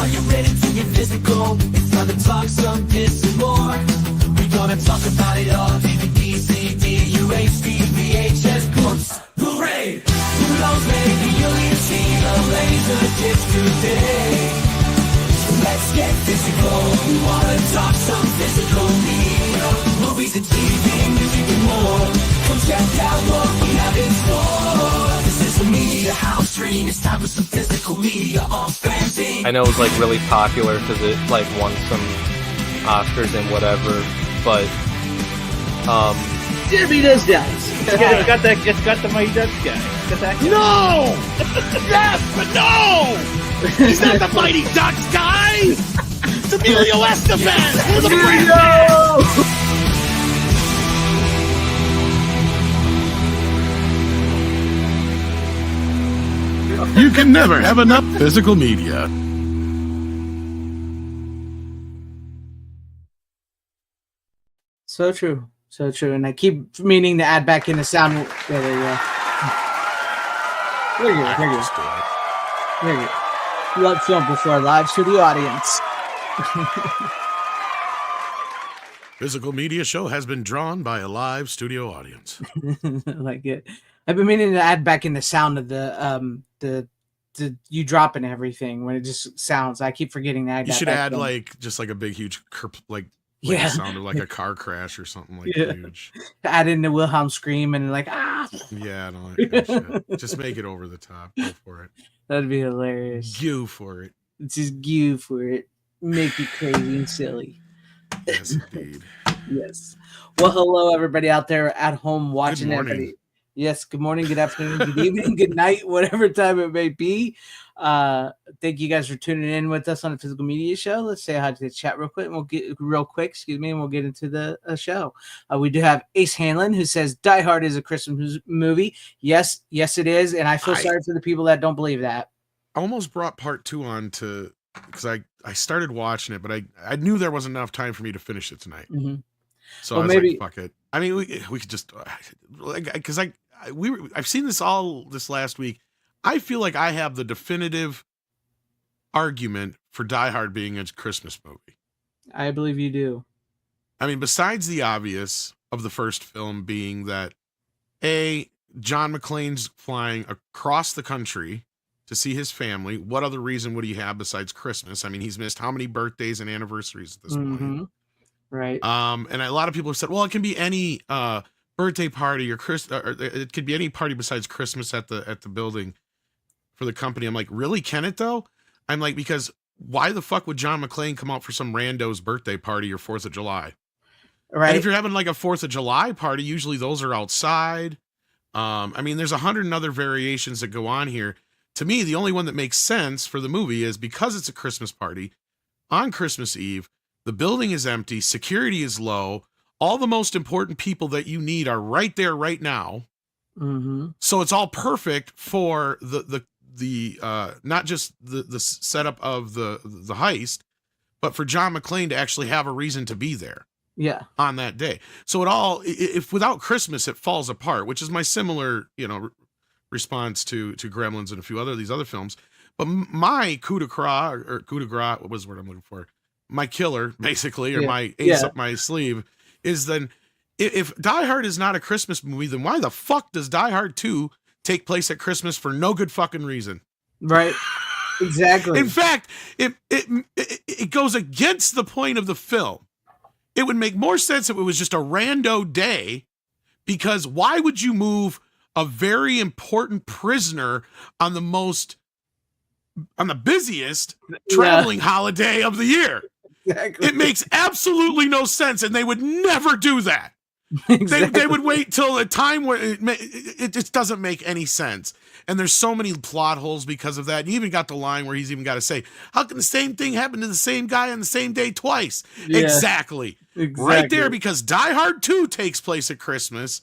Are you ready to get physical? It's time to talk some piss and more. We gonna talk about it all. DVD, CD, UHD, VHS, corpse, Blu-ray. Who knows, maybe you'll even see the laser disc today. Let's get physical. We wanna talk some physical media. Movies and TV, music and more. Come check out what we have in store. This is a media house stream. It's time for some physical media on FanZcene. I know it was like really popular because it like won some Oscars and whatever, but Jimmy does that. It's got the Mighty Ducks guy. It's got that guy. No! Yes, but no! He's not the Mighty Ducks guy! It's Emilio Estevez! We're the brand! You can never have enough physical media. So true. So true. And I keep meaning to add back in the sound. There you go. There you go. There you go. There you go. Love film before live to the audience. Physical media show has been drawn by a live studio audience. Like it. I've been meaning to add back in the sound of the you dropping everything when it just sounds. I keep forgetting that. You should add like just like a big huge yeah, sound of like a car crash or something like huge. Add in the Wilhelm scream and like Yeah, I don't like that shit. Just make it over the top. Go for it. That'd be hilarious. Go for it. Just go for it. Make it crazy and silly. Yes, indeed. Yes. Well, hello everybody out there at home watching. Good morning. Everybody. Yes, good morning, good afternoon, good evening, good night, whatever time it may be. Thank you guys for tuning in with us on the Physical Media Show. Let's say hi to the chat real quick, and we'll get and we'll get into the show. We do have Ace Hanlon who says Die Hard is a Christmas movie. Yes, it is, and I feel sorry for the people that don't believe that. I almost brought part 2 on because I started watching it, but I knew there wasn't enough time for me to finish it tonight. Mm-hmm. So I was like, fuck it. I mean, we could just because I've seen this all this last week. I feel like I have the definitive argument for Die Hard being a Christmas movie. I believe you do. I mean, besides the obvious of the first film being that John McClane's flying across the country to see his family. What other reason would he have besides Christmas? I mean, he's missed how many birthdays and anniversaries at this point? Right. And a lot of people have said, well, it can be any birthday party or it could be any party besides Christmas at the building for the company. I'm like, really? Can it though? I'm like, because why the fuck would John McClane come out for some rando's birthday party or 4th of July? Right. And if you're having like a 4th of July party, usually those are outside. I mean, there's 100 other variations that go on here. To me, the only one that makes sense for the movie is because it's a Christmas party on Christmas Eve. The building is empty. Security is low. All the most important people that you need are right there right now. Mm-hmm. So it's all perfect for the not just the setup of the heist, but for John McClane to actually have a reason to be there. Yeah. On that day. So it all, if without Christmas, it falls apart, which is my similar, response to Gremlins and a few these other films. But my coup de grace, what was the word I'm looking for? My killer, basically, or my ace up my sleeve, is then if Die Hard is not a Christmas movie, then why the fuck does Die Hard 2 take place at Christmas for no good fucking reason? Right. Exactly. In fact, it goes against the point of the film. It would make more sense if it was just a rando day, because why would you move a very important prisoner on the busiest traveling holiday of the year? Exactly. It makes absolutely no sense, and they would never do that. Exactly. They would wait till a time where it just doesn't make any sense. And there's so many plot holes because of that. And you even got the line where he's even got to say, how can the same thing happen to the same guy on the same day twice? Yeah. Exactly. Right there, because Die Hard 2 takes place at Christmas,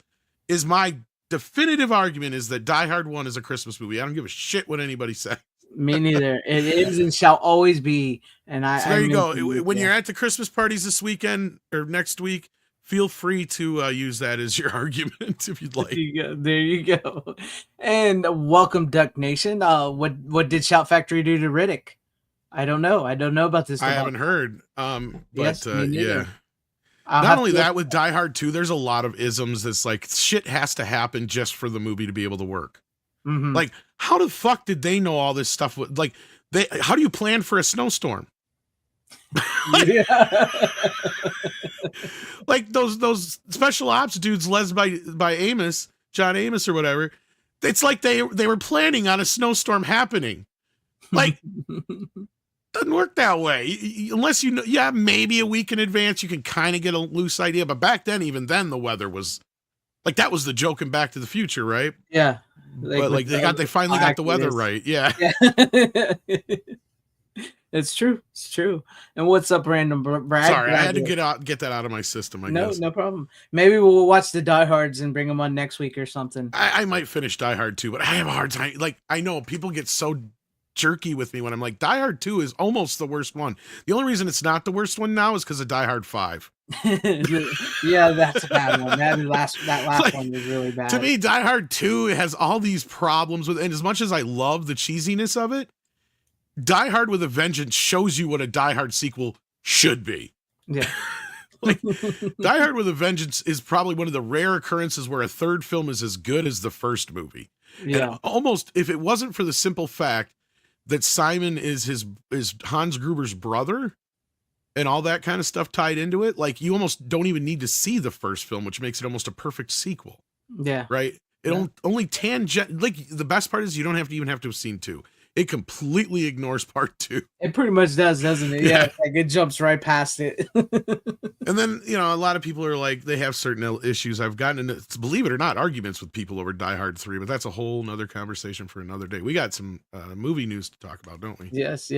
is my definitive argument, is that Die Hard 1 is a Christmas movie. I don't give a shit what anybody says. Me neither. It is and shall always be. And so there you go. When you're at the Christmas parties this weekend or next week, feel free to use that as your argument if you'd like. There you go. And welcome, Duck Nation. What did Shout Factory do to Riddick? I don't know. I don't know about this. I haven't heard. But Yes, me neither. yeah. I'll Not have only to- that, with Die Hard 2, there's a lot of isms that's like shit has to happen just for the movie to be able to work. Mhm. Like, how the fuck did they know all this stuff? Like, how do you plan for a snowstorm? Yeah. Like those special ops dudes led by Amos, John Amos or whatever. It's like they were planning on a snowstorm happening. Like, doesn't work that way. Unless you know, yeah, maybe a week in advance you can kind of get a loose idea. But back then, even then, the weather was like that was the joke in Back to the Future, right? Yeah. But like they finally got the weather right. Yeah. Yeah. It's true. It's true. And what's up, random Brad? Sorry, I had to get that out of my system. I guess. No problem. Maybe we'll watch the Die Hards and bring them on next week or something. I might finish Die Hard 2, but I have a hard time. Like, I know people get so jerky with me when I'm like, Die Hard 2 is almost the worst one. The only reason it's not the worst one now is because of Die Hard 5. Yeah, that's a bad one. That last Like, one was really bad. To me, Die Hard 2 has all these problems with, and as much as I love the cheesiness of it, Die Hard with a Vengeance shows you what a Die Hard sequel should be. Yeah. Like, Die Hard with a Vengeance is probably one of the rare occurrences where a third film is as good as the first movie. Yeah. And almost, if it wasn't for the simple fact that Simon is Hans Gruber's brother and all that kind of stuff tied into it, like you almost don't even need to see the first film, which makes it almost a perfect sequel, Yeah. right? It only tangent, like the best part is you don't even have to have seen 2. It completely ignores part 2. It pretty much does, doesn't it? Yeah. Like it jumps right past it. And then, a lot of people are like, they have certain issues. I've gotten into, believe it or not, arguments with people over Die Hard 3, but that's a whole nother conversation for another day. We got some movie news to talk about, don't we? Yes.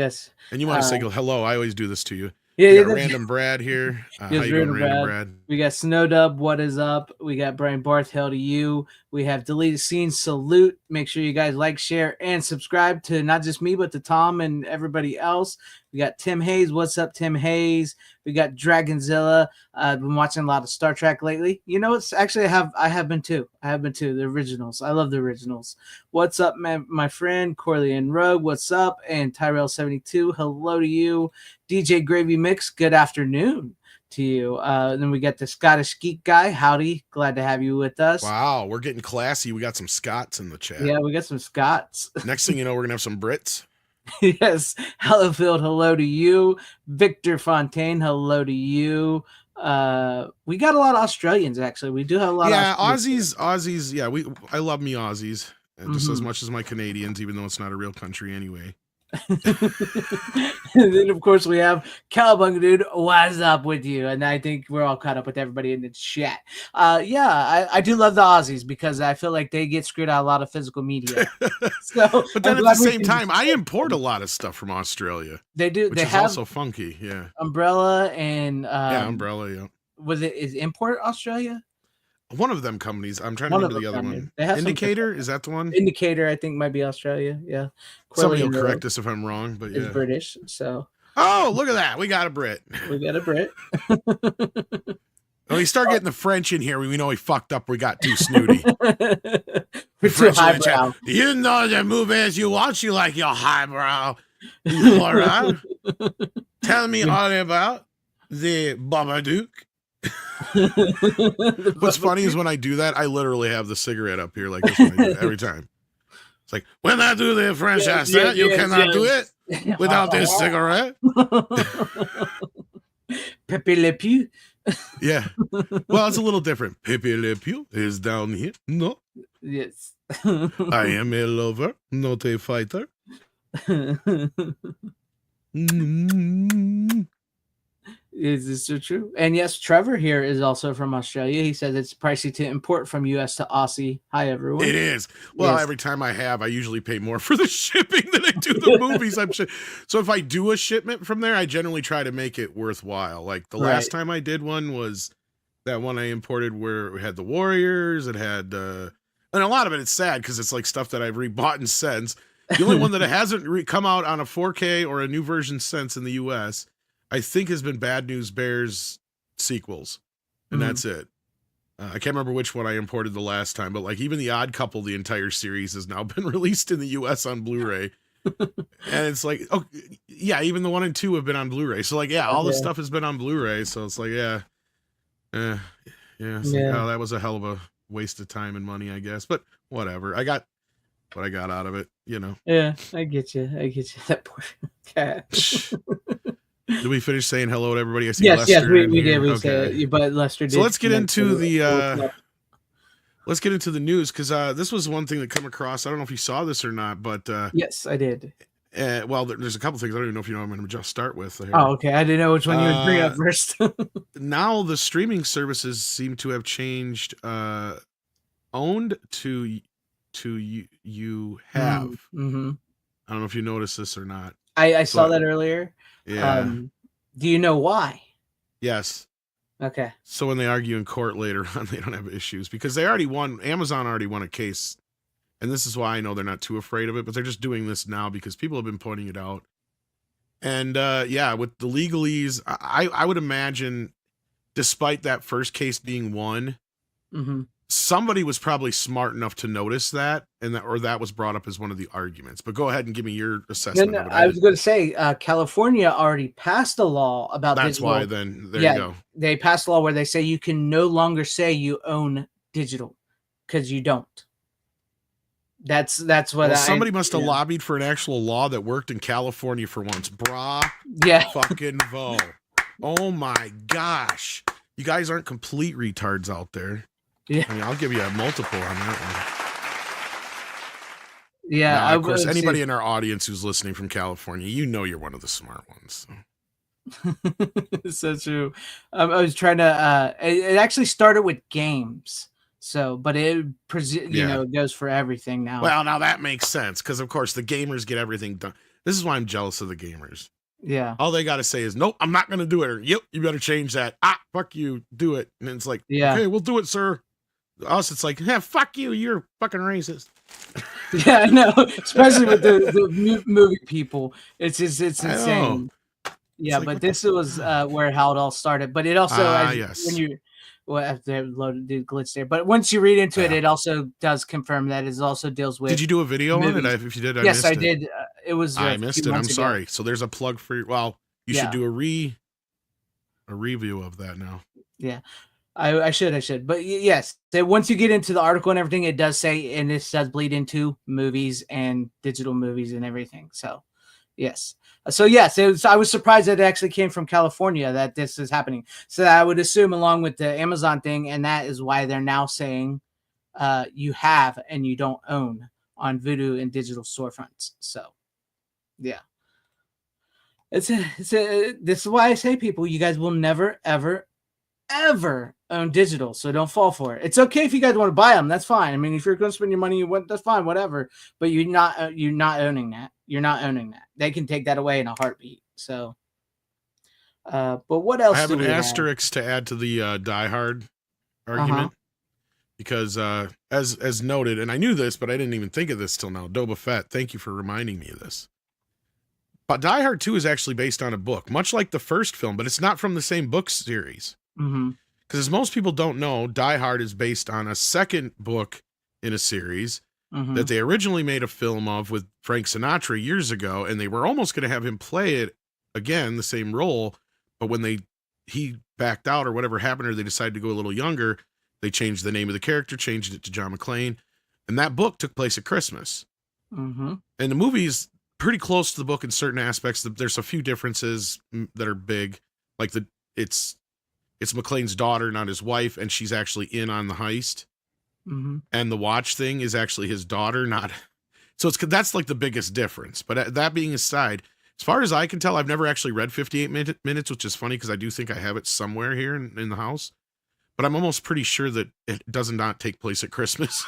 And you want to say hello? I always do this to you. Yeah. We Yeah. got Random Brad here. How Yes, you doing, Random Random Brad. Brad? We got Snowdub, what is up? We got Brian Barth, hell to you. We have Deleted Scenes, salute. Make sure you guys like, share, and subscribe to not just me, but to Tom and everybody else. We got Tim Hayes. What's up, Tim Hayes? We got Dragonzilla. I've been watching a lot of Star Trek lately. You know, it's actually I have been too. The originals. I love the originals. What's up, my friend Corley and Rogue? What's up? And Tyrell72. Hello to you. DJ Gravy Mix. Good afternoon to you. Then we got the Scottish Geek guy. Howdy. Glad to have you with us. Wow, we're getting classy. We got some Scots in the chat. Yeah, we got some Scots. Next thing you know, we're gonna have some Brits. Yes. Hellofield, hello to you. Victor Fontaine, hello to you. We got a lot of Australians, actually. We do have a lot Yeah, of Aussies. Yeah, I love me Aussies. Just as Mhm. much as my Canadians, even though it's not a real country anyway. And then, of course, we have Cowabunga Dude. What's up with you? And I think we're all caught up with everybody in the chat. I do love the Aussies because I feel like they get screwed out a lot of physical media. So, But then I'm at glad the we same can- time, I import a lot of stuff from Australia, they do. which They is have also funky. Yeah. Umbrella and Yeah, Umbrella, yeah. is Import Australia? One of them companies. I'm trying to One of remember the them other companies. one. They have some- Indicator, is that the one? Indicator, I think, might be Australia. Yeah. Somebody will Corley correct us if I'm wrong, but is yeah. British, so Oh, look at that. We got a Brit. we got a Brit. When we start getting the French in here, we know we fucked up. We got too snooty. We're too French in the chat, highbrow. You know the movies you watch, you like your highbrow. All right. Tell me all about the Babadook. What's funny is when I do that, I literally have the cigarette up here like this when I do it, every time. It's like, when I do the French accent, you cannot do it without this cigarette. Pepe Le Pew. Yeah. Well, it's a little different. Pepe Le Pew is down here. No, Yes. I am a lover, not a fighter. Mm. Is this so true? And yes, Trevor here is also from Australia. He says it's pricey to import from US to Aussie. Hi, everyone. It is. Well, Yes. every time I usually pay more for the shipping than I do the movies. So if I do a shipment from there, I generally try to make it worthwhile. Like the last time I did one was that one I imported where we had the Warriors. It had, and a lot of it's sad because it's like stuff that I've rebought since. The only one that hasn't come out on a 4K or a new version since in the US, I think, has been Bad News Bears sequels, and that's it. I can't remember which one I imported the last time, but like even The Odd Couple, the entire series has now been released in the US on Blu-ray. And it's like, oh, yeah, even the 1 and 2 have been on Blu-ray. So like, yeah, all this Yeah. stuff has been on Blu-ray. So it's like, yeah, it's like, Yeah. oh, that was a hell of a waste of time and money, I guess. But whatever. I got what I got out of it, you know. Yeah, I get you. That poor cat. Did we finish saying hello to everybody? I see Yes, Lester in we here. did. We Okay. said, but Lester did. So let's get into the. let's get into the news, because this was one thing that come across. I don't know if you saw this or not, but Yes, I did. well, there's a couple things. I don't even know if you know. I'm going to just start with. Here. Oh, okay. I didn't know which one you would bring up first. Now the streaming services seem to have changed. Owned to you have. Mm-hmm. I don't know if you noticed this or not. I saw that earlier. Yeah. Do you know why? Yes. Okay. So when they argue in court later on, they don't have issues because they already won. Amazon already won a case, and this is why I know they're not too afraid of it. But they're just doing this now because people have been pointing it out. And yeah, with the legalese, I would imagine, despite that first case being won, somebody was probably smart enough to notice that, and that was brought up as one of the arguments. But go ahead and give me your assessment. No, I was going to say California already passed a law about that's digital. why then there you go. They passed a law where they say you can no longer say you own digital because you don't. That's what somebody must have lobbied for an actual law that worked in California for once. Fucking vo. Oh my gosh. You guys aren't complete retards out there. Yeah. I mean, I'll give you a multiple on that one. Yeah. Now, of course, anybody in our audience who's listening from California, you know you're one of the smart ones. So true. I was trying to it actually started with games. So, but it it goes for everything now. Well, now that makes sense because, of course, the gamers get everything done. This is why I'm jealous of the gamers. Yeah. All they got to say is, nope, I'm not going to do it. Or, yep, you better change that. Fuck you, do it. And it's like, okay, we'll do it, sir. Us, it's like, yeah, fuck you, you're fucking racist. Yeah, I know. Especially with the movie people. It's insane. Yeah, like, but this was where how it all started. But it also, when you... Well, after loaded the glitch there, but once you read into it, it also does confirm that it also deals with. Did you do a video on it? If you did, I missed I did. It was. I missed it. I'm sorry. So there's a plug for you. Well, you should do a review of that now. Yeah, I should. But yes, once you get into the article and everything, it does say, and this does bleed into movies and digital movies and everything. So, yes. So yes, I was surprised that it actually came from California that this is happening. So I would assume along with the Amazon thing, and that is why they're now saying you have and you don't own on Vudu and digital storefronts. So yeah, this is why I say, people, you guys will never ever own digital, so don't fall for it. It's okay if you guys want to buy them, that's fine. I mean, if you're going to spend your money, that's fine, whatever. But you're not owning that. You're not owning that. They can take that away in a heartbeat. So, but what else? I have an asterisk to add to the Die Hard argument because, as noted, and I knew this, but I didn't even think of this till now. Boba Fett, thank you for reminding me of this. But Die Hard 2 is actually based on a book, much like the first film, but it's not from the same book series. Because as most people don't know, Die Hard is based on a second book in a series that they originally made a film of with Frank Sinatra years ago, and they were almost going to have him play it again, the same role, but when he backed out or whatever happened, or they decided to go a little younger, they changed the name of the character, changed it to John McClane, and that book took place at Christmas. And the movie's pretty close to the book in certain aspects. There's a few differences that are big, like it's McClane's daughter, not his wife, and she's actually in on the heist. And the watch thing is actually his daughter, not. So that's like the biggest difference. But that being aside, as far as I can tell, I've never actually read 58 minutes, which is funny because I do think I have it somewhere here in the house. But I'm almost pretty sure that it does not take place at Christmas.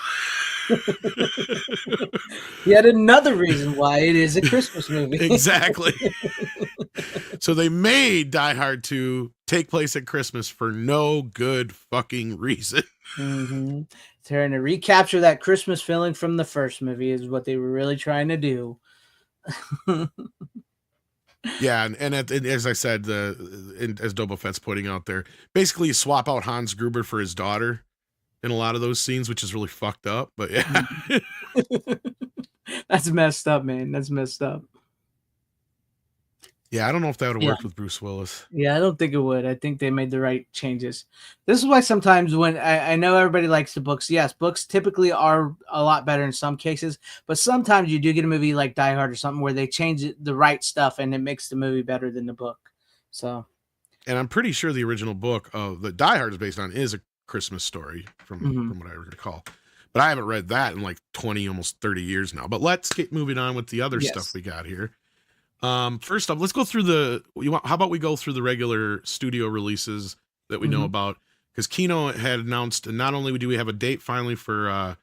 Yet another reason why it is a Christmas movie. Exactly. So they made Die Hard 2 take place at Christmas for no good fucking reason. Trying to recapture that Christmas feeling from the first movie is what they were really trying to do. Yeah, and as I said, as Boba Fett's pointing out there, basically you swap out Hans Gruber for his daughter in a lot of those scenes, which is really fucked up. But yeah. That's messed up, man. That's messed up. Yeah, I don't know if that would have Yeah. worked with Bruce Willis. Yeah, I don't think it would. I think they made the right changes. This is why sometimes when I know everybody likes the books. Yes, books typically are a lot better in some cases, but sometimes you do get a movie like Die Hard or something where they change the right stuff and it makes the movie better than the book. So, And I'm pretty sure the original book of the Die Hard is based on is a Christmas story from what I recall. But I haven't read that in like 20, almost 30 years now. But let's get moving on with the other stuff we got here. First off, let's go through how about we go through the regular studio releases that we know about? Because Kino had announced, and not only do we have a date finally for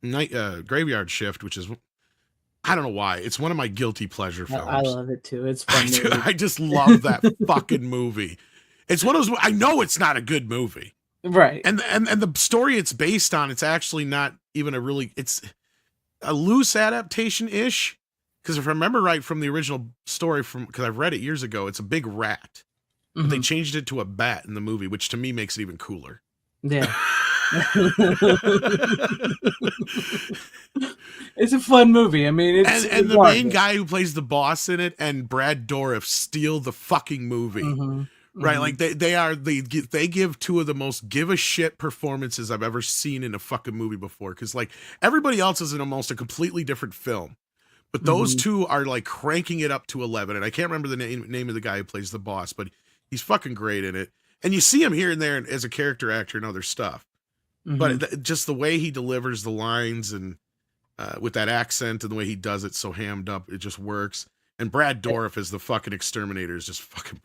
Graveyard Shift, which is, I don't know why, it's one of my guilty pleasure films. I love it too. It's fun. I just love that fucking movie. It's one of those, I know it's not a good movie. Right. And the story it's based on, it's actually not even it's a loose adaptation-ish. Because if I remember right from the original story, because I've read it years ago, it's a big rat. But they changed it to a bat in the movie, which to me makes it even cooler. Yeah. It's a fun movie. I mean, and the main guy who plays the boss in it and Brad Dourif steal the fucking movie. Right, like they give two of the most give a shit performances I've ever seen in a fucking movie before. Because like everybody else is in almost a completely different film, but those two are like cranking it up to 11. And I can't remember the name of the guy who plays the boss, but he's fucking great in it. And you see him here and there as a character actor and other stuff, but just the way he delivers the lines and with that accent and the way he does it so hammed up, it just works. And Brad Dourif as the fucking exterminator is just fucking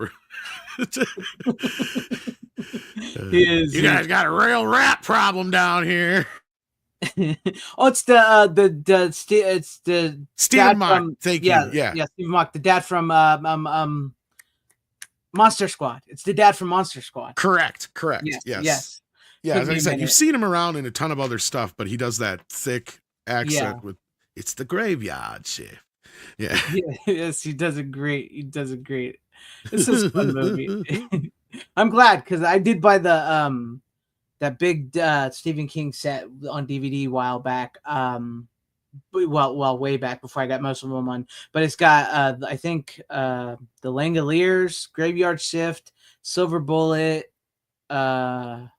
you guys got a real rat problem down here. Oh, it's the Stephen Mock. Thank you. Yeah, Stephen Mock, the dad from Monster Squad. It's the dad from Monster Squad. Correct. Yes. Yeah, as I said, you've seen him around in a ton of other stuff, but he does that thick accent with it's the Graveyard Shift. Yeah. Yes, he does it great. This is a fun movie. I'm glad because I did buy the that big Stephen King set on DVD a while back. Way back before I got most of them on. But it's got I think the Langoliers, Graveyard Shift, Silver Bullet. Langoliers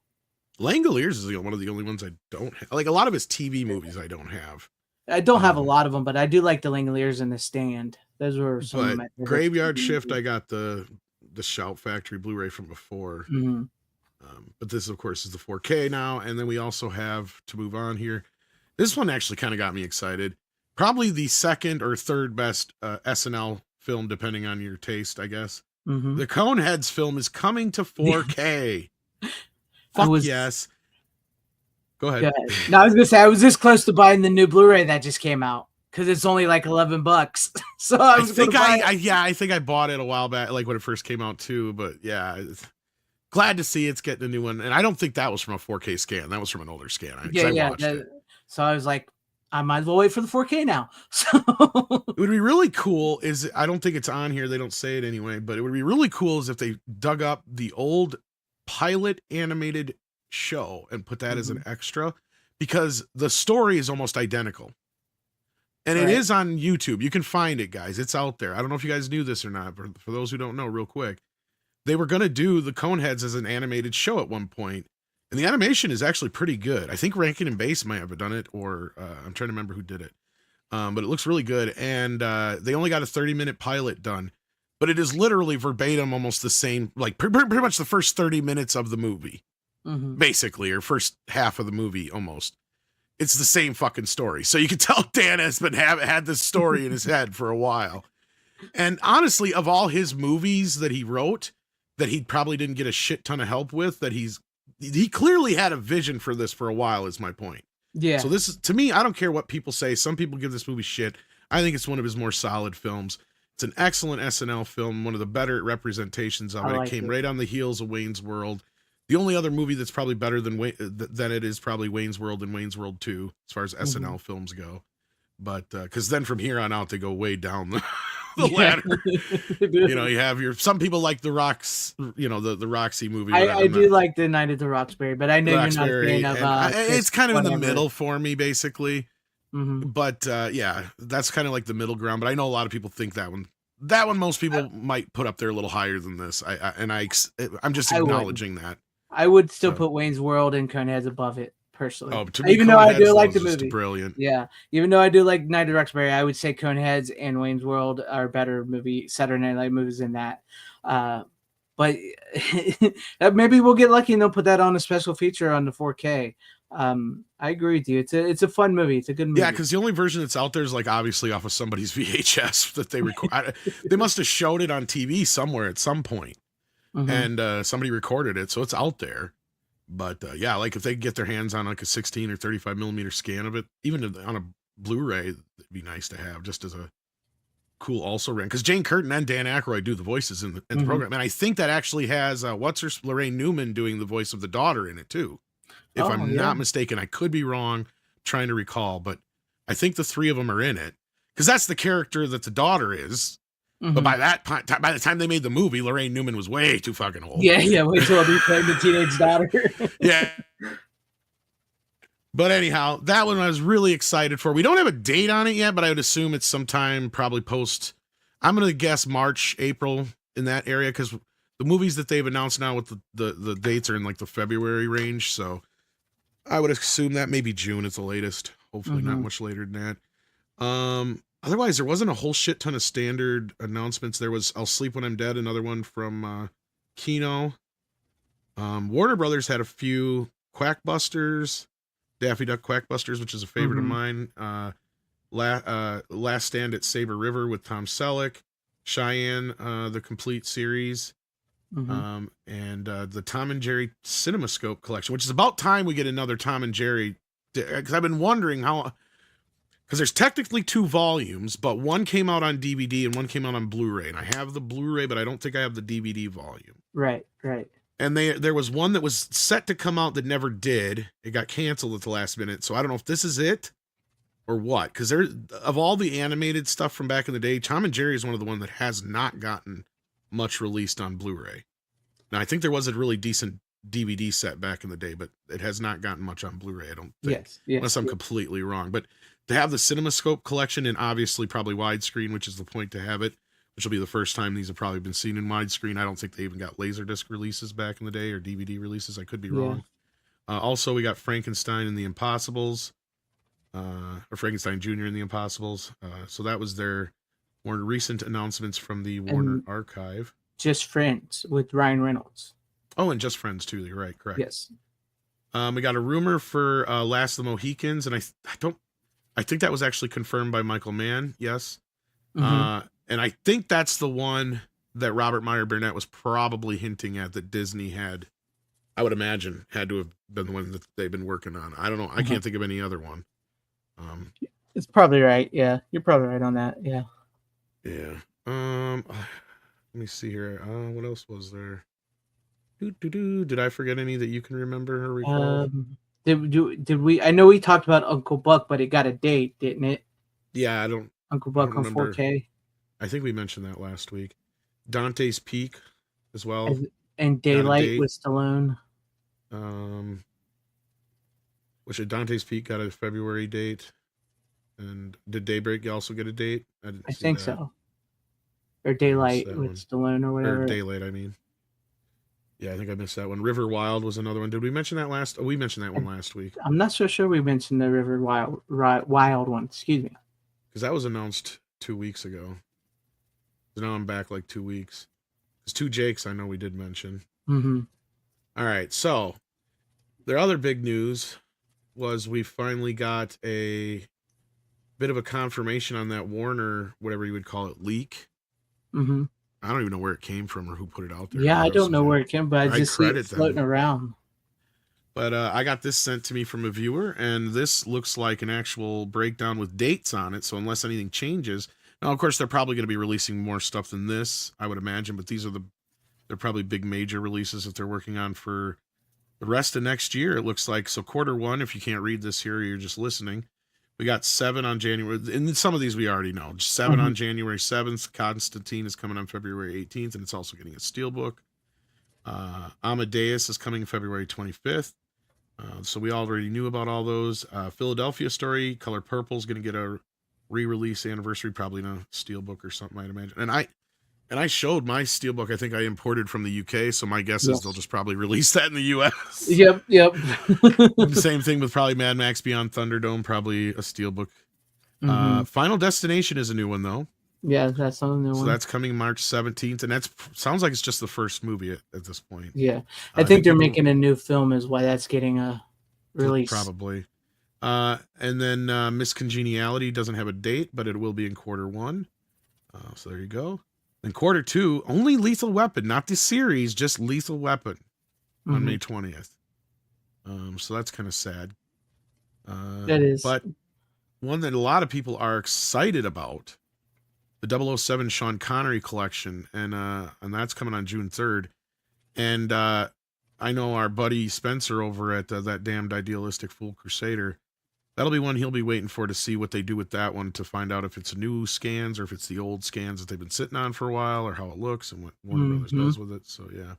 is one of the only ones I don't have. Like a lot of his TV movies I don't have. I don't have a lot of them, but I do like the Langoliers and The Stand. Those were some of my favorites. Graveyard Shift, I got the Shout Factory Blu-ray from before. But this, of course, is the 4K now. And then we also have, to move on here, this one actually kind of got me excited. Probably the second or third best SNL film, depending on your taste, I guess. The Coneheads film is coming to 4K. Yes. Go ahead. No, I was gonna say I was this close to buying the new Blu-ray that just came out because it's only like $11. So I think I bought it a while back, like when it first came out too. But yeah, glad to see it's getting a new one. And I don't think that was from a 4K scan. That was from an older scan. So I was like, I might as well wait for the 4K now. So it would be really cool. I don't think it's on here. They don't say it anyway, but it would be really cool is if they dug up the old pilot animated show and put that as an extra, because the story is almost identical and it is on YouTube. You can find it, guys. It's out there. I don't know if you guys knew this or not, but for those who don't know, real quick, they were going to do the Coneheads as an animated show at one point, and the animation is actually pretty good. I think Rankin and Bass might have done it, or I'm trying to remember who did it, but it looks really good. And they only got a 30-minute pilot done, but it is literally verbatim almost the same, like pretty much the first 30 minutes of the movie. Basically, or first half of the movie almost. It's the same fucking story. So you can tell Dan has been had this story in his head for a while. And honestly, of all his movies that he wrote, that he probably didn't get a shit ton of help with, that he clearly had a vision for this for a while, is my point. Yeah. So this is, to me, I don't care what people say. Some people give this movie shit. I think it's one of his more solid films. It's an excellent SNL film, one of the better representations of it. It came right on the heels of Wayne's World. The only other movie that's probably better than it is probably Wayne's World and Wayne's World 2 as far as SNL films go. But because then from here on out, they go way down the ladder. You have some people like the Rocks, the Roxy movie. I do like the Night at the Roxbury, but I know you're not a fan of it's kind of in the middle for me, basically. But yeah, that's kind of like the middle ground. But I know a lot of people think that one, that one most people might put up there a little higher than this. I'm just acknowledging that. I would still put Wayne's World and Coneheads above it personally. Oh, to me, even though I do Coneheads like the was just movie, brilliant. Yeah, even though I do like Night of Roxbury, I would say Coneheads and Wayne's World are better Saturday Night Live movies than that. But maybe we'll get lucky and they'll put that on a special feature on the 4K. I agree with you. It's a fun movie. It's a good movie. Yeah, because the only version that's out there is like obviously off of somebody's VHS that they record. They must have showed it on TV somewhere at some point, and somebody recorded it, so it's out there. But yeah, like if they get their hands on like a 16 or 35 millimeter scan of it, even on a Blu-ray, it'd be nice to have just as a cool also ran, because Jane Curtin and Dan Aykroyd do the voices in the program, and I think that actually has Lorraine Newman doing the voice of the daughter in it too, if I'm not mistaken. I could be wrong, trying to recall, but I think the three of them are in it because that's the character that the daughter is. But by the time they made the movie, Lorraine Newman was way too fucking old. Yeah. Wait till he played the teenage daughter. Yeah. But anyhow, that one I was really excited for. We don't have a date on it yet, but I would assume it's sometime probably post. I'm going to guess March, April in that area, because the movies that they've announced now with the dates are in like the February range. So I would assume that maybe June is the latest. Hopefully not much later than that. Otherwise, there wasn't a whole shit ton of standard announcements. There was I'll Sleep When I'm Dead, another one from Kino. Warner Brothers had a few Quackbusters. Daffy Duck Quackbusters, which is a favorite of mine. Last Stand at Saber River with Tom Selleck. Cheyenne, the complete series. And the Tom and Jerry CinemaScope collection, which is about time we get another Tom and Jerry. Because I've been wondering how... Because there's technically 2 volumes, but one came out on DVD and one came out on Blu-ray. And I have the Blu-ray, but I don't think I have the DVD volume. Right. And there was one that was set to come out that never did. It got canceled at the last minute. So I don't know if this is it or what. Because of all the animated stuff from back in the day, Tom and Jerry is one of the ones that has not gotten much released on Blu-ray. Now, I think there was a really decent DVD set back in the day, but it has not gotten much on Blu-ray, I don't think. Yes. Unless I'm completely wrong. But to have the CinemaScope collection and obviously probably widescreen, which is the point to have it, which will be the first time these have probably been seen in widescreen. I don't think they even got Laserdisc releases back in the day or DVD releases. I could be wrong. Also, we got Frankenstein and the Impossibles, or Frankenstein Jr. and the Impossibles. So that was their more recent announcements from the Warner archive. Just Friends with Ryan Reynolds. Oh, and Just Friends too. You're right. Correct. Yes. We got a rumor for Last of the Mohicans, and I think that was actually confirmed by Michael Mann. Yes. And I think that's the one that Robert Meyer Burnett was probably hinting at that Disney had, I would imagine, had to have been the one that they've been working on. I don't know. I can't think of any other one. It's probably right. Yeah. You're probably right on that. Yeah. Yeah. Let me see here. What else was there? Did I forget any that you can remember or recall? Did we? I know we talked about Uncle Buck, but it got a date, didn't it? Yeah, Uncle Buck on 4K. I think we mentioned that last week. Dante's Peak as well. And Daylight with Stallone. Which Dante's Peak got a February date. And did Daybreak also get a date? I think so. Or Daylight with Stallone or whatever. Or Daylight, I mean. Yeah, I think I missed that one. River Wild was another one. Did we mention that last? Oh, we mentioned that one last week. I'm not so sure we mentioned the River Wild one. Excuse me. Because that was announced 2 weeks ago. So now I'm back like 2 weeks. There's 2 Jakes I know we did mention. All right, so their other big news was we finally got a bit of a confirmation on that Warner, whatever you would call it, leak. I don't even know where it came from or who put it out there. Yeah, I don't know where it came, but I just see it floating around. But I got this sent to me from a viewer, and this looks like an actual breakdown with dates on it. So unless anything changes, now of course they're probably going to be releasing more stuff than this, I would imagine. But these are they're probably big major releases that they're working on for the rest of next year. It looks like Q1. If you can't read this here, you're just listening. We got 7 on January, and some of these we already know. 7 on January 7th. Constantine is coming on February 18th, and it's also getting a steelbook. Amadeus is coming February 25th. So we already knew about all those. Philadelphia Story, Color Purple is going to get a re-release anniversary, probably in a steelbook or something, I'd imagine. And I showed my steelbook. I think I imported from the UK, so my guess is they'll just probably release that in the US. Yep. The same thing with probably Mad Max Beyond Thunderdome, probably a steelbook. Final Destination is a new one though. Yeah, that's a new one. So that's coming March 17th, and that's sounds like it's just the first movie at this point. Yeah, I think they're making a new film, is why that's getting a release. Probably. And then Miss Congeniality doesn't have a date, but it will be in Q1. So there you go. In Q2, only Lethal Weapon, not the series, just Lethal Weapon on May 20th. So that's kind of sad. That is. But one that a lot of people are excited about, the 007 Sean Connery collection, and that's coming on June 3rd. And I know our buddy Spencer over at that damned Idealistic Fool Crusader, that'll be one he'll be waiting for to see what they do with that one, to find out if it's new scans or if it's the old scans that they've been sitting on for a while, or how it looks and what Warner Brothers does with it. So yeah,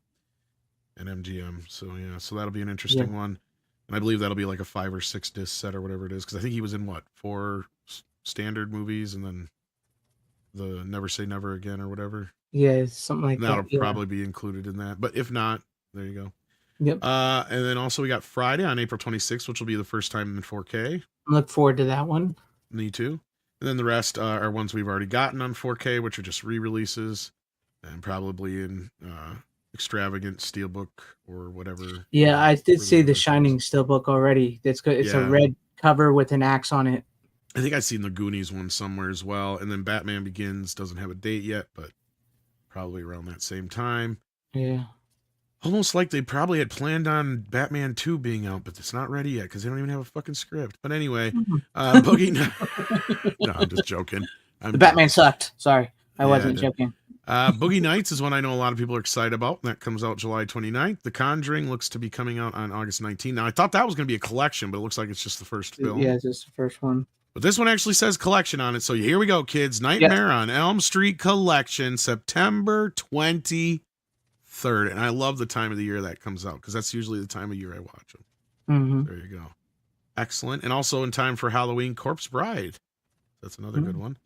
and MGM. So yeah, so that'll be an interesting one. And I believe that'll be like a 5 or 6 disc set or whatever it is, because I think he was in 4 standard movies and then the Never Say Never Again or whatever. Yeah, something like that'll that. That'll probably be included in that. But if not, there you go. Yep. And then also we got Friday on April 26th, which will be the first time in 4K. I look forward to that one. Me too. And then the rest are ones we've already gotten on 4K, which are just re-releases and probably in extravagant steelbook or whatever. Yeah, I did see the Shining steelbook already. That's good. It's a red cover with an axe on it. I think I've seen the Goonies one somewhere as well. And then Batman Begins doesn't have a date yet, but probably around that same time. Yeah. Almost like they probably had planned on Batman 2 being out, but it's not ready yet because they don't even have a fucking script. But anyway, Boogie Nights. No, I'm just joking. The Batman sucked. Sorry, I wasn't joking. Boogie Nights is one I know a lot of people are excited about. That comes out July 29th. The Conjuring looks to be coming out on August 19th. Now, I thought that was going to be a collection, but it looks like it's just the first film. Yeah, it's just the first one. But this one actually says collection on it. So here we go, kids. Nightmare on Elm Street Collection, September 23rd. And I love the time of the year that comes out because that's usually the time of year I watch them. There you go. Excellent. And also in time for Halloween Corpse Bride. That's another good one.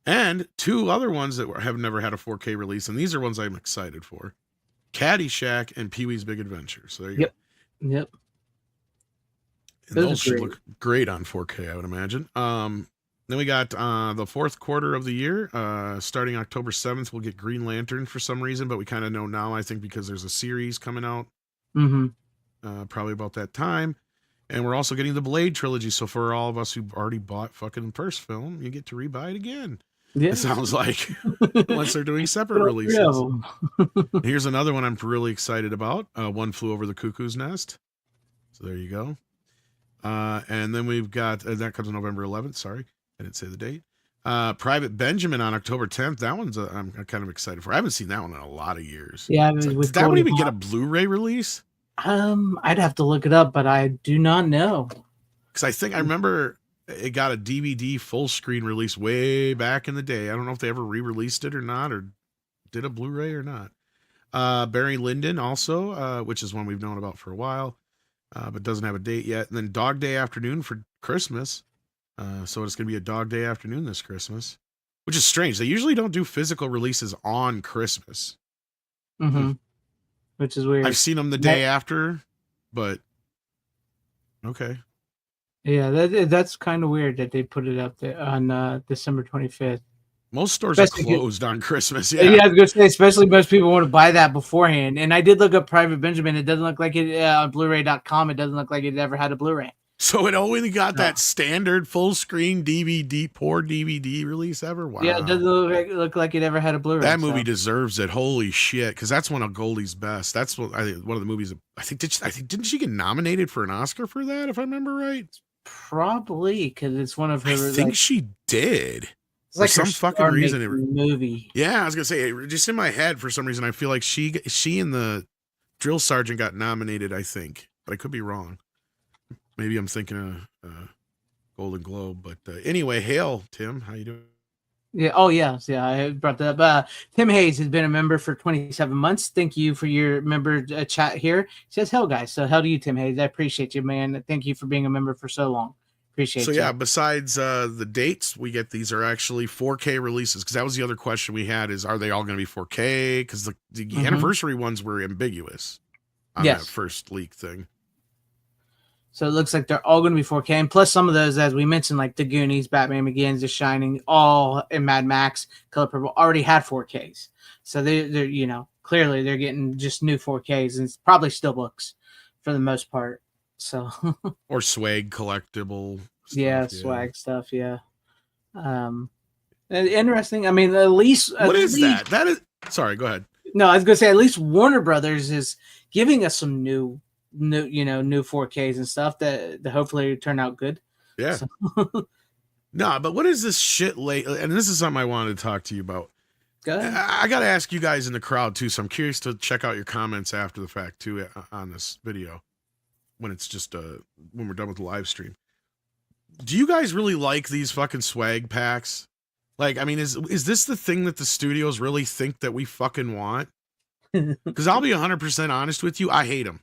And 2 other ones that have never had a 4K release. And these are ones I'm excited for. Caddyshack and Pee-wee's Big Adventure. So there you go. Yep. And those should look great on 4K, I would imagine. Then we got the fourth quarter of the year. Starting October 7th, we'll get Green Lantern for some reason, but we kind of know now, I think, because there's a series coming out probably about that time. And we're also getting the Blade trilogy. So for all of us who already bought fucking first film, you get to rebuy it again. Yeah. It sounds like, unless they're doing separate releases. Here's another one I'm really excited about. One Flew Over the Cuckoo's Nest. So there you go. And then we've got, that comes on November 11th. Sorry, I didn't say the date. Private Benjamin on October 10th. That one's I'm kind of excited for. I haven't seen that one in a lot of years. Yeah. Did that one even get a Blu-ray release? I'd have to look it up, but I do not know. Because I think I remember it got a DVD full screen release way back in the day. I don't know if they ever re-released it or not, or did a Blu-ray or not. Barry Lyndon also, which is one we've known about for a while, but doesn't have a date yet. And then Dog Day Afternoon for Christmas. So it's going to be a Dog Day Afternoon this Christmas, which is strange. They usually don't do physical releases on Christmas. Which is weird. I've seen them the day after, but okay. Yeah, that's kind of weird that they put it up there on December 25th. Most stores are closed on Christmas. Yeah, I was going to say, especially most people want to buy that beforehand. And I did look up Private Benjamin. It doesn't look like it on Blu-ray.com. It doesn't look like it ever had a Blu-ray. So it only got that standard full screen DVD, poor DVD release ever. Wow. Yeah, it doesn't look like it ever had a Blu-ray. That movie deserves it. Holy shit! Because that's one of Goldie's best. That's one of the movies. I think didn't she get nominated for an Oscar for that? If I remember right. Probably because it's one of her. I think she did. It's like for some fucking reason. Movie. Yeah, I was gonna say, just in my head for some reason, I feel like she and the Drill Sergeant got nominated. I think, but I could be wrong. Maybe I'm thinking of Golden Globe, but anyway, hail, Tim. How you doing? Yeah. Oh, yes. Yeah, I brought that up. Tim Hayes has been a member for 27 months. Thank you for your member chat here. He says, hell, guys. So hell to you, Tim Hayes. I appreciate you, man. Thank you for being a member for so long. Appreciate So you. yeah, besides the dates, we get these are actually 4K releases because that was the other question we had: is are they all going to be 4K? Because the anniversary ones were ambiguous on that first leak thing. So it looks like they're all going to be 4K, and plus some of those, as we mentioned, like the Goonies, Batman Begins, The Shining, all in Mad Max, Color Purple, already had 4Ks. So they're clearly they're getting just new 4Ks, and it's probably still books for the most part. So or swag collectible stuff, swag stuff, interesting. I mean, at least that? That is sorry, go ahead. No, I was gonna say at least Warner Brothers is giving us some new 4Ks and stuff that hopefully turn out good. Yeah. So. No, but what is this shit lately? And this is something I wanted to talk to you about. Go ahead. I got to ask you guys in the crowd too, so I'm curious to check out your comments after the fact too on this video when it's just when we're done with the live stream. Do you guys really like these fucking swag packs? Like, I mean, is this the thing that the studios really think that we fucking want? Because I'll be 100% honest with you, I hate them.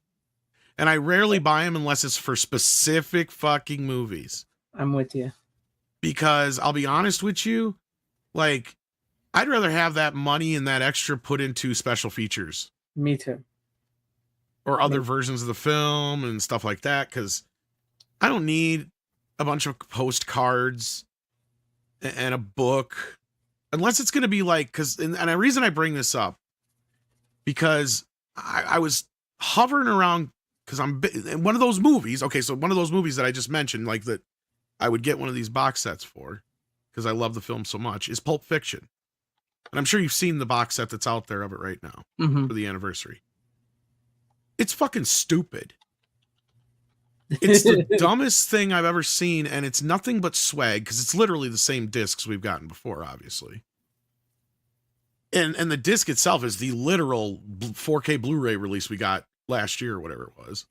And I rarely buy them unless it's for specific fucking movies. I'm with you. Because I'll be honest with you, like, I'd rather have that money and that extra put into special features. Me too. Or other versions of the film and stuff like that, because I don't need a bunch of postcards and a book. Unless it's going to be like, and the reason I bring this up, because I was hovering around, because I'm in one of those movies. Okay, so one of those movies that I just mentioned, like that I would get one of these box sets for, because I love the film so much, is Pulp Fiction. And I'm sure you've seen the box set that's out there of it right now for the anniversary. It's fucking stupid. It's the dumbest thing I've ever seen, and it's nothing but swag, because it's literally the same discs we've gotten before, obviously. And the disc itself is the literal 4K Blu-ray release we got last year or whatever it was.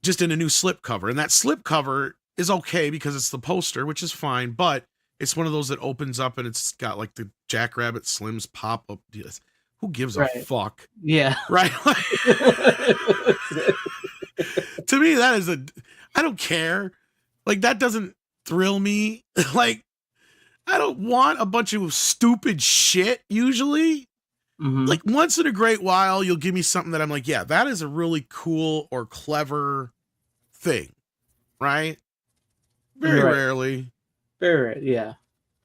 Just in a new slip cover. And that slip cover is okay because it's the poster, which is fine, but it's one of those that opens up and it's got like the Jackrabbit Slims pop-up. Who gives a fuck? Yeah. Right? To me, that is I don't care. Like, that doesn't thrill me. Like, I don't want a bunch of stupid shit usually. Like, once in a great while, you'll give me something that I'm like, yeah, that is a really cool or clever thing. Right? Very rarely. Very, yeah.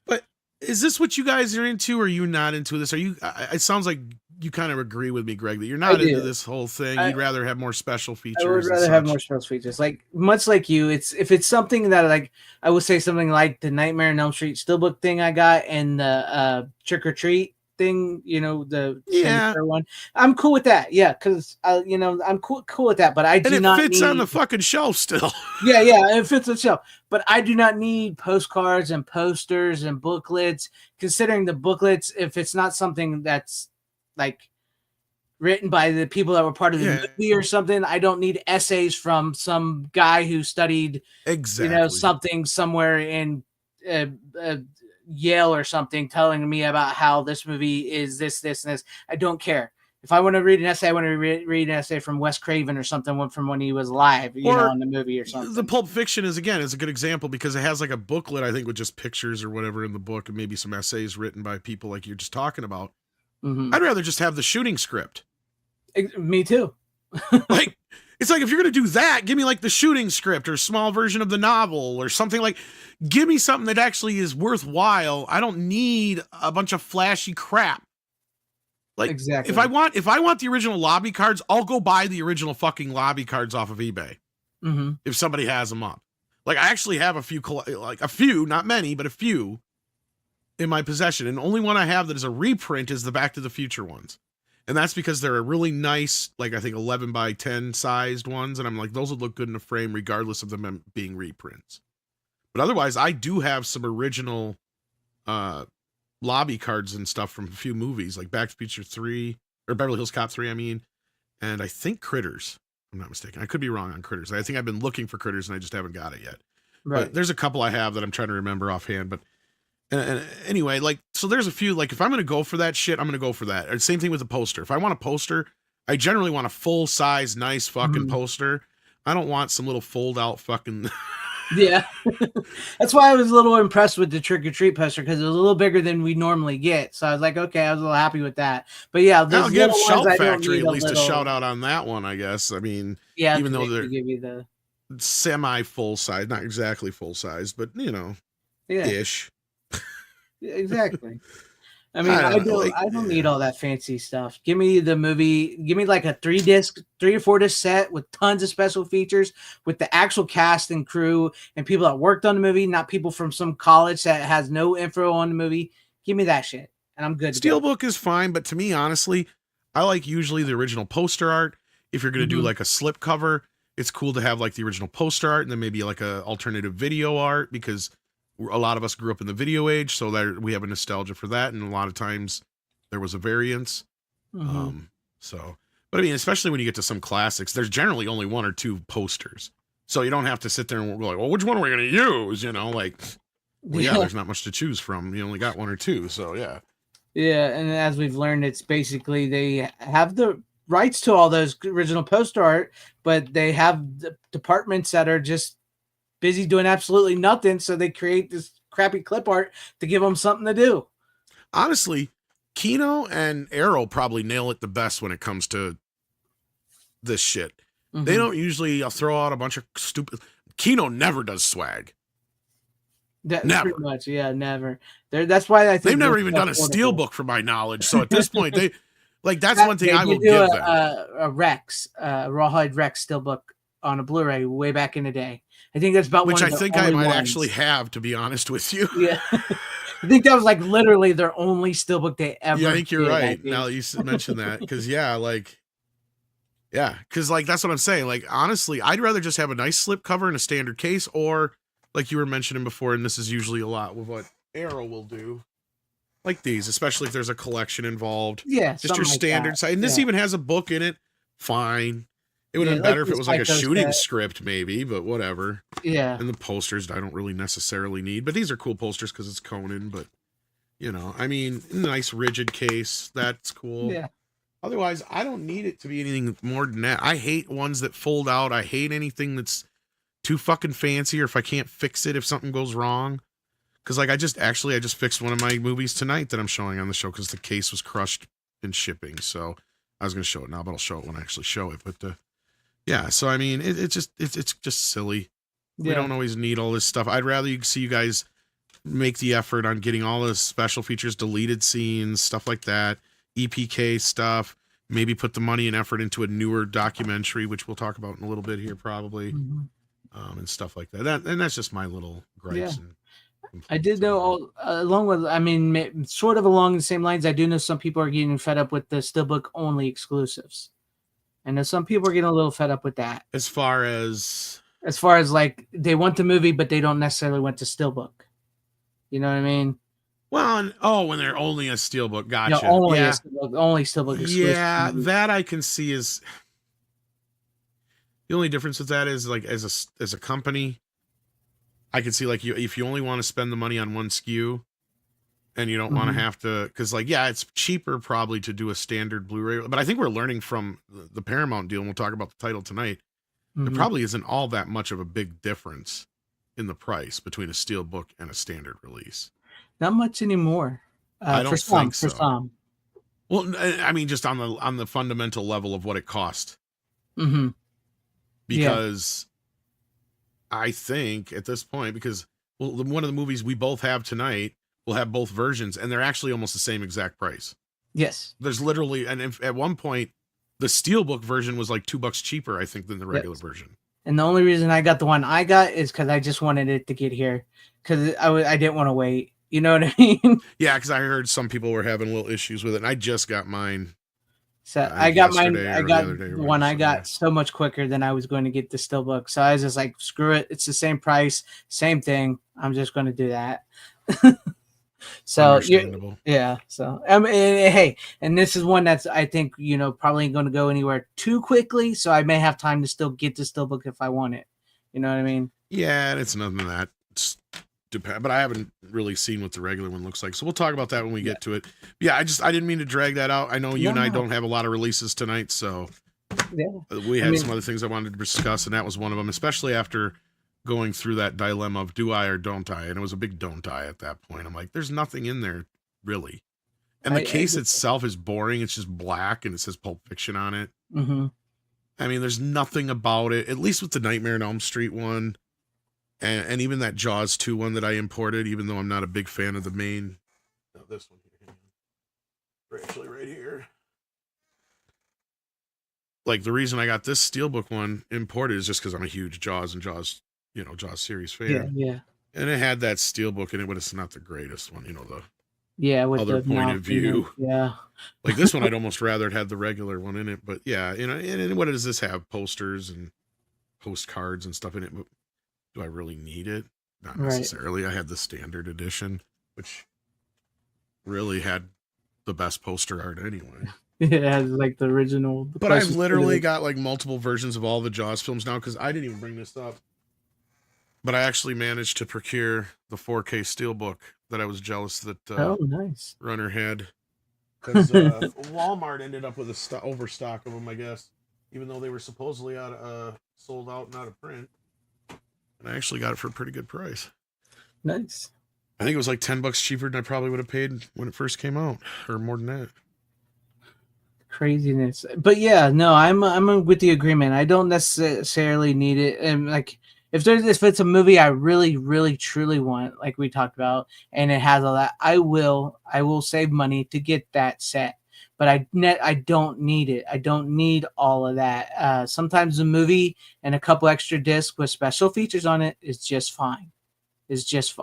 But is this what you guys are into, or are you not into this? Are you, it sounds like you kind of agree with me, Greg, that you're not into this whole thing. You'd rather have more special features. I would rather have more special features. Like, much like you, if it's something that, like, I would say something like the Nightmare on Elm Street Steelbook thing I got, and the Trick or Treat thing, the one. I'm cool with that. Yeah, because I'm cool with that. But I do not. And it fits on the fucking shelf still. Yeah, it fits on the shelf. But I do not need postcards and posters and booklets. Considering the booklets, if it's not something that's like written by the people that were part of the movie or something, I don't need essays from some guy who studied something somewhere in Yale or something, telling me about how this movie is this and this. I don't care. If I want to read an essay, I want to read an essay from Wes Craven or something from when he was alive, in the movie or something. The Pulp Fiction is a good example, because it has like a booklet, I think, with just pictures or whatever in the book, and maybe some essays written by people like you're just talking about. I'd rather just have the shooting script. Me too. Like, it's like, if you're going to do that, give me like the shooting script or a small version of the novel or something. Like, give me something that actually is worthwhile. I don't need a bunch of flashy crap. Like, exactly. If I want the original lobby cards, I'll go buy the original fucking lobby cards off of eBay. If somebody has them up. Like, I actually have a few, not many, but a few in my possession. And the only one I have that is a reprint is the Back to the Future ones. And that's because they're a really nice, like, I think 11 by 10 sized ones. And I'm like, those would look good in a frame regardless of them being reprints. But otherwise, I do have some original lobby cards and stuff from a few movies, like Back to the Future 3, or Beverly Hills Cop 3, I mean. And I think Critters. I'm not mistaken. I could be wrong on Critters. I think I've been looking for Critters and I just haven't got it yet. Right. But there's a couple I have that I'm trying to remember offhand. But and anyway, like, so there's a few, like, if I'm going to go for that shit, I'm going to go for that. Or same thing with a poster. If I want a poster, I generally want a full size, nice fucking poster. I don't want some little fold out fucking. Yeah, that's why I was a little impressed with the Trick or Treat poster because it was a little bigger than we normally get. So I was like, okay, I was a little happy with that. But yeah, I'll give Shout I don't Factory need at least a little... shout out on that one, I guess. I mean, Yeah, even though they they're give you the semi full size, not exactly full size, but you know, yeah, ish. exactly. I mean, I I don't need all that fancy stuff. Give me the movie. Give me like a 3 or 4 disc set with tons of special features with the actual cast and crew and people that worked on the movie, not people from some college that has no info on the movie. Give me that shit, and I'm good. Steelbook is fine, but to me, honestly, I like usually the original poster art. If you're gonna do like a slip cover, it's cool to have like the original poster art and then maybe like a alternative video art because a lot of us grew up in the video age, so that we have a nostalgia for that, and a lot of times there was a variance. So, but I mean, especially when you get to some classics, there's generally only 1 or 2 posters, so you don't have to sit there and go like, well, which one are we going to use? You know, like, well, yeah, there's not much to choose from. You only got 1 or 2, so yeah. Yeah, and as we've learned, it's basically they have the rights to all those original poster art, but they have the departments that are just busy doing absolutely nothing, so they create this crappy clip art to give them something to do. Honestly, Kino and Arrow probably nail it the best when it comes to this shit. They don't usually throw out a bunch of stupid. Kino never does swag. Never. Pretty much, yeah, never. That's why I think they've never even done a steelbook, from my knowledge. So at this point, they like that's one thing I will give them. A Rex, Rawhide Rex steelbook on a Blu-ray way back in the day. I think that's about which one I of the think I only might ones. actually have, to be honest with you. Yeah, I think that was like literally their only steelbook they ever. Yeah, I think you're did, right. Now that you mentioned that, because that's what I'm saying. Like honestly, I'd rather just have a nice slip cover and a standard case, or like you were mentioning before, and this is usually a lot with what Arrow will do, like these, especially if there's a collection involved. Yeah, just your standard size. And this even has a book in it. Fine. It would have been better if it was like a shooting script, maybe, but whatever. Yeah. And the posters I don't really necessarily need, but these are cool posters because it's Conan. But you know, I mean, nice rigid case. That's cool. Yeah. Otherwise, I don't need it to be anything more than that. I hate ones that fold out. I hate anything that's too fucking fancy, or if I can't fix it if something goes wrong. Because like I just fixed one of my movies tonight that I'm showing on the show because the case was crushed in shipping. So I was going to show it now, but I'll show it when I actually show it. But yeah, so I mean, it's just silly. Yeah. We don't always need all this stuff. I'd rather see you guys make the effort on getting all the special features, deleted scenes, stuff like that, EPK stuff. Maybe put the money and effort into a newer documentary, which we'll talk about in a little bit here, probably, and stuff like that. And that's just my little gripes. Yeah. I did know, along with, I mean, sort of along the same lines, I do know some people are getting fed up with the Steelbook only exclusives. And then some people are getting a little fed up with that. As far as like they want the movie, but they don't necessarily want the Steelbook. You know what I mean? Well, when they're only a Steelbook, gotcha. Yeah, only Steelbook exclusive. Yeah, that I can see is the only difference with that is like as a company, I can see like if you only want to spend the money on one SKU and you don't want to have to, because like, yeah, it's cheaper probably to do a standard Blu-ray, but I think we're learning from the Paramount deal, and we'll talk about the title tonight. There probably isn't all that much of a big difference in the price between a Steelbook and a standard release. Not much anymore. I don't think so. For some. Well, I mean, just on the fundamental level of what it cost. Because I think at this point, because one of the movies we both have tonight will have both versions, and they're actually almost the same exact price. Yes. There's literally, and at one point, the Steelbook version was like $2 cheaper, I think, than the regular version. And the only reason I got the one I got is because I just wanted it to get here, because I didn't want to wait. You know what I mean? Yeah, because I heard some people were having little issues with it, and I just got mine. So I got mine. I got the one I got so much quicker than I was going to get the Steelbook. So I was just like, screw it. It's the same price, same thing. I'm just going to do that. So yeah. So I mean, hey, and this is one that's I think probably going to go anywhere too quickly. So I may have time to still get the Steelbook if I want it. You know what I mean? Yeah, and it's nothing of that. But I haven't really seen what the regular one looks like, so we'll talk about that when we get to it. Yeah, I didn't mean to drag that out. I know you and I don't have a lot of releases tonight, so We I had mean- some other things I wanted to discuss, and that was one of them, especially after going through that dilemma of do I or don't I? And it was a big don't I at that point. I'm like, there's nothing in there, really. And the case itself is boring. It's just black, and it says Pulp Fiction on it. Mm-hmm. I mean, there's nothing about it, at least with the Nightmare on Elm Street one, and even that Jaws 2 one that I imported, even though I'm not a big fan of the main. No, this one here. Actually, right here. Like, the reason I got this Steelbook one imported is just because I'm a huge Jaws and Jaws series fan. Yeah. And it had that Steelbook in it, but it's not the greatest one, With other the point of mouth view. Yeah. Like this one, I'd almost rather it had the regular one in it. But yeah, and what does this have? Posters and postcards and stuff in it. But do I really need it? Not necessarily. I had the standard edition, which really had the best poster art anyway. It has like the original. But I've literally got like multiple versions of all the Jaws films now because I didn't even bring this up. But I actually managed to procure the 4K Steelbook that I was jealous that nice. Runner had. Because Walmart ended up with a overstock of them, I guess. Even though they were supposedly sold out and out of print. And I actually got it for a pretty good price. Nice. I think it was like $10 cheaper than I probably would have paid when it first came out. Or more than that. Craziness. But yeah, no, I'm with the agreement. I don't necessarily need it. And like if it's a movie I really, really, truly want, like we talked about, and it has all that, I will save money to get that set. But I don't need it. I don't need all of that. Sometimes a movie and a couple extra discs with special features on it is just fine. That's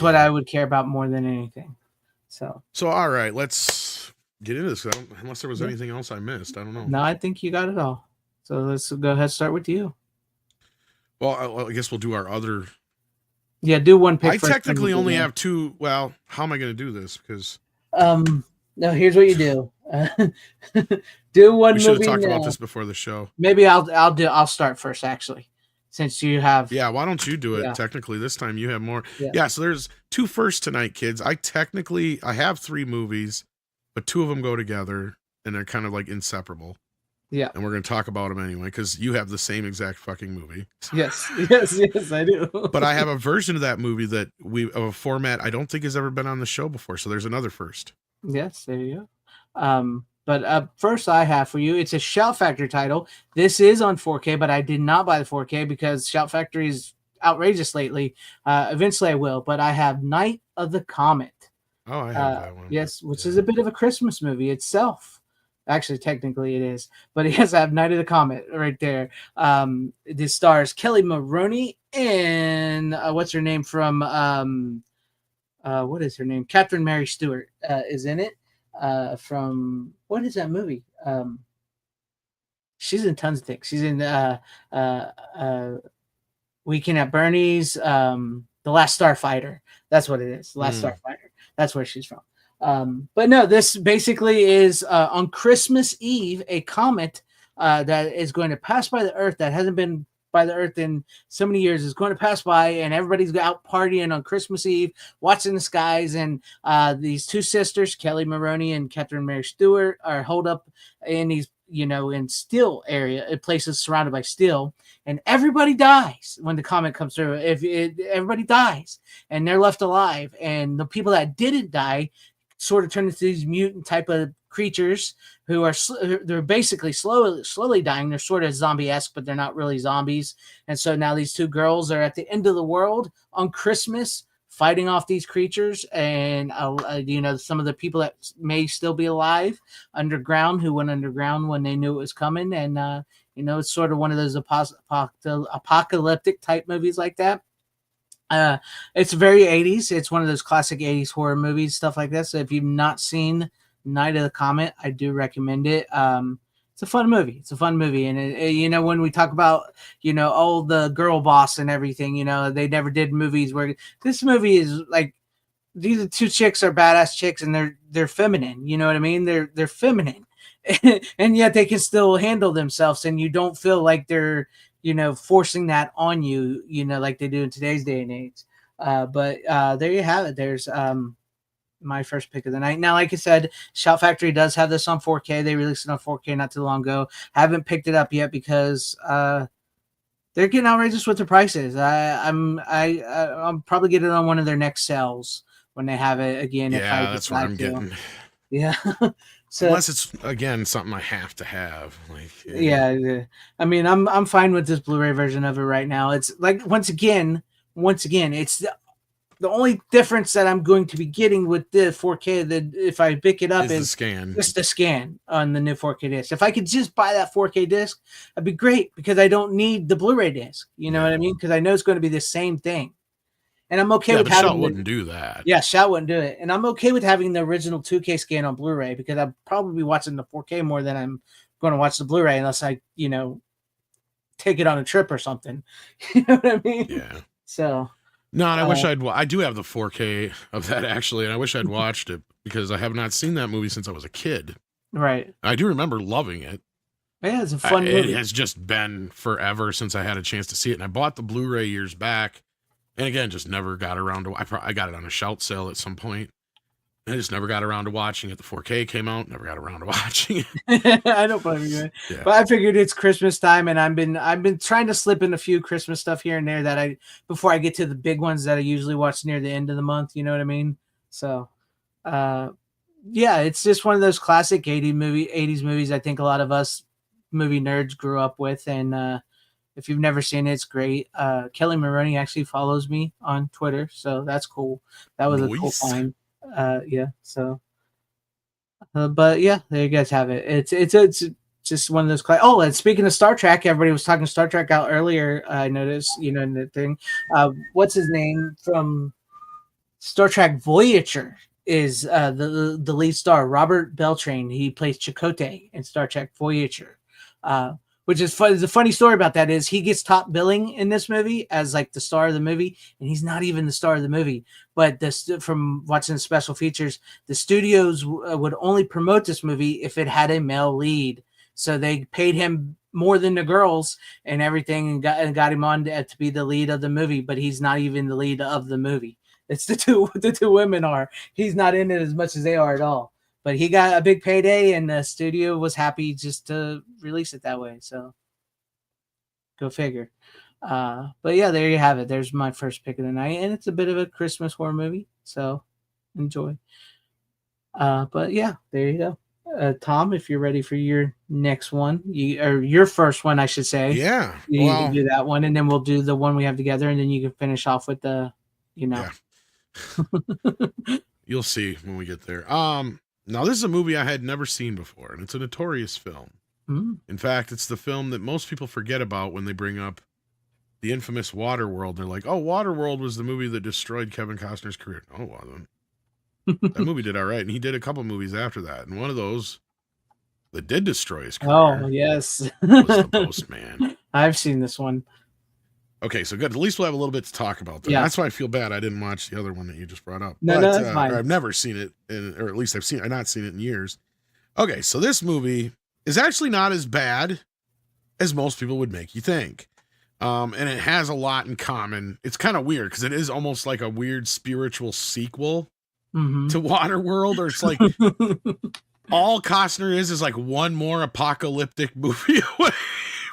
what I would care about more than anything. So all right, let's get into this. Unless there was anything else I missed, I don't know. No, I think you got it all. So let's go ahead and start with you. Well, I guess we'll do our other. Yeah, do one pick. I technically only have two. Well, how am I going to do this? Because no, here's what you do. Do one movie. We should have talked about this before the show. Maybe I'll start first, actually, since you have. Yeah, why don't you do it? Yeah. Technically, this time you have more. Yeah. Yeah, so there's two firsts tonight, kids. I have three movies, but two of them go together, and they're kind of like inseparable. Yeah. And we're going to talk about them anyway, because you have the same exact fucking movie. Yes, I do. But I have a version of that movie of a format I don't think has ever been on the show before. So there's another first. Yes, there you go. But first I have for you, it's a Shout Factory title. This is on 4K, but I did not buy the 4K because Shout Factory is outrageous lately. Eventually I will, but I have Night of the Comet. Oh, I have that one. Yes, which is a bit of a Christmas movie itself. Actually, technically it is. But yes, I have Night of the Comet right there. This stars Kelly Maroney and what's her name from what is her name? Catherine Mary Stewart is in it. From what is that movie? She's in tons of things. She's in Weekend at Bernie's, The Last Starfighter. That's what it is. Last Starfighter. That's where she's from. But no, this basically is on Christmas Eve, a comet that is going to pass by the Earth that hasn't been by the Earth in so many years is going to pass by, and everybody's out partying on Christmas Eve, watching the skies. And these two sisters, Kelly Maroney and Catherine Mary Stewart, are holed up in these, in steel area, places surrounded by steel, and everybody dies when the comet comes through. Everybody dies, and they're left alive, and the people that didn't die sort of turn into these mutant type of creatures who are they're basically slowly dying. They're sort of zombie-esque, but they're not really zombies. And so now these two girls are at the end of the world on Christmas fighting off these creatures. And some of the people that may still be alive underground, who went underground when they knew it was coming. And it's sort of one of those apocalyptic type movies like that. It's very 80s. It's one of those classic 80s horror movies, stuff like that. So if you've not seen Night of the Comet, I do recommend it. It's a fun movie. And when we talk about, the girl boss and everything, they never did movies where this movie is like, these are two chicks are badass chicks and they're feminine. You know what I mean? They're feminine and yet they can still handle themselves. And you don't feel like they're, forcing that on you, like they do in today's day and age. But there you have it. There's my first pick of the night. Now, like I said, Shout Factory does have this on 4K. They released it on 4K not too long ago. Haven't picked it up yet because they're getting outrageous with the prices. I'll probably get it on one of their next sales when they have it again. If I that's what I'm getting. Yeah. So, unless it's again something I have to have. Like yeah. I mean, I'm fine with this Blu-ray version of it right now. It's like once again, it's the only difference that I'm going to be getting with the 4K that if I pick it up is the scan. Just the scan on the new 4K disc. If I could just buy that 4K disc, that'd be great because I don't need the Blu-ray disc. You know what I mean? Because I know it's going to be the same thing. And I'm okay with having. Shout wouldn't do that. Yeah, Shout wouldn't do it. And I'm okay with having the original 2K scan on Blu-ray because I'd probably be watching the 4K more than I'm going to watch the Blu-ray unless I, take it on a trip or something. You know what I mean? Yeah. So. No, and I do have the 4K of that actually, and I wish I'd watched it because I have not seen that movie since I was a kid. Right. I do remember loving it. Yeah, it's a fun movie. It has just been forever since I had a chance to see it, and I bought the Blu-ray years back. And again, just never got around to. I got it on a Shout sale at some point. I just never got around to watching it. The 4K came out, never got around to watching it. I don't blame you, Yeah. but I figured it's Christmas time, and I've been trying to slip in a few Christmas stuff here and there that before I get to the big ones that I usually watch near the end of the month. You know what I mean? So, yeah, it's just one of those classic 80s movies. I think a lot of us movie nerds grew up with, and if you've never seen it, it's great. Kelly Maroney actually follows me on Twitter, so that's cool. That was a cool find. Yeah. So, but yeah, there you guys have it. It's just one of those. Oh, and speaking of Star Trek, everybody was talking Star Trek out earlier. I noticed, in the thing. What's his name from Star Trek Voyager is the lead star, Robert Beltran. He plays Chakotay in Star Trek Voyager. Which is fun. The funny story about that is he gets top billing in this movie as like the star of the movie, and he's not even the star of the movie. But from watching the special features, the studios would only promote this movie if it had a male lead. So they paid him more than the girls and everything, and got him on to be the lead of the movie. But he's not even the lead of the movie. It's the two women are. He's not in it as much as they are at all. But he got a big payday, and the studio was happy just to release it that way. So, go figure. But yeah, there you have it. There's my first pick of the night, and it's a bit of a Christmas horror movie. So, enjoy. But yeah, there you go. Tom, if you're ready for your next one, or your first one, I should say. Yeah. You can do that one, and then we'll do the one we have together, and then you can finish off with the, Yeah. You'll see when we get there. Now, this is a movie I had never seen before, and it's a notorious film. In fact, it's the film that most people forget about when they bring up the infamous Waterworld. They're like, oh, Waterworld was the movie that destroyed Kevin Costner's career. No, it wasn't. That movie did all right, and he did a couple movies after that, and one of those that did destroy his career Oh, yes. was The Postman. I've seen this one. Okay, so good. At least we'll have a little bit to talk about that. Yeah. That's why I feel bad I didn't watch the other one that you just brought up. No, that's fine. I've never seen it, or at least I've not seen it in years. Okay, so this movie is actually not as bad as most people would make you think. And it has a lot in common. It's kind of weird because it is almost like a weird spiritual sequel to Waterworld, or it's like all Costner is like one more apocalyptic movie away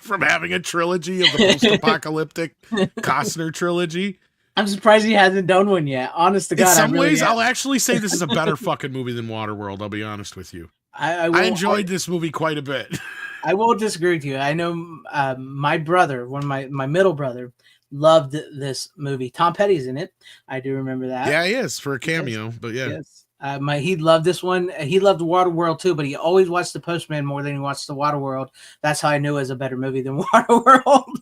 from having a trilogy of the post-apocalyptic Costner trilogy. I'm surprised he hasn't done one yet. Honest to God. In some ways, I'll actually say this is a better fucking movie than Waterworld. I'll be honest with you. I enjoyed this movie quite a bit. I will disagree with you. I know my brother, my middle brother, loved this movie. Tom Petty's in it. I do remember that. Yeah, he is for a cameo, but yeah. Yes. He loved this one. He loved Waterworld too, but he always watched The Postman more than he watched The Waterworld. That's how I knew it was a better movie than Waterworld.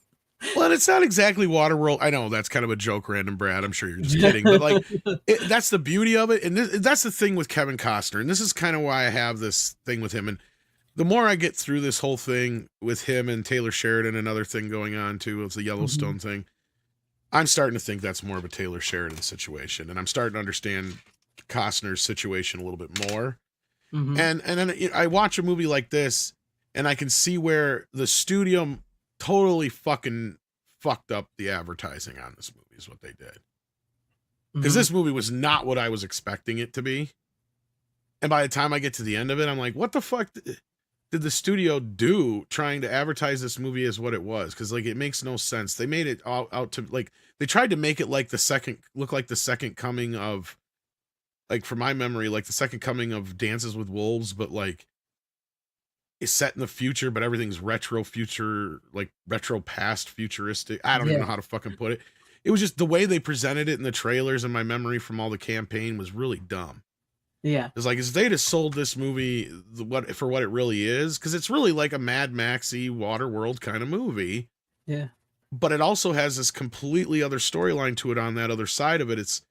Well, it's not exactly Waterworld. I know that's kind of a joke, Random Brad. I'm sure you're just kidding, but like, that's the beauty of it, and that's the thing with Kevin Costner, and this is kind of why I have this thing with him. And the more I get through this whole thing with him and Taylor Sheridan, another thing going on too, it's the Yellowstone thing. I'm starting to think that's more of a Taylor Sheridan situation, and I'm starting to understand Costner's situation a little bit more. And then I watch a movie like this, and I can see where the studio totally fucking fucked up the advertising on this movie is what they did. because this movie was not what I was expecting it to be. And by the time I get to the end of it, I'm like, what the fuck did the studio do trying to advertise this movie as what it was? Because like it makes no sense. They made it out to like they tried to make it like the second coming of, like, from my memory, like the second coming of Dances with Wolves, but like it's set in the future, but everything's retro future, like retro past futuristic. I don't even know how to fucking put it. It was just the way they presented it in the trailers, and my memory from all the campaign was really dumb. Yeah. It's like, if they'd have sold this movie for what it really is, because it's really like a Mad Maxy Waterworld kind of movie. Yeah. But it also has this completely other storyline to it on that other side of it. It's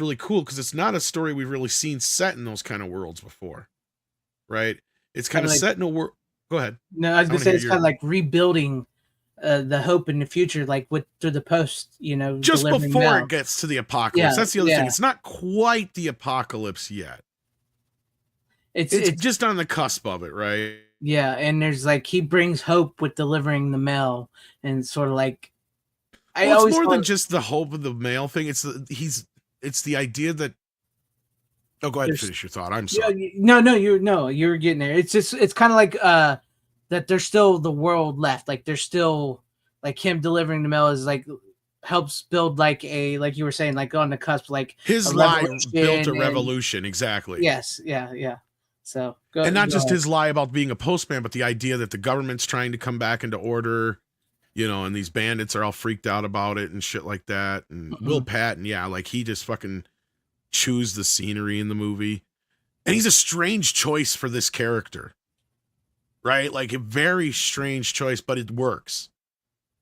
really cool because it's not a story we've really seen set in those kind of worlds before. Right? It's kind of set in a world. Go ahead. No, I was gonna say it's kind of like rebuilding the hope in the future, like through the post, just before mail. It gets to the apocalypse. That's the other thing. It's not quite the apocalypse yet. It's just on the cusp of it, right? Yeah, and there's like he brings hope with delivering the mail, and sort of like it's more than just the hope of the mail thing. It's the idea that. Oh, go ahead and finish your thought. I'm sorry. You're getting there. It's kind of like that there's still the world left. Like there's still like him delivering the mail is like helps build like you were saying, like on the cusp, like his lie built a revolution. Exactly. Yes. Yeah. So and not just his lie about being a postman, but the idea that the government's trying to come back into order, and these bandits are all freaked out about it and shit like that. And Will Patton, like he just fucking chews the scenery in the movie. And he's a strange choice for this character. Right? Like a very strange choice, but it works.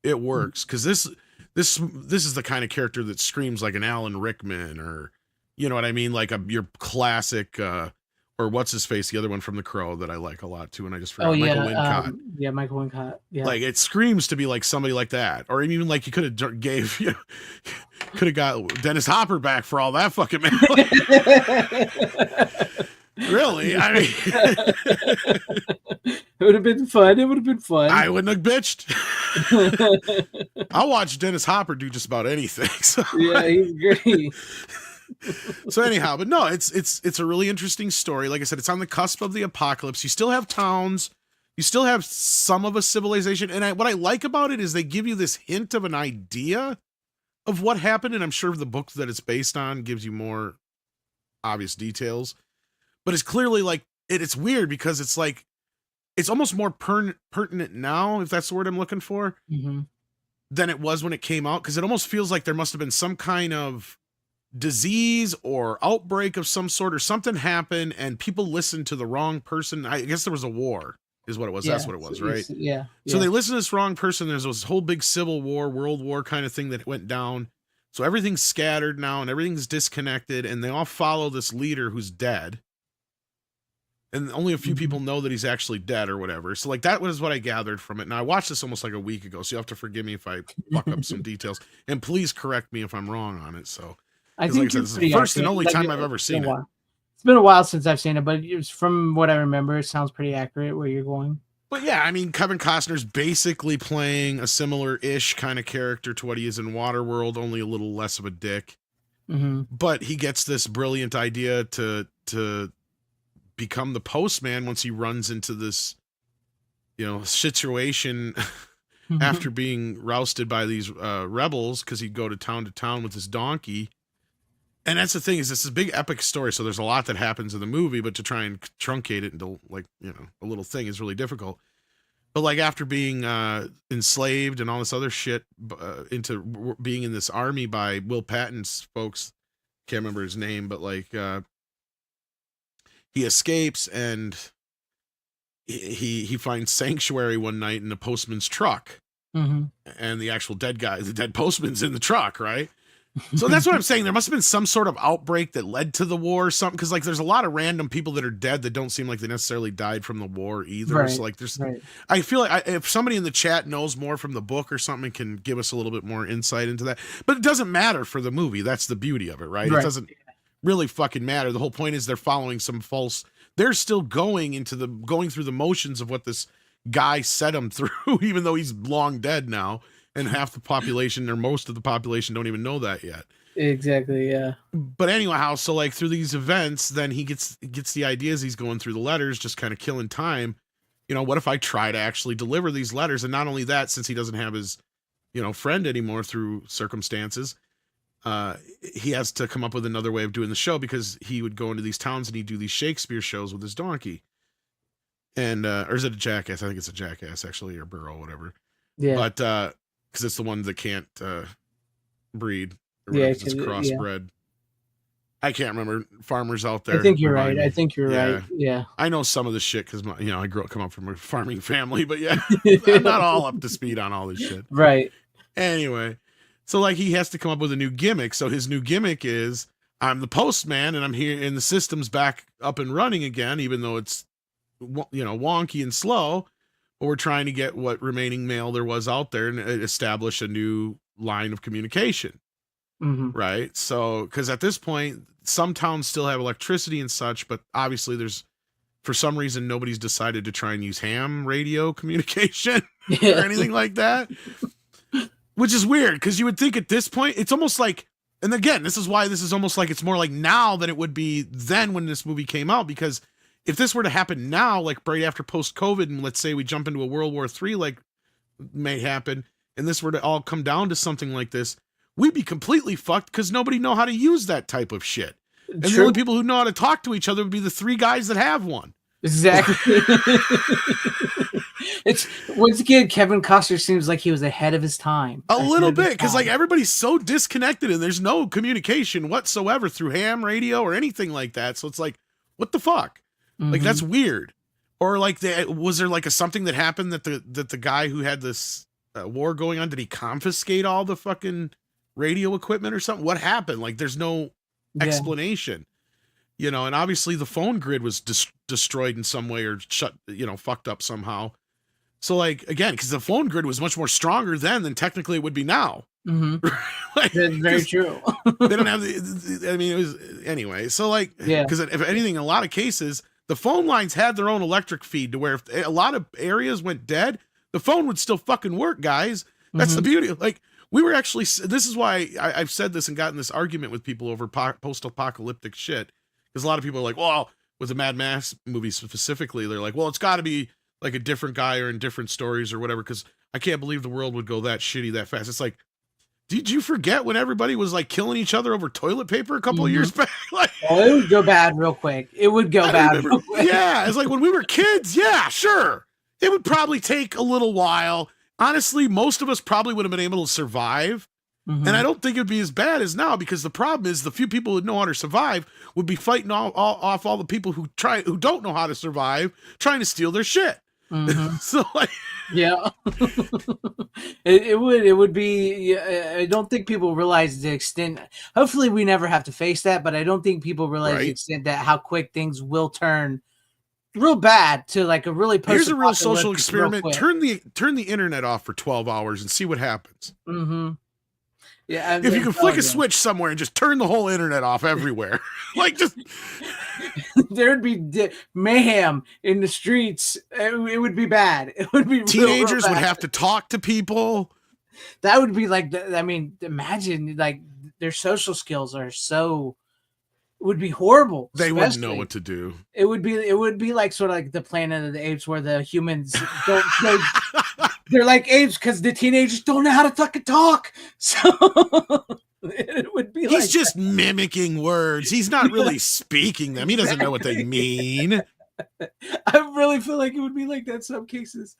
It works. Because this is the kind of character that screams like an Alan Rickman, or you know what I mean? Like your classic or what's his face, the other one from The Crow that I like a lot too, and I just forgot. Michael Wincott. Michael Wincott. Yeah. Like it screams to be like somebody like that. Or even like you could have could have got Dennis Hopper back for all that fucking man. Really? I mean, it would have been fun. I wouldn't have bitched. I'll watch Dennis Hopper do just about anything. So. Yeah, he's great. So anyhow, but no, it's a really interesting story. Like I said, it's on the cusp of the apocalypse. You still have towns. You still have some of a civilization. And what I like about it is they give you this hint of an idea of what happened. And I'm sure the book that it's based on gives you more obvious details. But it's clearly like, it's weird because it's like, it's almost more pertinent now, if that's the word I'm looking for, than it was when it came out. Because it almost feels like there must have been some kind of disease or outbreak of some sort, or something happened and people listened to the wrong person. I guess there was a war is what it was. That's what it was, right? Yeah. So they listened to this wrong person. There's this whole big civil war, world war kind of thing that went down. So everything's scattered now and everything's disconnected, and they all follow this leader who's dead. And only a few people know that he's actually dead or whatever. So like that was what I gathered from it. Now I watched this almost like a week ago, so you have to forgive me if I fuck up some details, and please correct me if I'm wrong on it. So I think like I said, this is the first and only time I've ever seen it. It's been a while since I've seen it, but from what I remember, it sounds pretty accurate where you're going. But yeah, I mean, Kevin Costner's basically playing a similar-ish kind of character to what he is in Waterworld, only a little less of a dick. But he gets this brilliant idea to become the postman once he runs into this, situation after being rousted by these rebels, because he'd go to town with his donkey. And that's the thing, is this is a big epic story, so there's a lot that happens in the movie, but to try and truncate it into a little thing is really difficult. But like after being enslaved and all this other shit into being in this army by Will Patton's folks, can't remember his name, but like he escapes and he finds sanctuary one night in the postman's truck. And the actual the dead postman's in the truck, right? So that's what I'm saying. There must have been some sort of outbreak that led to the war or something. Because like there's a lot of random people that are dead that don't seem like they necessarily died from the war either. Right, so like I feel like if somebody in the chat knows more from the book or something, can give us a little bit more insight into that. But it doesn't matter for the movie. That's the beauty of it, right? It doesn't really fucking matter. The whole point is they're following some they're still going through the motions of what this guy set them through, even though he's long dead now. And half the population or most of the population don't even know that yet. Exactly. Yeah. But anyhow, so like through these events, then he gets the ideas. He's going through the letters, just kind of killing time. You know, what if I try to actually deliver these letters? And not only that, since he doesn't have his, friend anymore through circumstances, he has to come up with another way of doing the show, because he would go into these towns and he'd do these Shakespeare shows with his donkey. And, or is it a jackass? I think it's a jackass actually, or burro, whatever. Yeah. But, cause it's the one that can't, breed. Or Yeah, whatever, 'cause it's crossbred. I can't remember. Farmers out there. I think you're remind right. me. I think you're right. Yeah. I know some of this shit because I come up from a farming family, but yeah, I'm not all up to speed on all this shit. Right. Anyway, so like he has to come up with a new gimmick. So his new gimmick is, I'm the postman and I'm here and the system's back up and running again, even though it's, wonky and slow. But we're trying to get what remaining mail there was out there and establish a new line of communication. Mm-hmm. Right. So, because at this point, some towns still have electricity and such, but obviously for some reason, nobody's decided to try and use ham radio communication or anything like that, which is weird because you would think at this point, it's almost like, and again, this is why this is almost like it's more like now than it would be then when this movie came out, because if this were to happen now, like right after post-COVID, and let's say we jump into a World War III, like may happen, and this were to all come down to something like this, we'd be completely fucked because nobody know how to use that type of shit. And the only people who know how to talk to each other would be the 3 guys that have one. Exactly. It's once again, Kevin Costner seems like he was ahead of his time. A little bit, because like everybody's so disconnected and there's no communication whatsoever through ham radio or anything like that. So it's like, what the fuck? Mm-hmm. Like that's weird. Or like, was there like something that happened that the guy who had this war going on, did he confiscate all the fucking radio equipment or something? What happened? Like there's no explanation, and obviously the phone grid was destroyed in some way or fucked up somehow. So like, again, because the phone grid was much more stronger then than technically it would be now. Mm-hmm. Like, that's very true. They don't have it was anyway. So like, because if anything, in a lot of cases, the phone lines had their own electric feed to where if a lot of areas went dead, the phone would still fucking work, guys. That's the beauty. Like, we were actually, this is why I've said this and gotten this argument with people over post-apocalyptic shit. Because a lot of people are like, well, with the Mad Max movie specifically, they're like, well, it's got to be like a different guy or in different stories or whatever, because I can't believe the world would go that shitty that fast. It's like, did you forget when everybody was like killing each other over toilet paper a couple of years back? Like, it would go bad real quick. It would go bad real quick. Yeah, it's like when we were kids, yeah, sure. It would probably take a little while. Honestly, most of us probably would have been able to survive. And I don't think it would be as bad as now, because the problem is the few people who know how to survive would be fighting off all the people who don't know how to survive, trying to steal their shit. So like, yeah, it would be. I don't think people realize the extent. Hopefully, we never have to face that, but I don't think people realize the extent that how quick things will turn real bad to like a really. Here's a real social experiment. Turn the internet off for 12 hours and see what happens. Yeah, if you can flick a switch somewhere and just turn the whole internet off everywhere, like just there'd be mayhem in the streets. It would be bad. It would be teenagers would have to talk to people. That would be like, I mean, imagine like their social skills are so would be horrible. They wouldn't know what to do. It would be like sort of like the Planet of the Apes, where the humans don't. They're like apes because the teenagers don't know how to fucking talk. So it would be. He's just mimicking words. He's not really speaking them. He doesn't know what they mean. I really feel like it would be like that in some cases.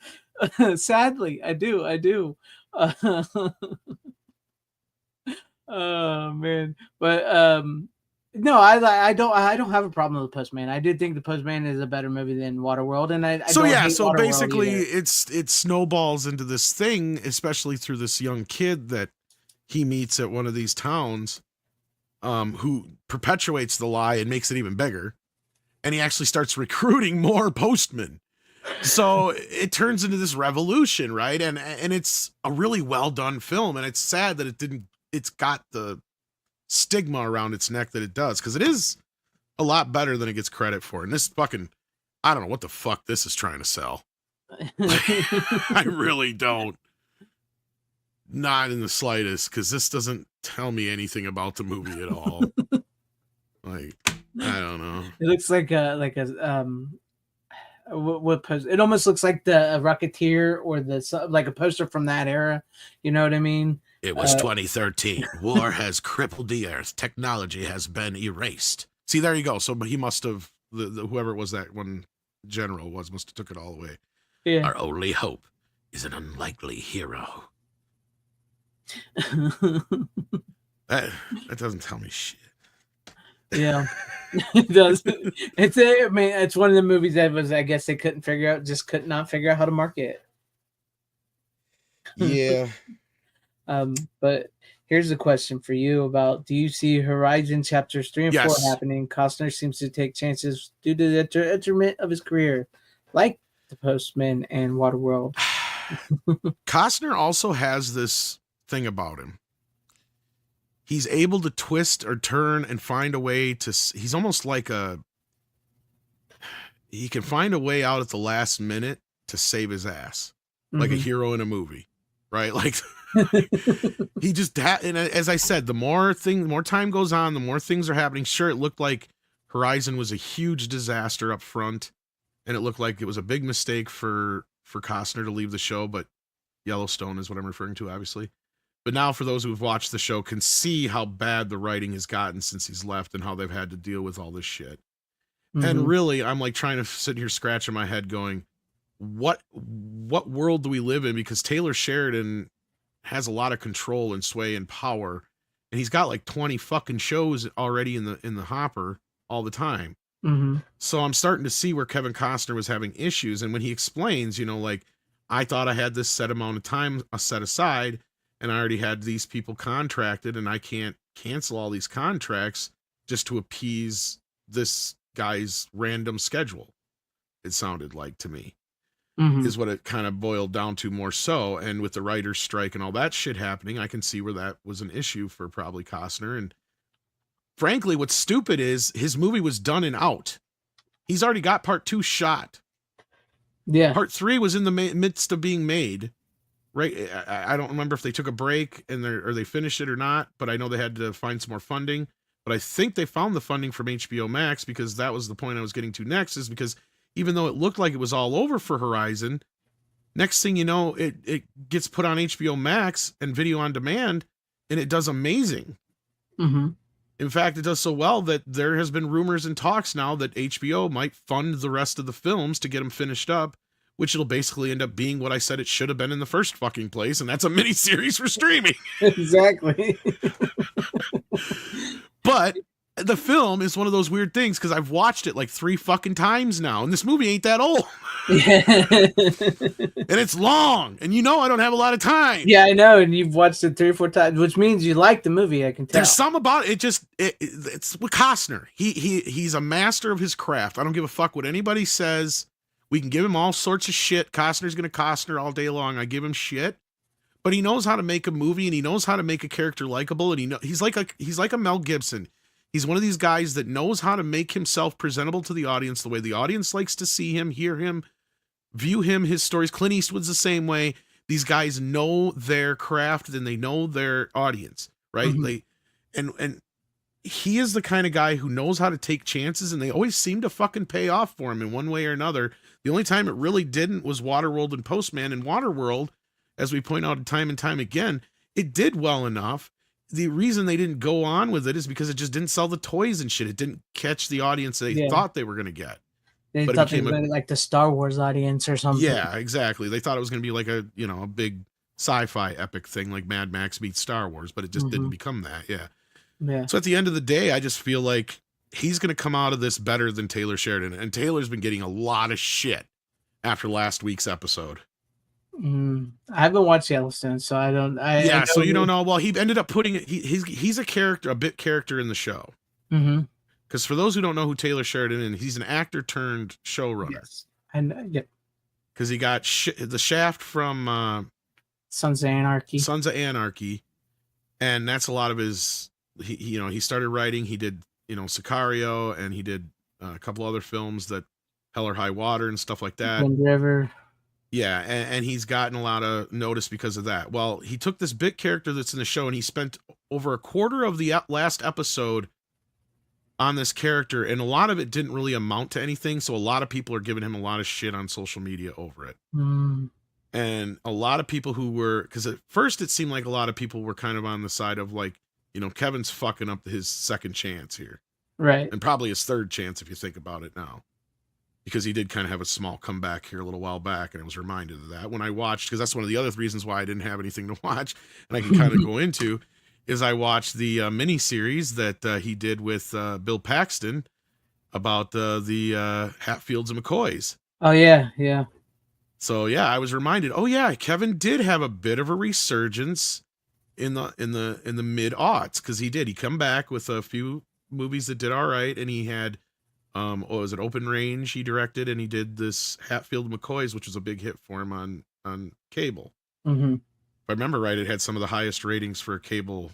Sadly, I do. Oh man, but no, I don't have a problem with the Postman. I did think the Postman is a better movie than Waterworld, and so basically it snowballs into this thing, especially through this young kid that he meets at one of these towns, who perpetuates the lie and makes it even bigger, and he actually starts recruiting more postmen. So it turns into this revolution, right? And it's a really well done film, and it's sad that it's got the stigma around its neck that it does, because it is a lot better than it gets credit for. And this fucking, I don't know what the fuck this is trying to sell. I really don't. Not in the slightest, because this doesn't tell me anything about the movie at all. Like, I don't know. It looks like a what post? It almost looks like the Rocketeer or like a poster from that era. You know what I mean? It was 2013. War has crippled the earth. Technology has been erased. See, there you go. So he must have, whoever it was that one general must have took it all away. Yeah. Our only hope is an unlikely hero. That doesn't tell me shit. Yeah, it does. It's one of the movies that was, I guess they could not figure out how to market Yeah. it. But here's a question for you about: do you see Horizon chapters 3 and 4 happening? Costner seems to take chances due to the detriment of his career, like The Postman and Waterworld. Costner also has this thing about him. He's able to twist or turn and find a way to. He's almost like he can find a way out at the last minute to save his ass, like a hero in a movie, right? Like he just. And as I said, the more time goes on, the more things are happening. Sure, it looked like Horizon was a huge disaster up front, and it looked like it was a big mistake for Costner to leave the show. But Yellowstone is what I'm referring to, obviously. But now for those who have watched the show can see how bad the writing has gotten since he's left and how they've had to deal with all this shit. And really, I'm like trying to sit here scratching my head going, what world do we live in? Because Taylor Sheridan has a lot of control and sway and power. And he's got like 20 fucking shows already in the hopper all the time. So I'm starting to see where Kevin Costner was having issues. And when he explains, like, I thought I had this set amount of time set aside, and I already had these people contracted, and I can't cancel all these contracts just to appease this guy's random schedule. It sounded like to me, is what it kind of boiled down to more so. And with the writer's strike and all that shit happening, I can see where that was an issue for probably Costner. And frankly, what's stupid is his movie was done and out. He's already got part 2 shot. Yeah. Part 3 was in the midst of being made. Right, I don't remember if they took a break or they finished it or not, but I know they had to find some more funding. But I think they found the funding from HBO Max, because that was the point I was getting to next, is because even though it looked like it was all over for Horizon, next thing you know, it gets put on HBO Max and video on demand, and it does amazing. In fact, it does so well that there has been rumors and talks now that HBO might fund the rest of the films to get them finished up, which it'll basically end up being what I said it should have been in the first fucking place, and that's a miniseries for streaming. Exactly. But the film is one of those weird things, because I've watched it like 3 fucking times now, and this movie ain't that old. And it's long, and I don't have a lot of time. Yeah, I know, and you've watched it 3 or 4 times, which means you like the movie. I can tell. There's some about it. It's with Costner. He's a master of his craft. I don't give a fuck what anybody says. We can give him all sorts of shit. Costner's going to Costner all day long. I give him shit. But he knows how to make a movie, and he knows how to make a character likable, and he's like a Mel Gibson. He's one of these guys that knows how to make himself presentable to the audience the way the audience likes to see him, hear him, view him, his stories. Clint Eastwood's the same way. These guys know their craft, and they know their audience, right? And he is the kind of guy who knows how to take chances, and they always seem to fucking pay off for him in one way or another. The only time it really didn't was Waterworld and Postman. And Waterworld, as we point out time and time again, it did well enough. The reason they didn't go on with it is because it just didn't sell the toys and shit. It didn't catch the audience they thought they were going to get. They thought they were like the Star Wars audience or something. Yeah, exactly. They thought it was going to be like a big sci-fi epic thing like Mad Max meets Star Wars, but it just didn't become that. Yeah. So at the end of the day, I just feel like he's going to come out of this better than Taylor Sheridan. And Taylor's been getting a lot of shit after last week's episode. I haven't watched Yellowstone, so I don't. So you don't know. Well, he ended up putting it. He's a character in the show. Because for those who don't know who Taylor Sheridan is, he's an actor turned showrunner. Yes, and because he got the Shaft from Sons of Anarchy. Sons of Anarchy, and that's a lot of his. He started writing. He did Sicario, and he did a couple other films that Hell or High Water and stuff like that. Wind River. Yeah, and he's gotten a lot of notice because of that. Well, he took this bit character that's in the show and he spent over a quarter of the last episode on this character, and a lot of it didn't really amount to anything, so a lot of people are giving him a lot of shit on social media over it. And a lot of people who were, because at first it seemed like a lot of people were kind of on the side of like, you know, Kevin's fucking up his second chance here. Right. And probably his third chance if you think about it now. Because he did kind of have a small comeback here a little while back, and I was reminded of that when I watched, because that's one of the other reasons why I didn't have anything to watch, and I can kind of go into, is I watched the mini-series that he did with Bill Paxton about the Hatfields and McCoys. Oh, yeah, yeah. So, yeah, I was reminded, oh, yeah, Kevin did have a bit of a resurgence in the mid-aughts, because he did. He come back with a few movies that did all right, and he had... what was it? Open Range he directed, and he did this Hatfield McCoys, which was a big hit for him on cable. Mm-hmm. If I remember right, it had some of the highest ratings for a cable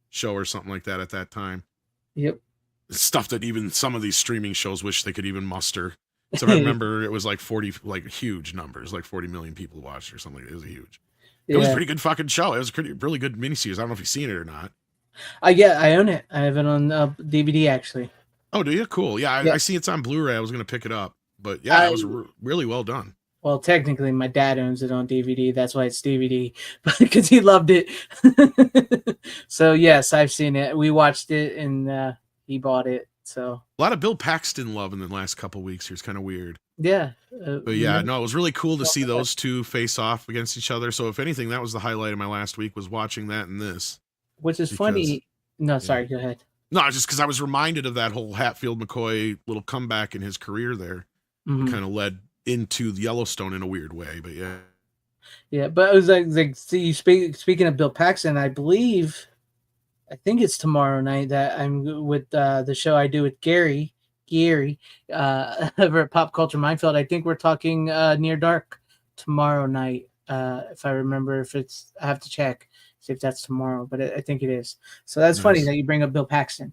show or something like that at that time. Yep. Stuff that even some of these streaming shows wish they could even muster. So I remember it was like 40, like huge numbers, like 40 million people watched or something. It was huge. It was a pretty good fucking show. It was a really good miniseries. I don't know if you've seen it or not. I own it. I have it on DVD actually. Oh, do you? Cool. Yeah, I see it's on Blu-ray. I was going to pick it up. But yeah, it was really well done. Well, technically, my dad owns it on DVD. That's why it's DVD, because he loved it. So, yes, I've seen it. We watched it, and he bought it. So a lot of Bill Paxton love in the last couple weeks here. It's kind of weird. Yeah. But yeah, no, it was really cool to see those two face off against each other. So if anything, that was the highlight of my last week, was watching that and this. Which is funny. No, sorry, go ahead. No, just because I was reminded of that whole Hatfield McCoy little comeback in his career there. Kind of led into the Yellowstone in a weird way, but yeah. Yeah, but it was like see, speaking of Bill Paxton, I think it's tomorrow night that I'm with the show I do with Gary over at Pop Culture Minefield. I think we're talking Near Dark tomorrow night. If I remember, I have to check. See if that's tomorrow, but I think it is. So that's funny that you bring up Bill Paxton.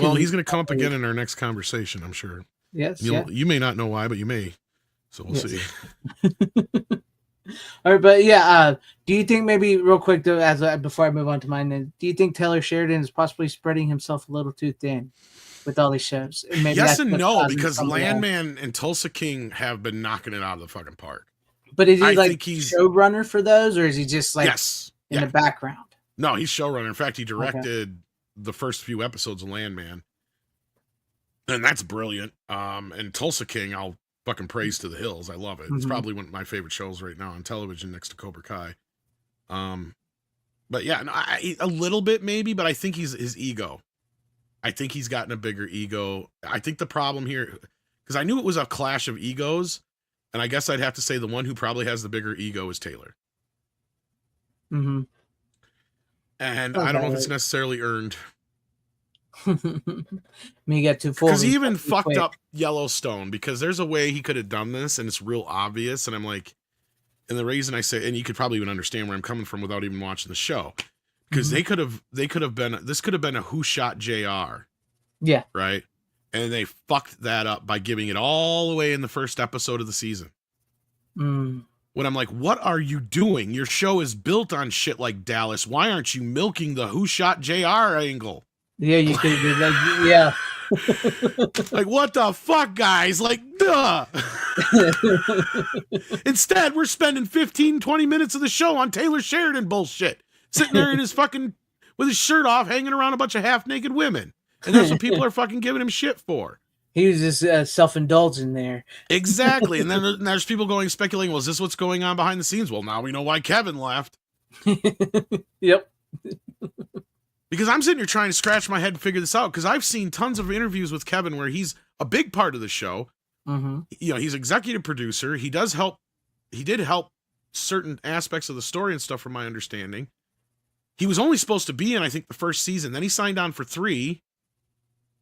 Well, he's going to come up again in our next conversation, I'm sure. Yes. You may not know why, but you may. So we'll see. All right, but yeah, do you think maybe real quick though, before I move on to mine, do you think Taylor Sheridan is possibly spreading himself a little too thin with all these shows? And maybe yes and no, because Landman and Tulsa King have been knocking it out of the fucking park. But is he like showrunner for those, or is he just like in the background? No, he's showrunner. In fact, he directed the first few episodes of Landman. And that's brilliant. And Tulsa King, I'll fucking praise to the hills. I love it. It's probably one of my favorite shows right now on television next to Cobra Kai. But yeah, a little bit maybe, but I think his ego. I think he's gotten a bigger ego. I think the problem here, because I knew it was a clash of egos, and I guess I'd have to say the one who probably has the bigger ego is Taylor. And I don't know if it's necessarily earned. Me get too full. Because he even fucked up Yellowstone, because there's a way he could have done this and it's real obvious. And I'm like, and the reason I say, and you could probably even understand where I'm coming from without even watching the show, because this could have been a Who Shot JR. Yeah. Right. And they fucked that up by giving it all away in the first episode of the season. When I'm like, what are you doing? Your show is built on shit like Dallas. Why aren't you milking the Who Shot JR angle? Yeah, you could do that. Yeah. Like, what the fuck, guys? Like, duh. Instead, we're spending 15, 20 minutes of the show on Taylor Sheridan bullshit. Sitting there in his fucking, with his shirt off, hanging around a bunch of half-naked women. And that's what people are fucking giving him shit for. He was just self-indulging there. Exactly. And then there's people speculating, well, is this what's going on behind the scenes? Well, now we know why Kevin left. Yep. Because I'm sitting here trying to scratch my head and figure this out, because I've seen tons of interviews with Kevin where he's a big part of the show. He's executive producer. He did help certain aspects of the story and stuff, from my understanding. He was only supposed to be in, I think, the first season. Then he signed on for 3,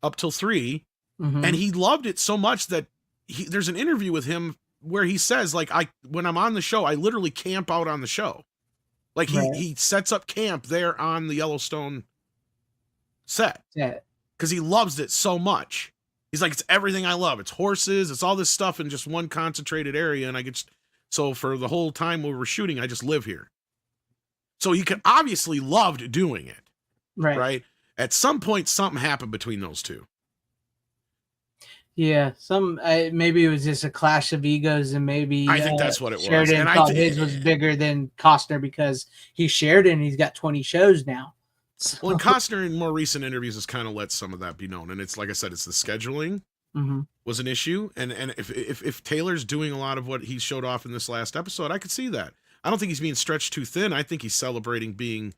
up till 3. And he loved it so much that there's an interview with him where he says, like, when I'm on the show, I literally camp out on the show. Like, he sets up camp there on the Yellowstone set. Yeah. Because he loves it so much. He's like, it's everything I love. It's horses. It's all this stuff in just one concentrated area. And So for the whole time we were shooting, I just live here. So he could obviously loved doing it, right? At some point, something happened between those two. Yeah, maybe it was just a clash of egos, and maybe I think that's what it was. Sheridan And thought his was bigger than Costner because he's Sheridan and he's got 20 shows now. So. Well, and Costner in more recent interviews has kind of let some of that be known, and it's like I said, it's the scheduling was an issue, and if Taylor's doing a lot of what he showed off in this last episode, I could see that. I don't think he's being stretched too thin. I think he's celebrating being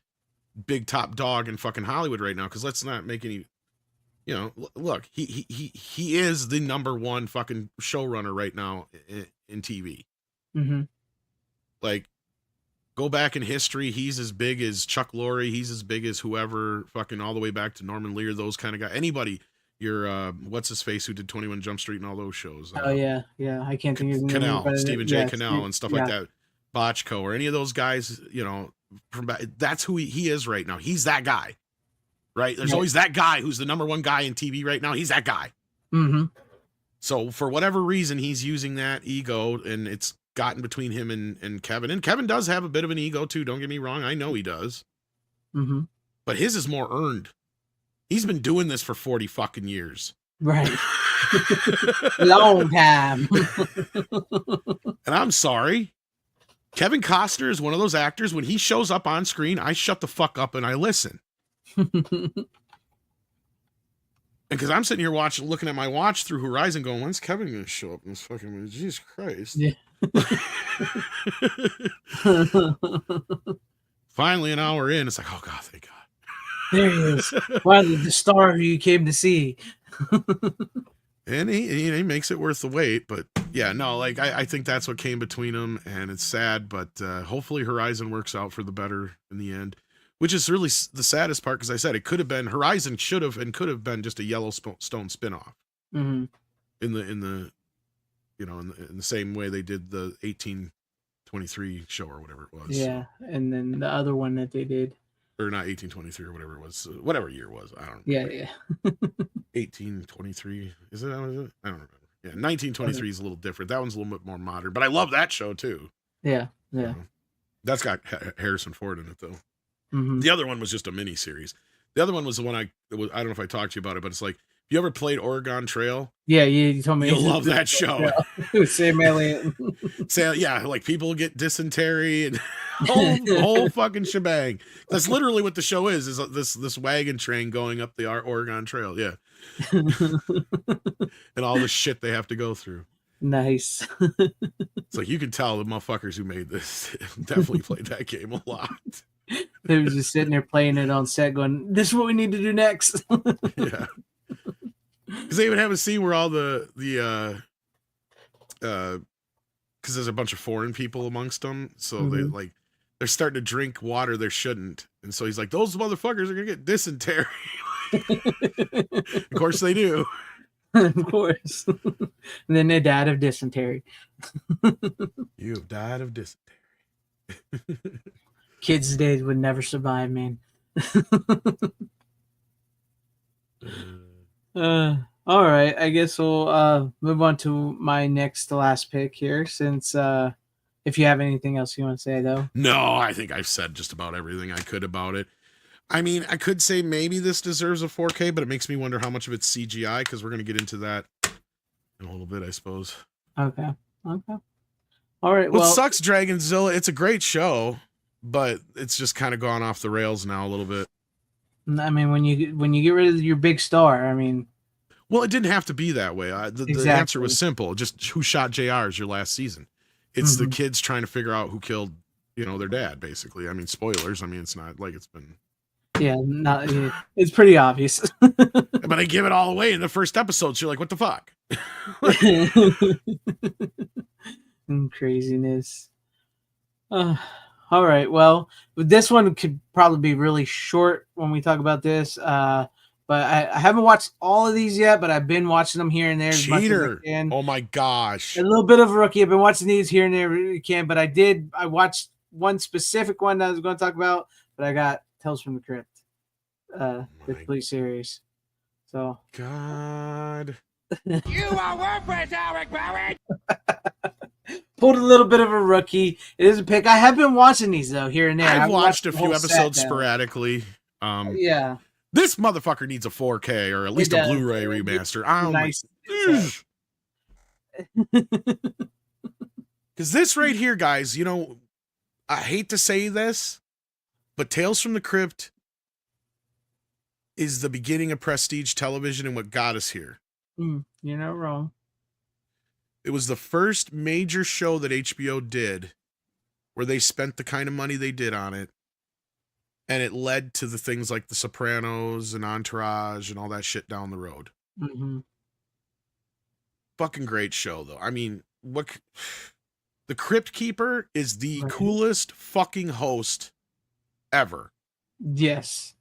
big top dog in fucking Hollywood right now. Because let's not make any, look, he is the #1 fucking showrunner right now in TV. Like, go back in history, he's as big as Chuck Lorre. He's as big as whoever, fucking all the way back to Norman Lear. Those kind of guys. Anybody. Your what's his face who did 21 Jump Street and all those shows. Oh yeah, I can't think of his name. Cannell, Stephen J. Cannell and stuff like that. Botchko or any of those guys, that's who he is right now. He's that guy, right? There's always that guy who's the #1 guy in TV right now. He's that guy. So for whatever reason, he's using that ego, and it's gotten between him and Kevin. And Kevin does have a bit of an ego too. Don't get me wrong. I know he does. But his is more earned. He's been doing this for 40 fucking years. Right. Long time. And I'm sorry. Kevin Costner is one of those actors, when he shows up on screen, I shut the fuck up and I listen. And because I'm sitting here looking at my watch through Horizon going, when's Kevin going to show up in this fucking movie? Jesus Christ. Yeah. Finally, an hour in, it's like, oh God, thank God. There he is. Finally, the star who you came to see. And he makes it worth the wait. But yeah, no, like I think that's what came between them, and it's sad, but hopefully Horizon works out for the better in the end, which is really the saddest part, because I said it could have been, Horizon should have and could have been just a Yellowstone spinoff in the in the same way they did the 1823 show or whatever it was. Yeah, and then the other one that they did. Or not 1823 or whatever it was. Whatever year it was. I don't know. Yeah. 1823. Is it? I don't remember. Yeah, 1923 is a little different. That one's a little bit more modern. But I love that show too. Yeah. That's got Harrison Ford in it though. The other one was just a mini series. The other one was the one I don't know if I talked to you about it, but it's like, if you ever played Oregon Trail? Yeah, you told me. You'll love that show. Same alien. So yeah, like people get dysentery and whole fucking shebang. That's literally what the show is this wagon train going up the Oregon Trail. Yeah. And all the shit they have to go through. Nice. It's like, you can tell the motherfuckers who made this definitely played that game a lot. They were just sitting there playing it on set going, this is what we need to do next. Yeah. Because they even have a scene where all the because there's a bunch of foreign people amongst them, so they're starting to drink water they shouldn't, and so he's like, those motherfuckers are gonna get dysentery. Of course they do. Of course. And then they died of dysentery. You have died of dysentery. Kids today would never survive, man. All right, I guess we'll move on to my next to last pick here, since if you have anything else you want to say, though. No, I think I've said just about everything I could about it. I mean, I could say maybe this deserves a 4K, but it makes me wonder how much of it's CGI, because we're going to get into that in a little bit, I suppose. Okay. All right, well, sucks, Dragonzilla. It's a great show, but it's just kind of gone off the rails now a little bit. I mean, when you get rid of your big star, I mean... Well, it didn't have to be that way. The answer was simple. Just who shot JR is your last season. It's the kids trying to figure out who killed, their dad, basically. I mean, spoilers. I mean, it's not like it's been... Yeah, it's pretty obvious. But I give it all away in the first episode, so you're like, what the fuck? Craziness. All right, well, this one could probably be really short when we talk about this. But I haven't watched all of these yet, but I've been watching them here and there. Cheater. Oh my gosh. A little bit of a rookie. I've been watching these here and there. But I watched one specific one that I was going to talk about, but I got Tales from the Crypt, the complete series. So. God. You are worthless, Eric Barrett. pulled a little bit of a rookie. It is a pick. I have been watching these though here and there. I've watched a the few whole episodes set, though. sporadically. Yeah, This motherfucker needs a 4K or at least a does. Blu-ray remaster. I don't nice. because this right here, guys, I hate to say this, but Tales from the Crypt is the beginning of prestige television and what got us here. You're not wrong. It was the first major show that HBO did where they spent the kind of money they did on it. And it led to the things like The Sopranos and Entourage and all that shit down the road. Mm-hmm. Fucking great show, though. I mean, The Crypt Keeper is the coolest fucking host ever. Yes.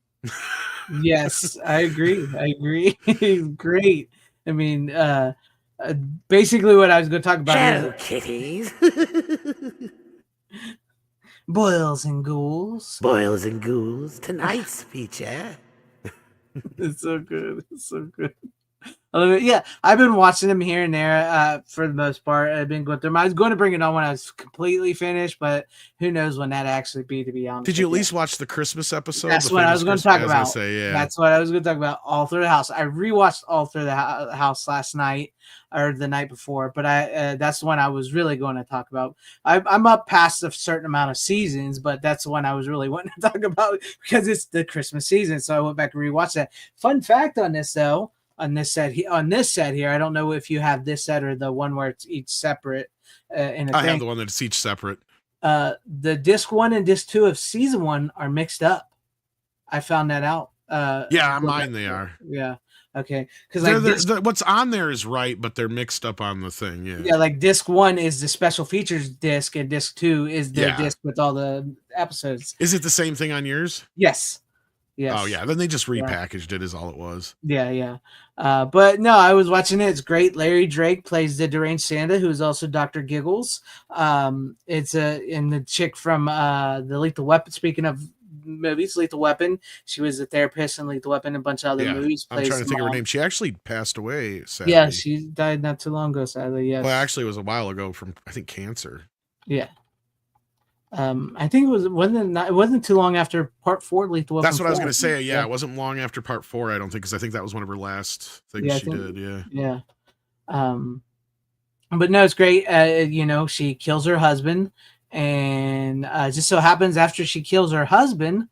Yes, I agree. He's great. I mean, basically what I was going to talk about Hello, is kitties. boils and ghouls. Boils and ghouls, tonight's feature. It's so good. It's so good. I love it. Yeah, I've been watching them here and there for the most part. I've been going through them. I was going to bring it on when I was completely finished, but who knows when that actually be, to be honest. Did you at least watch the Christmas episode? That's what I was going to talk about. Yeah. That's what I was going to talk about. All Through the House. I rewatched All Through the House last night or the night before, but that's the one I was really going to talk about. I'm up past a certain amount of seasons, but that's the one I was really wanting to talk about because it's the Christmas season. So I went back and rewatched that. Fun fact on this, though. On this set here, I don't know if you have this set or the one where it's each separate. I have the one that's each separate. The disc 1 and disc 2 of season 1 are mixed up. I found that out. Yeah, on mine they are. Yeah. Okay. Because what's on there is right, but they're mixed up on the thing. Yeah. Yeah, like disc 1 is the special features disc, and disc 2 is the disc with all the episodes. Is it the same thing on yours? Yes. Yes. Oh yeah, then they just repackaged it is all it was. Yeah. But no, I was watching it. It's great. Larry Drake plays the deranged Santa, who is also Dr. Giggles. It's in the chick from the Lethal Weapon. Speaking of movies, Lethal Weapon, she was a therapist in Lethal Weapon and a bunch of other movies. I'm trying to think of her name. She actually passed away, sadly. Yeah, she died not too long ago, sadly. Yes. Well, actually, it was a while ago from I think cancer. Yeah. I think it wasn't too long after part 4 Lethal Weapon. That's what I was going to say. Yeah, it wasn't long after part 4, I don't think, because I think that was one of her last things she did. Yeah. But no, it's great. She kills her husband, and just so happens after she kills her husband,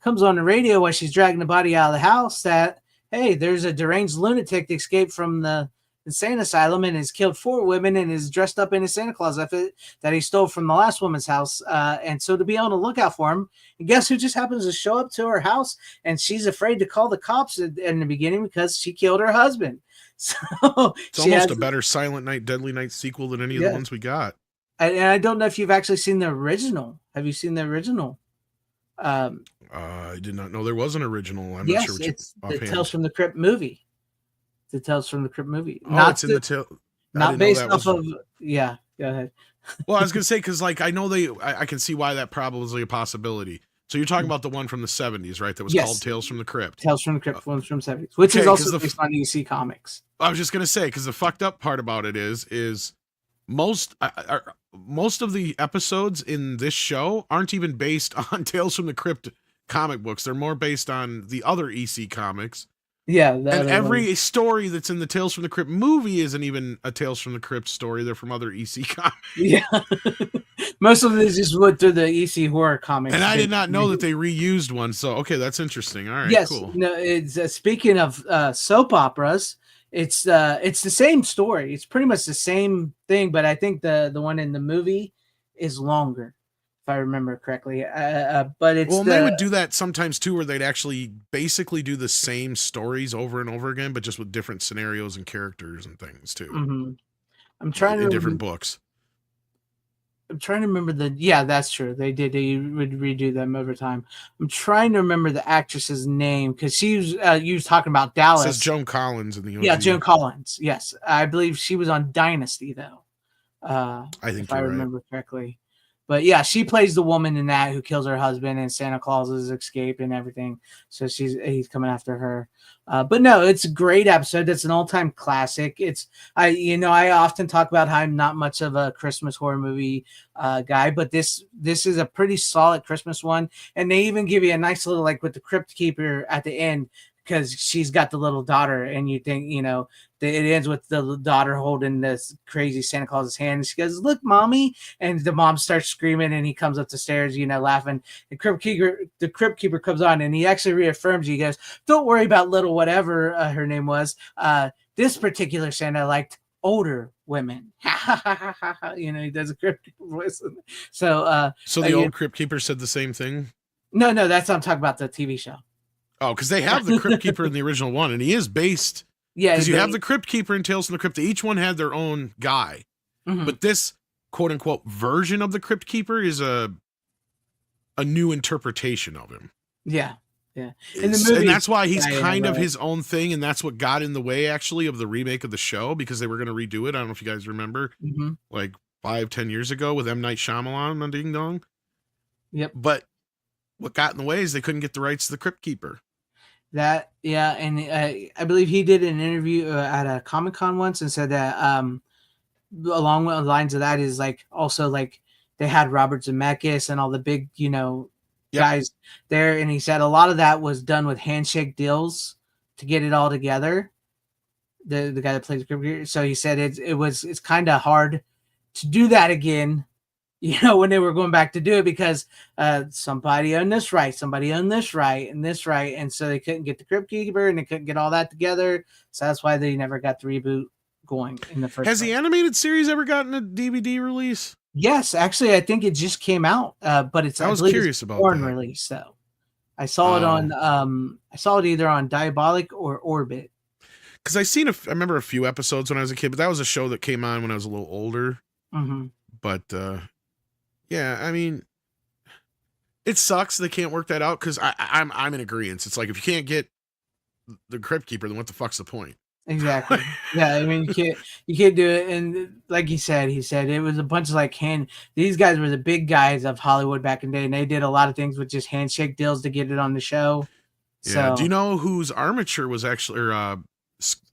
comes on the radio while she's dragging the body out of the house that, hey, there's a deranged lunatic that escaped from the insane asylum and has killed 4 women and is dressed up in a Santa Claus outfit that he stole from the last woman's house. And so to be on the lookout for him, and guess who just happens to show up to her house, and she's afraid to call the cops in the beginning because she killed her husband. So it's almost a better Silent Night, Deadly Night sequel than any of the ones we got. And I don't know if you've actually seen the original. Have you seen the original? I did not know there was an original. I'm not sure what it's the Tales from the Crypt movie. The Tales from the Crypt movie. Oh, it's in the tail. Not based off of. Yeah, go ahead. Well, I was gonna say because I know I can see why that probably a possibility. So you're talking about the one from the 70s, right? That was called Tales from the Crypt. Tales from the Crypt, ones from 70s, which is also based on EC Comics. I was just gonna say because the fucked up part about it is most of the episodes in this show aren't even based on Tales from the Crypt comic books. They're more based on the other EC comics. Yeah, and every story that's in the Tales from the Crypt movie isn't even a Tales from the Crypt story. They're from other EC comics. Yeah, most of it just went through the EC horror comics. And I did not know that they reused one. So okay, that's interesting. All right, yes, cool. No, it's speaking of soap operas. It's the same story. It's pretty much the same thing, but I think the one in the movie is longer, if I remember correctly. But it's they would do that sometimes too, where they'd actually basically do the same stories over and over again, but just with different scenarios and characters and things too. Mm-hmm. I'm trying in different books. I'm trying to remember that's true. They did. They would redo them over time. I'm trying to remember the actress's name because she was you was talking about Dallas. It says Joan Collins in the OG. Yeah, Joan Collins. Yes, I believe she was on Dynasty though. I think if I remember correctly. But yeah, she plays the woman in that who kills her husband, and Santa Claus has escaped and everything. So he's coming after her. But no, it's a great episode. It's an all-time classic. I often talk about how I'm not much of a Christmas horror movie guy, but this is a pretty solid Christmas one. And they even give you a nice little, like with the Crypt Keeper at the end, because she's got the little daughter, and you think, it ends with the daughter holding this crazy Santa Claus's hand. And she goes, "Look, mommy." And the mom starts screaming, and he comes up the stairs, laughing. The Crypt Keeper comes on, and he actually reaffirms, he goes, "Don't worry about little whatever her name was. This particular Santa liked older women." He does a Crypt Keeper voice. So the old Crypt Keeper said the same thing? No, that's what I'm talking about, the TV show. Oh, because they have the Crypt Keeper in the original one, and he is based. Yeah, because you have the Crypt Keeper and Tales from the Crypt. Each one had their own guy, but this quote unquote version of the Crypt Keeper is a new interpretation of him. Yeah. In the movie, and that's why he's kind of his own thing, and that's what got in the way actually of the remake of the show, because they were going to redo it. I don't know if you guys remember, like 5-10 years ago with M. Night Shyamalan on Ding Dong. Yep. But what got in the way is they couldn't get the rights to the Crypt Keeper. And I believe he did an interview at a Comic-Con once and said that along the lines of that is like also like they had Robert Zemeckis and all the big guys there, and he said a lot of that was done with handshake deals to get it all together. The guy that plays the Crypt Keeper. So he said it's kind of hard to do that again. When they were going back to do it, because somebody owned this right, somebody owned this right, and this right, and so they couldn't get the Crypt Keeper, and they couldn't get all that together. So that's why they never got the reboot going in the first. Has the animated series ever gotten a DVD release? Yes, actually, I think it just came out, but I was curious about foreign release. So I saw it on, I saw it either on Diabolic or Orbit. Because I remember a few episodes when I was a kid, but that was a show that came on when I was a little older. But yeah, I mean, it sucks they can't work that out, because I'm in agreement. It's like, if you can't get the Crypt Keeper, then what the fuck's the point? Exactly. Yeah, I mean, you can't do it. And like he said it was a bunch of these guys were the big guys of Hollywood back in the day, and they did a lot of things with just handshake deals to get it on the show. Yeah. So, do you know whose armature was actually, or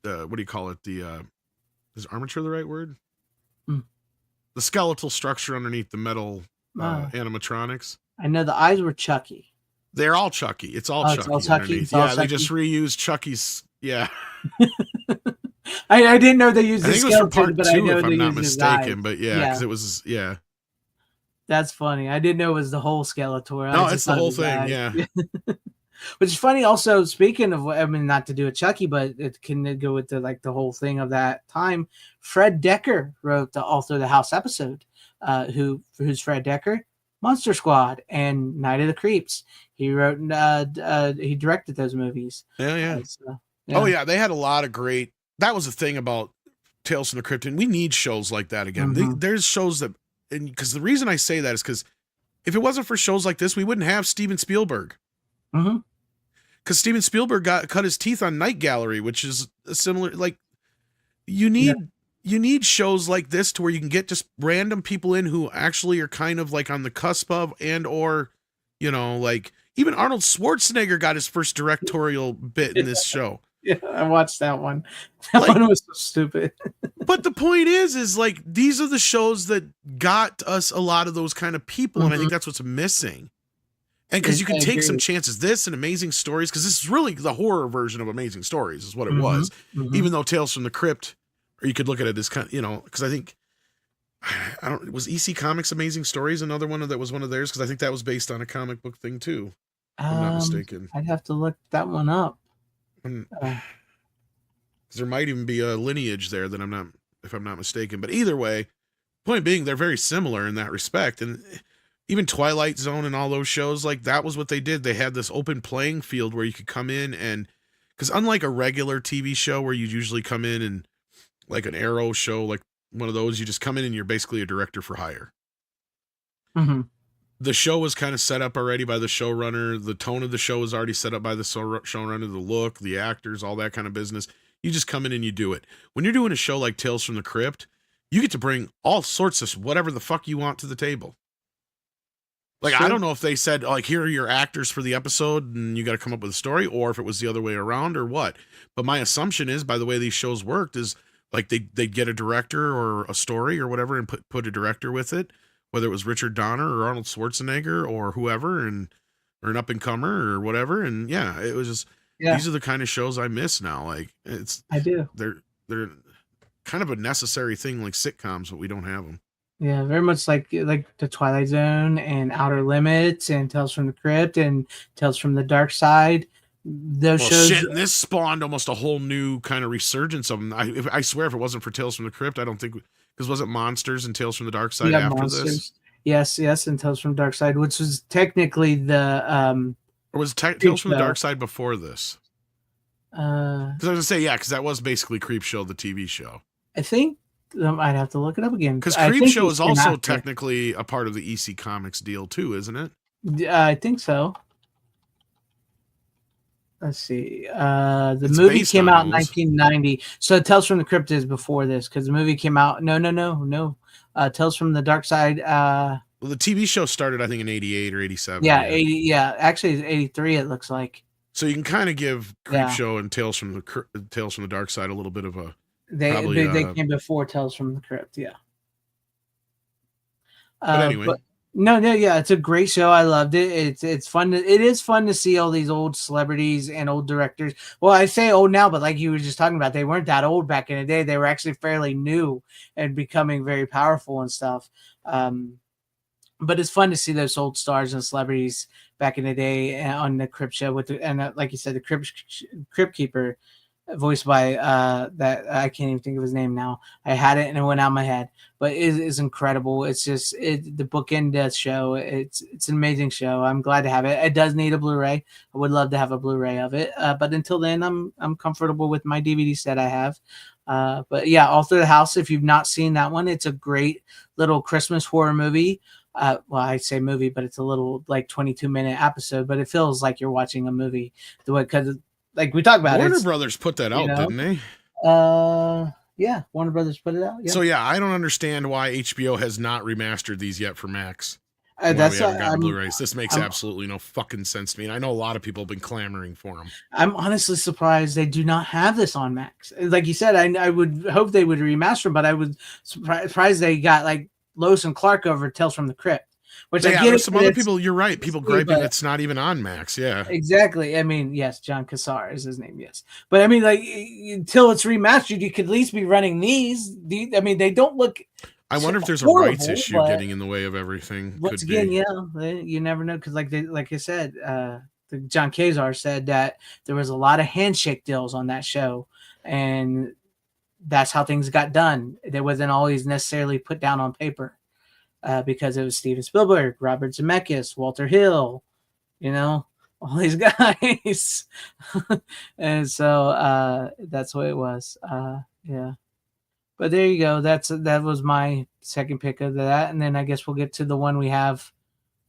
what do you call it? Is armature the right word? The skeletal structure underneath the metal animatronics. I know the eyes were Chucky. They're all Chucky. It's all Chucky. It's all Chucky. They just reused Chucky's. Yeah. I didn't know they used. I think it was for part 2, if I'm not eyes. mistaken. But because it was That's funny. I didn't know it was the whole Skeletor. No, it's the whole thing. Yeah. Which is funny. Also, speaking of, I mean, not to do a Chucky, but it can go with the whole thing of that time. Fred Decker wrote the author of the House episode. Who's Fred Decker? Monster Squad and Night of the Creeps. He wrote, he directed those movies. Yeah. Oh yeah, they had a lot of great. That was the thing about Tales from the Crypt, and we need shows like that again. There's shows that, and because the reason I say that is because if it wasn't for shows like this, we wouldn't have Steven Spielberg. Because Steven Spielberg cut his teeth on Night Gallery, which is a similar, like, you need shows like this to where you can get just random people in who actually are kind of like on the cusp of, and or like even Arnold Schwarzenegger got his first directorial bit in this show. Yeah, I watched that one. That one was so stupid. But the point is like, these are the shows that got us a lot of those kind of people, and I think that's what's missing. And because you can take some chances. This and Amazing Stories, because this is really the horror version of Amazing Stories, is what it was. Even though Tales from the Crypt, or you could look at it as kind of, because I think, was EC Comics Amazing Stories another one that was one of theirs? Because I think that was based on a comic book thing too. If I'm not mistaken. I'd have to look that one up. Because there might even be a lineage there that if I'm not mistaken. But either way, point being, they're very similar in that respect. And even Twilight Zone and all those shows, like, that was what they did. They had this open playing field where you could come in and, because unlike a regular TV show where you usually come in and like an Arrow show, like one of those, you just come in and you're basically a director for hire. The show was kind of set up already by the showrunner. The tone of the show was already set up by the showrunner, the look, the actors, all that kind of business. You just come in and you do it. When you're doing a show like Tales from the Crypt, you get to bring all sorts of whatever the fuck you want to the table. Like, Sure. I don't know if they said, like, here are your actors for the episode and you got to come up with a story, or if it was the other way around or what. But my assumption is, by the way these shows worked, is like they'd get a director or a story or whatever and put a director with it, whether it was Richard Donner or Arnold Schwarzenegger or whoever, or an up-and-comer or whatever. And yeah, it was just, Yeah, these are the kind of shows I miss now. Like, I do. they're kind of a necessary thing, like sitcoms, but we don't have them. Yeah, very much like the Twilight Zone and Outer Limits and Tales from the Crypt and Tales from the Dark Side. Those Well, shows. shit, and this spawned almost a whole new kind of resurgence of them. I swear, if it wasn't for Tales from the Crypt, I don't think, because was it Monsters and Tales from the Dark Side Yeah, after Monsters. this, Yes, and Tales from Dark Side, which was technically the or was Tales from the Creepshow. Dark Side before this? Because I was gonna say, yeah, because that was basically Creepshow, the TV show. I think I'd have to look it up again. Because I think Creepshow it is came also after. technically a part of the EC Comics deal too, isn't it? I think so. Let's see. The It's movie based came on out in those. 1990. So Tales from the Crypt is before this because the movie came out. No. Tales from the Dark Side. Well, the TV show started, I think, in '88 or '87. Yeah, 80. Yeah, actually, it's 83. It looks like So you can kind of give Yeah. Creepshow and Tales from the Dark Side a little bit of a. they Probably, they came before Tales from the Crypt. Yeah. But anyway. No, yeah, it's a great show. I loved it. It's fun. It is fun to see all these old celebrities and old directors. Well, I say old now, but like you were just talking about, they weren't that old back in the day. They were actually fairly new and becoming very powerful and stuff. But it's fun to see those old stars and celebrities back in the day on the Crypt show like you said, the Crypt Keeper, voiced by that I can't even think of his name now. I had it and it went out of my head, but it is incredible. It's just the bookend death show. It's an amazing show. I'm glad to have it. It does need a Blu-ray. I would love to have a Blu-ray of it, but until then, I'm comfortable with my DVD set I have. But yeah, All Through the House. If you've not seen that one, it's a great little Christmas horror movie. Well, I say movie, but it's a little like 22-minute episode, but it feels like you're watching a movie. The way, because like we talked about, Warner Brothers put that out, didn't they? Yeah, Warner Brothers put it out. Yeah. So yeah, I don't understand why HBO has not remastered these yet for Max. Why That's we haven't gotten I'm, Blu-rays. This makes I'm- absolutely no fucking sense to me. And I know a lot of people have been clamoring for them. I'm honestly surprised they do not have this on Max. Like you said, I would hope they would remaster, but I was surprised they got like Lois and Clark over Tales from the Crypt. Which I Yeah, get there's it, some but other it's- people. You're right. People it's- griping but- it's not even on Max. Yeah. Exactly. I mean, yes, John Cassar is his name. Yes, but I mean, like until it's remastered, you could at least be running these. I mean, they don't look. I wonder if there's a horrible, rights issue but getting in the way of everything. once Could again, be. yeah, you never know because, like I said, John Kazar said that there was a lot of handshake deals on that show, and that's how things got done. There wasn't always necessarily put down on paper. Because it was Steven Spielberg, Robert Zemeckis, Walter Hill, all these guys. And so that's what it was. Yeah. But there you go. That was my second pick of that. And then I guess we'll get to the one we have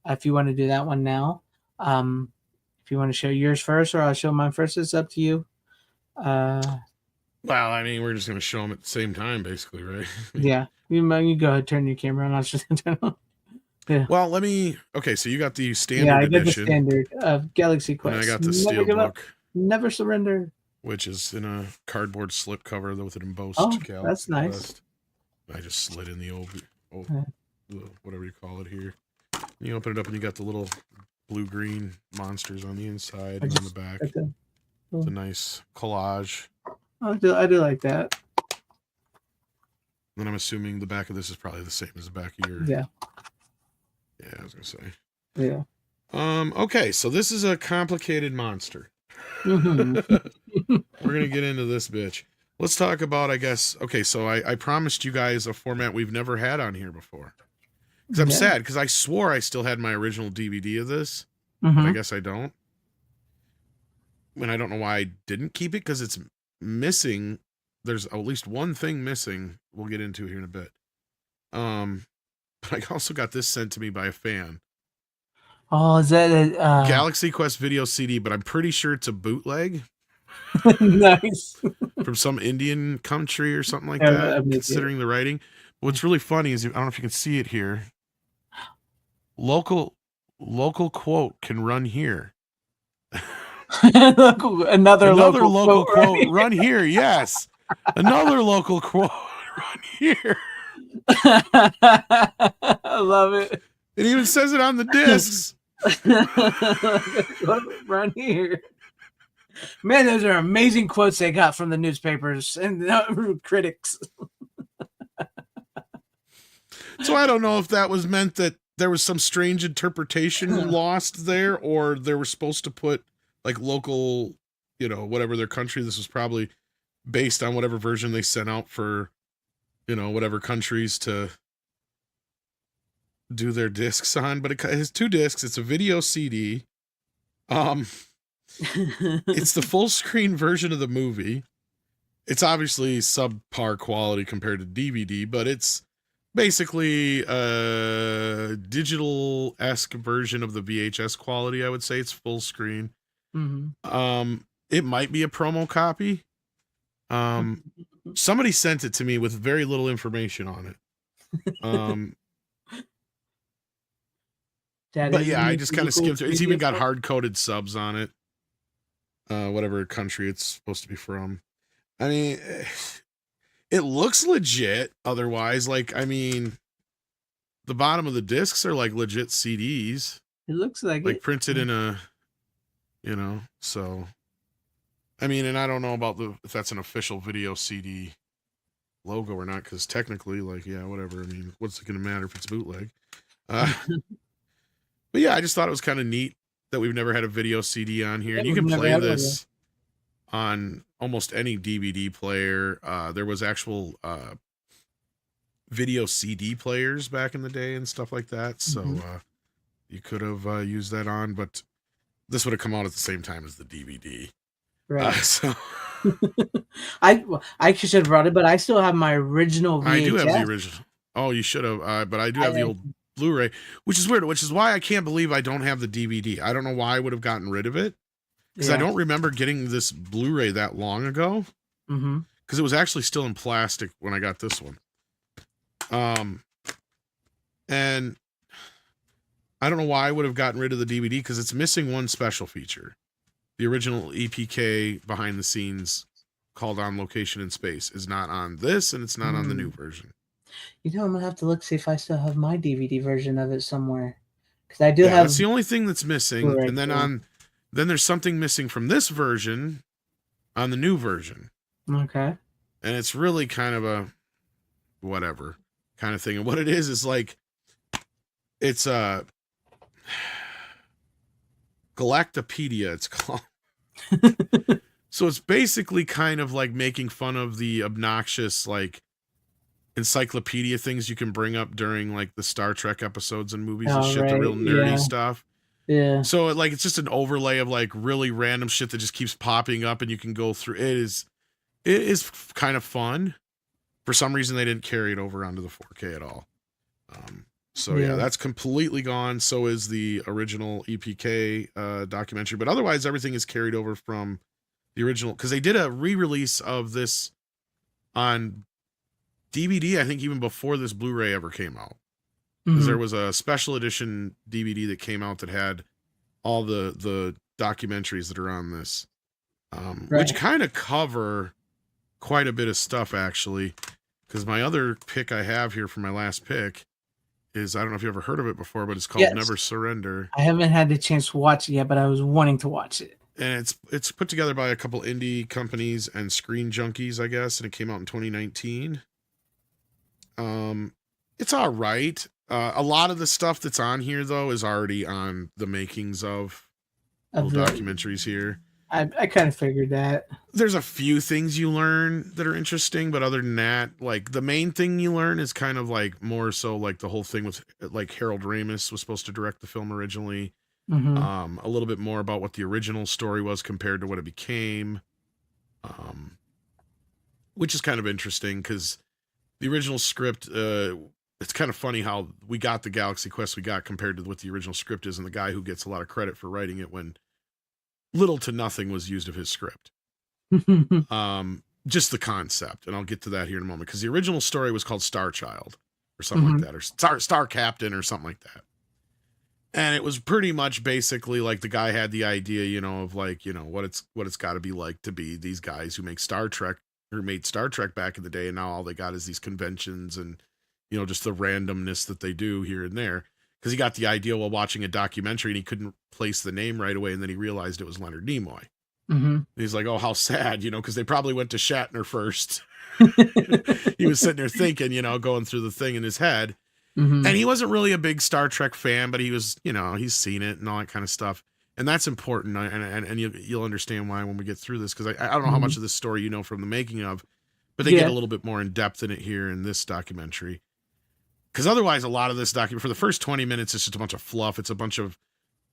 if you want to do that one now. If you want to show yours first or I'll show mine first, it's up to you. Well, I mean, we're just going to show them at the same time, basically, right? Yeah. You go ahead, turn your camera on. I'll just turn on. Yeah. Well, okay, so you got the standard Yeah, I get the edition, standard of Galaxy Quest. and I got the Never steel give up, book, never surrender. which is in a cardboard slip cover with an embossed Oh, Galaxy that's nice. Quest. I just slid in the old Yeah. whatever you call it here. You open it up and you got the little blue-green monsters on the inside and on the back. Like that. It's a nice collage. I do like that. And I'm assuming the back of this is probably the same as the back of your. Yeah. Yeah, I was gonna say. Yeah. Okay, so this is a complicated monster. Mhm. We're gonna get into this bitch. Let's talk about, I guess. Okay, so I promised you guys a format we've never had on here before. Because I'm Yeah. sad because I swore I still had my original DVD of this, but I Mhm. guess I don't. And I don't know why I didn't keep it because it's missing. There's at least one thing missing. We'll get into here in a bit. But I also got this sent to me by a fan. Oh, is that a Galaxy Quest video CD, but I'm pretty sure it's a bootleg nice? from some Indian country or something like Yeah, that, I'm with you. considering the writing. What's really funny is, I don't know if you can see it here. Local local quote can run here. Another local quote run here. Yes. Another local quote run here. I love it. It even says it on the discs. Run here. Man, those are amazing quotes they got from the newspapers and critics. So I don't know if that was meant that there was some strange interpretation lost there, or they were supposed to put like local, whatever their country. This was probably based on whatever version they sent out for, whatever countries to do their discs on. But it has 2 discs. It's a video CD. It's the full screen version of the movie. It's obviously subpar quality compared to DVD, but it's basically a digital-esque version of the VHS quality. I would say it's full screen. Mm-hmm. It might be a promo copy. Somebody sent it to me with very little information on it. But yeah, I just kind of skimmed through. It's even got hard-coded subs on it. Whatever country it's supposed to be from. I mean, it looks legit otherwise. Like, I mean, the bottom of the discs are like legit CDs. It looks like it. Printed in a, so. I mean, and I don't know about if that's an official video CD logo or not, because technically, like, yeah, whatever. I mean, what's it going to matter if it's bootleg? But yeah, I just thought it was kind of neat that we've never had a video CD on here. And you can play this on almost any DVD player. There was actual video CD players back in the day and stuff like that. So you could have used that on, but this would have come out at the same time as the DVD. Right. So I actually should have brought it, but I still have my original VHS. I do have the original. Oh, you should have. But I do have the old Blu-ray, which is weird, which is why I can't believe I don't have the DVD. I don't know why I would have gotten rid of it, because I don't remember getting this Blu-ray that long ago. Because it was actually still in plastic when I got this one. And I don't know why I would have gotten rid of the DVD, because it's missing one special feature. The original EPK behind the scenes called On Location in Space is not on this, and it's not on the new version. I'm gonna have to look, see if I still have my DVD version of it somewhere, because I do have. That's the only thing that's missing. Blu-ray, and then then there's something missing from this version on the new version. Okay. And it's really kind of a whatever kind of thing. And what it is like, it's a Galactopedia, it's called. So it's basically kind of like making fun of the obnoxious, like, encyclopedia things you can bring up during like the Star Trek episodes and movies and shit, the real nerdy stuff. Yeah. So it's just an overlay of like really random shit that just keeps popping up, and you can go through. It is kind of fun. For some reason, they didn't carry it over onto the 4K at all. So yeah, that's completely gone. So is the original EPK documentary, but otherwise everything is carried over from the original, because they did a re-release of this on DVD, I think even before this Blu-ray ever came out. Because there was a special edition DVD that came out that had all the documentaries that are on this, which kind of cover quite a bit of stuff, actually. Because my other pick I have here for my last pick is, I don't know if you ever heard of it before, but it's called Never Surrender. I haven't had the chance to watch it yet, but I was wanting to watch it. And it's put together by a couple indie companies and Screen Junkies, I guess, and it came out in 2019. It's all right. A lot of the stuff that's on here, though, is already on the makings of documentaries here. I kind of figured that. There's a few things you learn that are interesting, but other than that, like, the main thing you learn is kind of like more so like the whole thing with, like, Harold Ramis was supposed to direct the film originally. A little bit more about what the original story was compared to what it became, which is kind of interesting, because the original script, it's kind of funny how we got the Galaxy Quest we got compared to what the original script is, and the guy who gets a lot of credit for writing it when little to nothing was used of his script. Just the concept, and I'll get to that here in a moment, because the original story was called Star Child or something like that, or Star Captain or something like that. And it was pretty much basically like the guy had the idea, you know, of like, you know, what it's got to be like to be these guys who make Star Trek, or made Star Trek back in the day, and now all they got is these conventions and, you know, just the randomness that they do here and there. Because he got the idea while watching a documentary, and he couldn't place the name right away, and then he realized it was Leonard Nimoy. Mm-hmm. He's like, oh, how sad, you know, because they probably went to Shatner first. He was sitting there thinking, you know, going through the thing in his head. Mm-hmm. And he wasn't really a big Star Trek fan, but he was, you know, he's seen it and all that kind of stuff. And that's important. And you'll understand why when we get through this, because I don't know how much of this story you know from the making of, but they get a little bit more in depth in it here in this documentary. Because otherwise, a lot of this document, for the first 20 minutes, it's just a bunch of fluff. It's a bunch of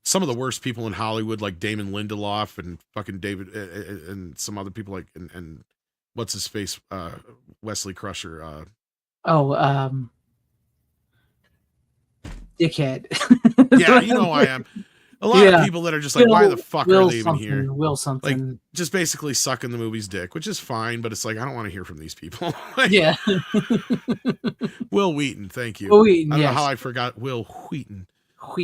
some of the worst people in Hollywood, like Damon Lindelof and fucking David and some other people like, and what's his face? Wesley Crusher. Dickhead. Yeah, you know I am. A lot of people that are just like, why the fuck are they even here? Will something. Like, just basically sucking the movie's dick, which is fine, but it's like, I don't want to hear from these people. Like, yeah. Will Wheaton, thank you. Will Wheaton, I don't know how I forgot Will Wheaton. So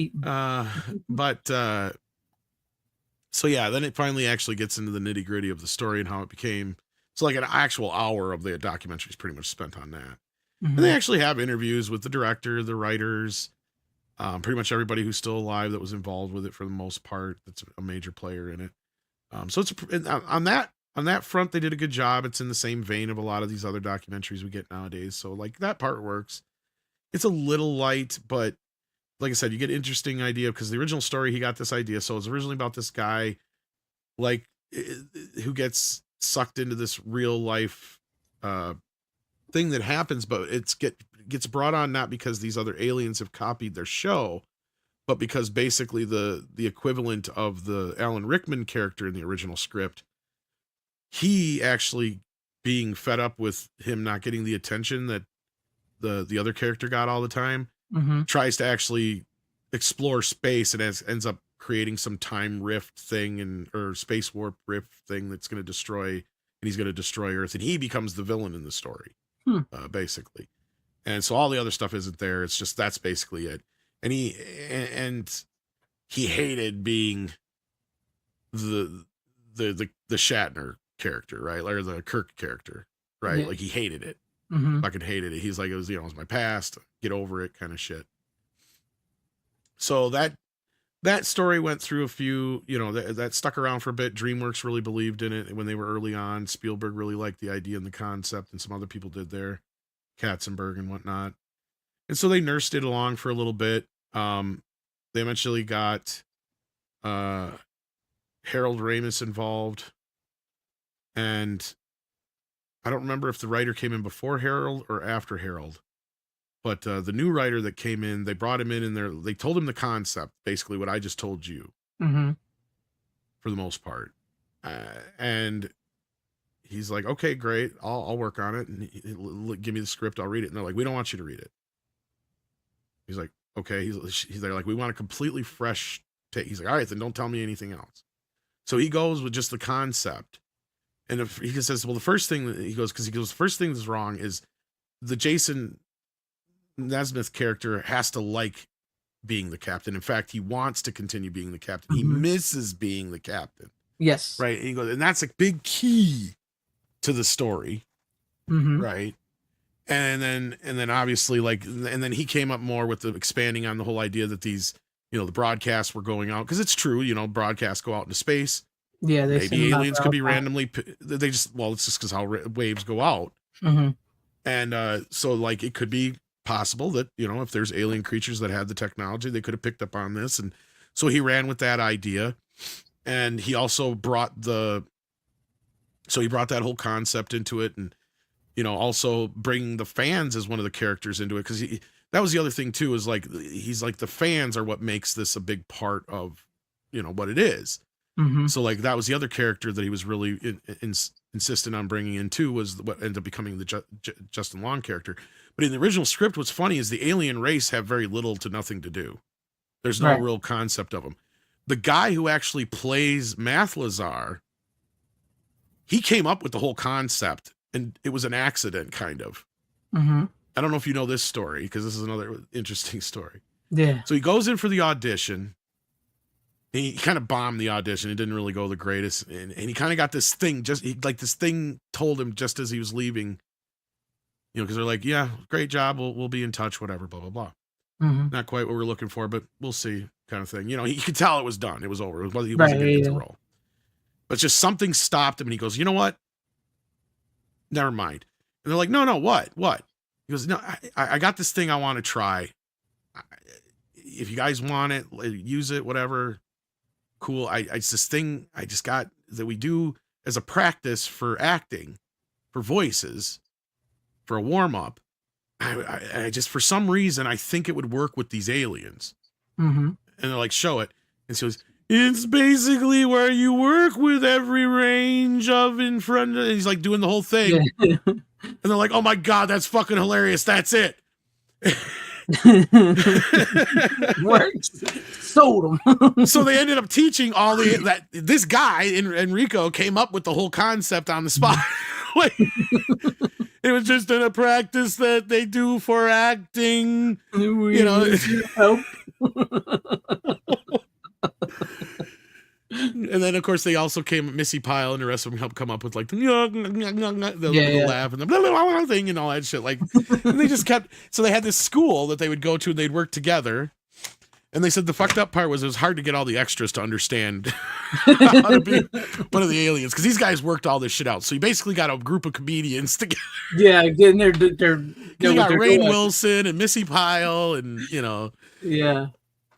yeah, then it finally actually gets into the nitty gritty of the story and how it became. So like an actual hour of the documentary is pretty much spent on that. And they actually have interviews with the director, the writers, pretty much everybody who's still alive that was involved with it for the most part. That's a major player in it. So it's on that front, they did a good job. It's in the same vein of a lot of these other documentaries we get nowadays. So like that part works. It's a little light, but like I said, you get an interesting idea because the original story, he got this idea. So it's originally about this guy, like who gets sucked into this real life, thing that happens, but gets brought on not because these other aliens have copied their show, but because basically the equivalent of the Alan Rickman character in the original script, he actually being fed up with him not getting the attention that the other character got all the time, tries to actually explore space and ends up creating some time rift thing or space warp rift thing that's going to destroy, and he's going to destroy Earth, and he becomes the villain in the story. Basically. And so all the other stuff isn't there. It's just, that's basically it. And he hated being the Shatner character, right? Or the Kirk character, right? Yeah. Like he hated it. Fucking hated it. He's like, it was my past, get over it kind of shit. So that story went through a few, that stuck around for a bit. DreamWorks really believed in it when they were early on. Spielberg really liked the idea and the concept, and some other people did there, Katzenberg and whatnot. And so they nursed it along for a little bit. They eventually got Harold Ramis involved. And I don't remember if the writer came in before Harold or after Harold. But the new writer that came in, they brought him in there. They told him the concept, basically what I just told you, for the most part. And he's like, okay, great. I'll work on it. And give me the script. I'll read it. And they're like, we don't want you to read it. He's like, okay. They're like, we want a completely fresh take. He's like, all right, then don't tell me anything else. So he goes with just the concept. And if he says, well, the first thing that the first thing that's wrong is the Jason Nesmith character has to like being the captain. In fact, he wants to continue being the captain. He misses being the captain. Yes. Right. And he goes, and that's a big key to the story. Right. And then obviously and then he came up more with the expanding on the whole idea that these, the broadcasts were going out. Cause it's true, broadcasts go out into space. Yeah. Maybe aliens could be randomly, it's just cause how waves go out. And so it could be possible that, if there's alien creatures that had the technology, they could have picked up on this. And so he ran with that idea. And he also brought that whole concept into it, and, also bringing the fans as one of the characters into it. Cause that was the other thing too, is he's like, the fans are what makes this a big part of, what it is. So that was the other character that he was really insistent on bringing in too, was what ended up becoming the Justin Long character. But in the original script, what's funny is the alien race have very little to nothing to do. There's no real concept of them. The guy who actually plays Math Lazar, he came up with the whole concept, and it was an accident, kind of. I don't know if you know this story, because this is another interesting story. Yeah. So he goes in for the audition. He kind of bombed the audition. It didn't really go the greatest. And he kind of got this thing, this thing told him just as he was leaving, because they're like, yeah, great job. We'll be in touch, whatever, blah, blah, blah. Mm-hmm. Not quite what we're looking for, but we'll see, kind of thing. He could tell it was done. It was over. He wasn't going to get the role. But just something stopped him, and he goes, you know what? Never mind. And they're like, no, what? He goes, no, I got this thing I want to try. If you guys want it, use it, whatever. Cool. It's this thing I just got that we do as a practice for acting, for voices, for a warm-up. I just, for some reason, I think it would work with these aliens. Mm-hmm. And they're like, show it. And she goes, it's basically where you work with every range of in front of, and he's like doing the whole thing. Yeah. And they're like, oh my God, that's fucking hilarious. That's it. Works. Sold them. So they ended up teaching this guy, Enrico, came up with the whole concept on the spot. It was just in a practice that they do for acting. Help. And then, of course, they also Missy Pyle and the rest of them helped come up with like the little laugh and the blah, blah, blah thing and all that shit. Like, and they just kept. So they had this school that they would go to and they'd work together. And they said the fucked up part was it was hard to get all the extras to understand how to be one of the aliens because these guys worked all this shit out. So you basically got a group of comedians together. Yeah, getting their you got Rainn Wilson and Missy Pyle and yeah,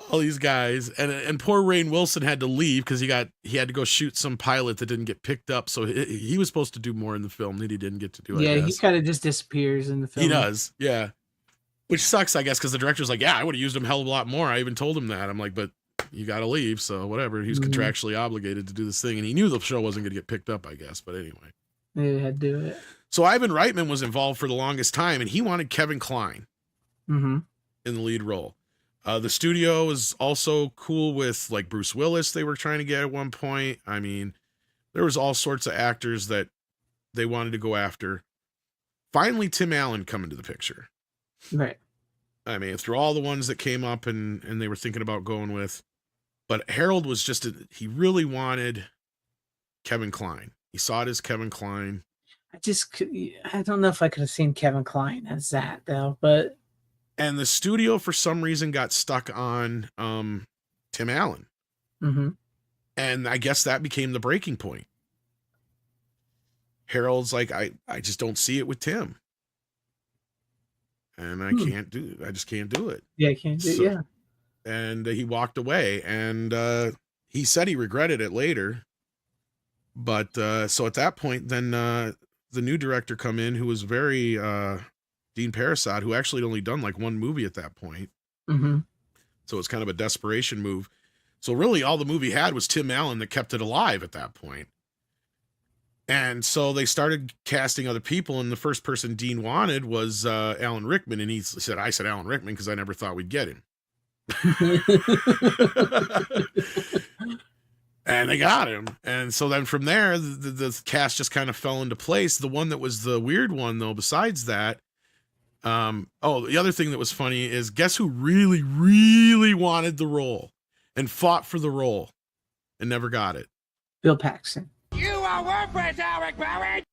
all these guys. And poor Rainn Wilson had to leave because he had to go shoot some pilot that didn't get picked up. So he was supposed to do more in the film that he didn't get to do. Yeah, he kind of just disappears in the film. He does, yeah. Which sucks, I guess, because the director's like, yeah, I would have used him a hell of a lot more. I even told him that. I'm like, but you got to leave, so whatever. He was contractually obligated to do this thing, and he knew the show wasn't going to get picked up, I guess. But anyway. They had to do it. So Ivan Reitman was involved for the longest time, and he wanted Kevin Kline in the lead role. The studio was also cool with, like, Bruce Willis they were trying to get at one point. I mean, there was all sorts of actors that they wanted to go after. Finally, Tim Allen come into the picture. Right. I mean, through all the ones that came up and they were thinking about going with, but Harold was he really wanted Kevin Kline. He saw it as Kevin Kline. I don't know if I could have seen Kevin Kline as that though, but. And the studio for some reason got stuck on Tim Allen. Mm-hmm. And I guess that became the breaking point. Harold's like, I just don't see it with Tim. And I just can't do it. Yeah, I can't do it. Yeah. And he walked away and he said he regretted it later. But so at that point, then the new director come in who was very Dean Parasad, who actually had only done like one movie at that point. Mm-hmm. So it's kind of a desperation move. So really all the movie had was Tim Allen that kept it alive at that point. And so they started casting other people, and the first person Dean wanted was Alan Rickman, and I said Alan Rickman because I never thought we'd get him. And they got him. And so then from there, the cast just kind of fell into place. The one that was the weird one, though, besides that, the other thing that was funny is guess who really, really wanted the role and fought for the role and never got it? Bill Paxton. You are worthless, Alec Baldwin!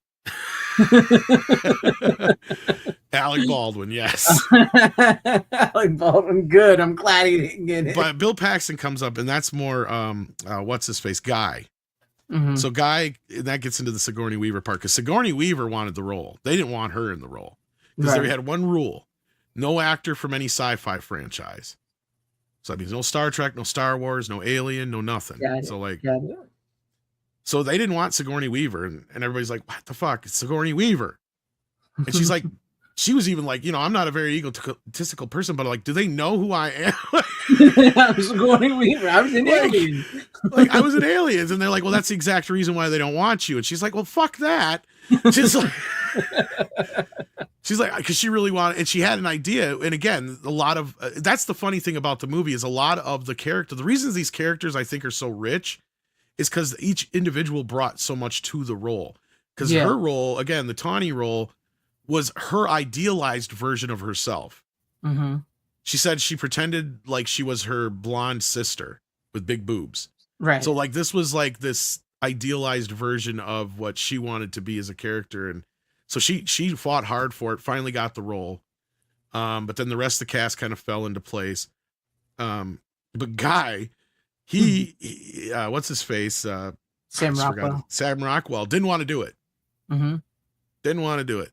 Alec Baldwin, yes. Alec Baldwin, good. I'm glad he didn't get it. But Bill Paxton comes up, and that's more, what's his face? Guy. Mm-hmm. So Guy, that gets into the Sigourney Weaver part, because Sigourney Weaver wanted the role. They didn't want her in the role. Because they had one rule. No actor from any sci-fi franchise. So that means no Star Trek, no Star Wars, no Alien, no nothing. So like... So they didn't want Sigourney Weaver, and everybody's like, what the fuck? It's Sigourney Weaver. And she's like, she was even like, I'm not a very egotistical person, but like, do they know who I am? I'm Sigourney Weaver. I was an alien. Like, I was an Aliens. And they're like, well, that's the exact reason why they don't want you. And she's like, well, fuck that. She's like, because she really wanted, and she had an idea. And again, a lot of, that's the funny thing about the movie is a lot of the character, the reasons these characters I think are so rich is because each individual brought so much to the role. Because her role, again, the Tawny role, was her idealized version of herself. Mm-hmm. She said she pretended like she was her blonde sister with big boobs. Right. So like this was like this idealized version of what she wanted to be as a character, and so she fought hard for it, finally got the role. But then the rest of the cast kind of fell into place. But Guy, he what's his face? Sam Rockwell. Sam Rockwell didn't want to do it. Mm-hmm. Didn't want to do it.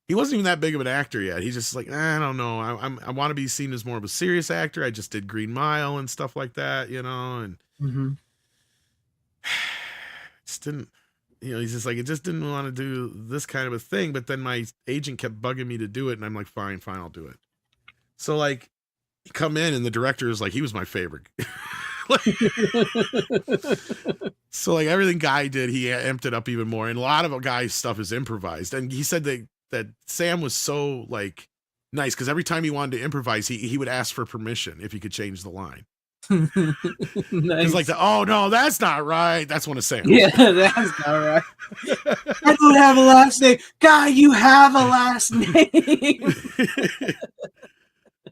He wasn't even that big of an actor yet. He's just like, I don't know. I want to be seen as more of a serious actor. I just did Green Mile and stuff like that, and just didn't, he's just like, it just didn't want to do this kind of a thing. But then my agent kept bugging me to do it. And I'm like, fine, I'll do it. So like, you come in and the director is like, he was my favorite. So like everything Guy did, he amped it up even more. And a lot of Guy's stuff is improvised. And he said that Sam was so like nice because every time he wanted to improvise, he would ask for permission if he could change the line. Nice. It's like, oh no, that's not right. That's one of Sam's. Yeah, that's not right. I don't have a last name. Guy, you have a last name.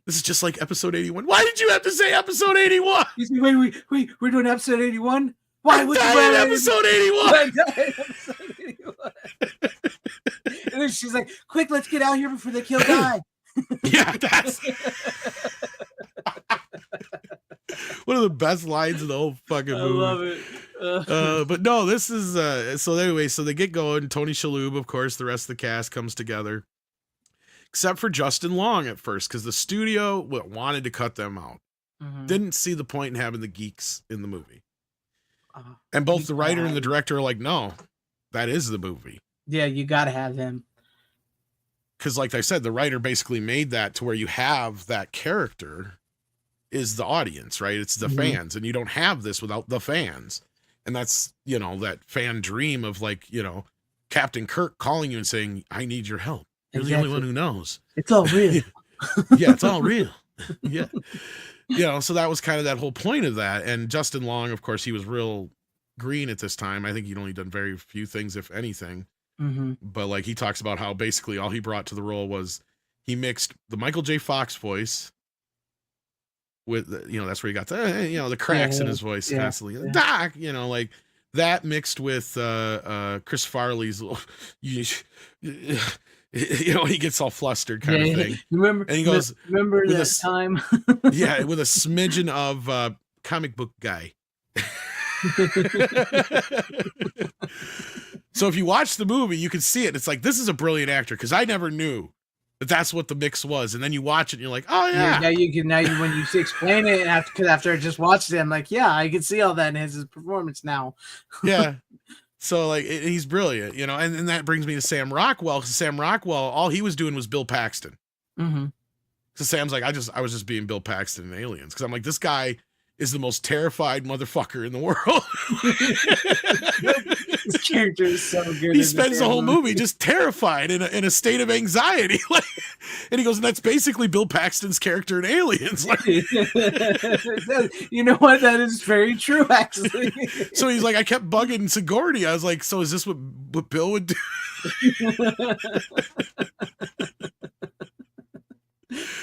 This is just like episode 81. Why did you have to say episode 81? You see, wait, we're doing episode 81? Why would you in episode 81? episode 81? And then she's like, quick, let's get out here before they kill Guy. Yeah, that's one of the best lines of the whole fucking movie. I love it. But no, this is so anyway, so they get going. Tony Shalhoub, of course, the rest of the cast comes together. Except for Justin Long at first, because the studio wanted to cut them out. Didn't see the point in having the geeks in the movie. And both the writer and the director are like, no, that is the movie. Yeah, you got to have him. Because like I said, the writer basically made that to where you have that character is the audience, right? It's the fans. And you don't have this without the fans. And that's, that fan dream of like, Captain Kirk calling you and saying, I need your help. You're the only one who knows. It's all real. Yeah, it's all real. Yeah. So that was kind of that whole point of that. And Justin Long, of course, he was real green at this time. I think he'd only done very few things, if anything. But like he talks about how basically all he brought to the role was he mixed the Michael J. Fox voice with, that's where he got the cracks in his voice constantly. Yeah. Doc, like that mixed with Chris Farley's he gets all flustered kind of thing. Remember, and he goes, remember that time? Yeah, with a smidgen of comic book guy. So if you watch the movie, you can see it. It's like, this is a brilliant actor, because I never knew that's what the mix was. And then you watch it and you're like, oh yeah. Now when you explain it, after I just watched it, I'm like, yeah, I can see all that in his performance now. Yeah. So like he's brilliant, and that brings me to Sam Rockwell. Because Sam Rockwell, all he was doing was Bill Paxton. So Sam's like, I was just being Bill Paxton in Aliens, because I'm like, this guy is the most terrified motherfucker in the world. His character is so good. He spends the whole movie just terrified in a state of anxiety. And he goes, and that's basically Bill Paxton's character in Aliens. You know what? That is very true, actually. So he's like, I kept bugging Sigourney. I was like, so is this what Bill would do?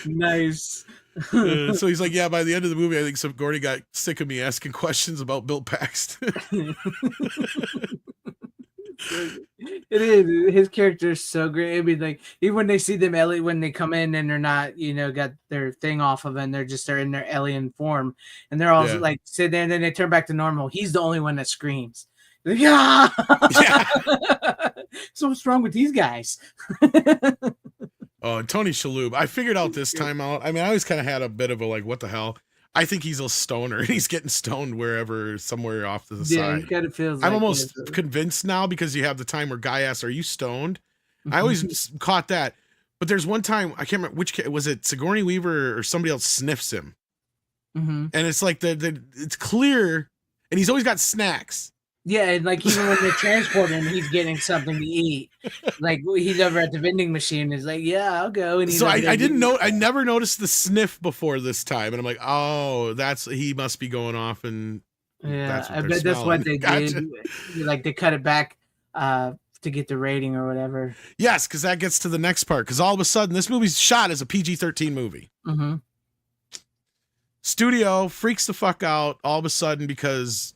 Nice. So he's like, yeah, by the end of the movie, I think Sigourney got sick of me asking questions about Bill Paxton. It is. His character is so great. I mean, like, even when they see them when they come in and they're not, got their thing off of, and they're in their alien form, and they're all like sit there, and then they turn back to normal. He's the only one that screams. Like, yeah. So what's wrong with these guys? Oh, and Tony Shalhoub. I figured out this time out. I mean, I always kind of had a bit of a like, what the hell? I think he's a stoner. He's getting stoned somewhere off to the side. It kind of feels. I'm almost convinced now, because you have the time where Guy asks, "Are you stoned?" I always caught that. But there's one time, I can't remember which was it, Sigourney Weaver or somebody else sniffs him, and it's like it's clear, and he's always got snacks. Yeah, and like even when they're transporting him, he's getting something to eat. Like he's over at the vending machine. He's like, "Yeah, I'll go." And so I didn't know. I never noticed the sniff before this time, and I'm like, "Oh, he must be going off." And I bet that's what they did. Like they cut it back to get the rating or whatever. Yes, because that gets to the next part. Because all of a sudden, this movie's shot as a PG-13 movie. Studio freaks the fuck out all of a sudden because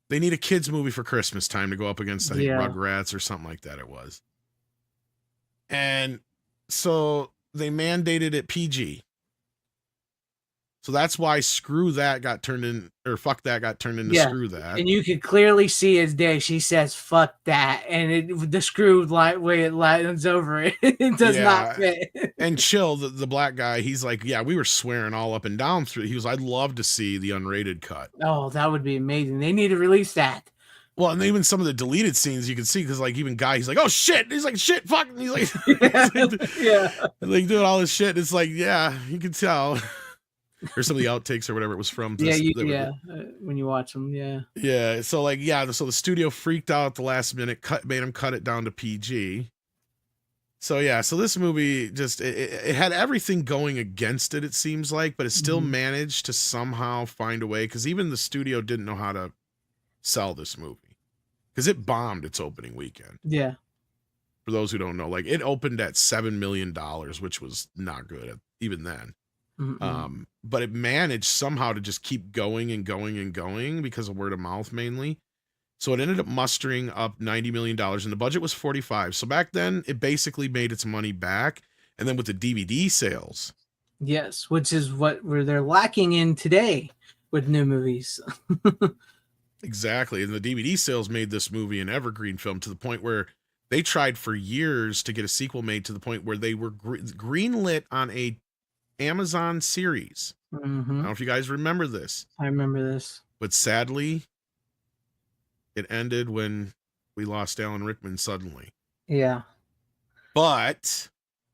they need a kids movie for Christmas time to go up against, I think, Rugrats or something like that it was. And so they mandated it PG. So that's why Screw That got turned in, or Fuck That got turned into Screw That. And you could clearly see his day. She says, fuck that. And the screw way it lines over it. It does not fit. And Chill, the black guy, he's like, yeah, we were swearing all up and down through. He was, I'd love to see the unrated cut. Oh, that would be amazing. They need to release that. Well, and even some of the deleted scenes you can see, because like even Guy, he's like, oh shit. He's like, shit, fuck. And he's like, like doing all this shit. It's like, yeah, you can tell. Or some of the outtakes or whatever it was from. When you watch them, yeah. So like, so the studio freaked out at the last minute, made him cut it down to PG. So yeah, so this movie just it had everything going against it. It seems like, but it still managed to somehow find a way, because even the studio didn't know how to sell this movie, because it bombed its opening weekend. Yeah. For those who don't know, like it opened at $7 million, which was not good even then. But it managed somehow to just keep going and going and going because of word of mouth mainly. So it ended up mustering up $90 million, and the budget was 45. So back then it basically made its money back. And then with the DVD sales. Yes, which is where they're lacking in today with new movies. Exactly. And the DVD sales made this movie an evergreen film, to the point where they tried for years to get a sequel made, to the point where they were greenlit on a Amazon series. I don't know if you guys remember this. I remember this. But sadly, it ended when we lost Alan Rickman suddenly. Yeah. But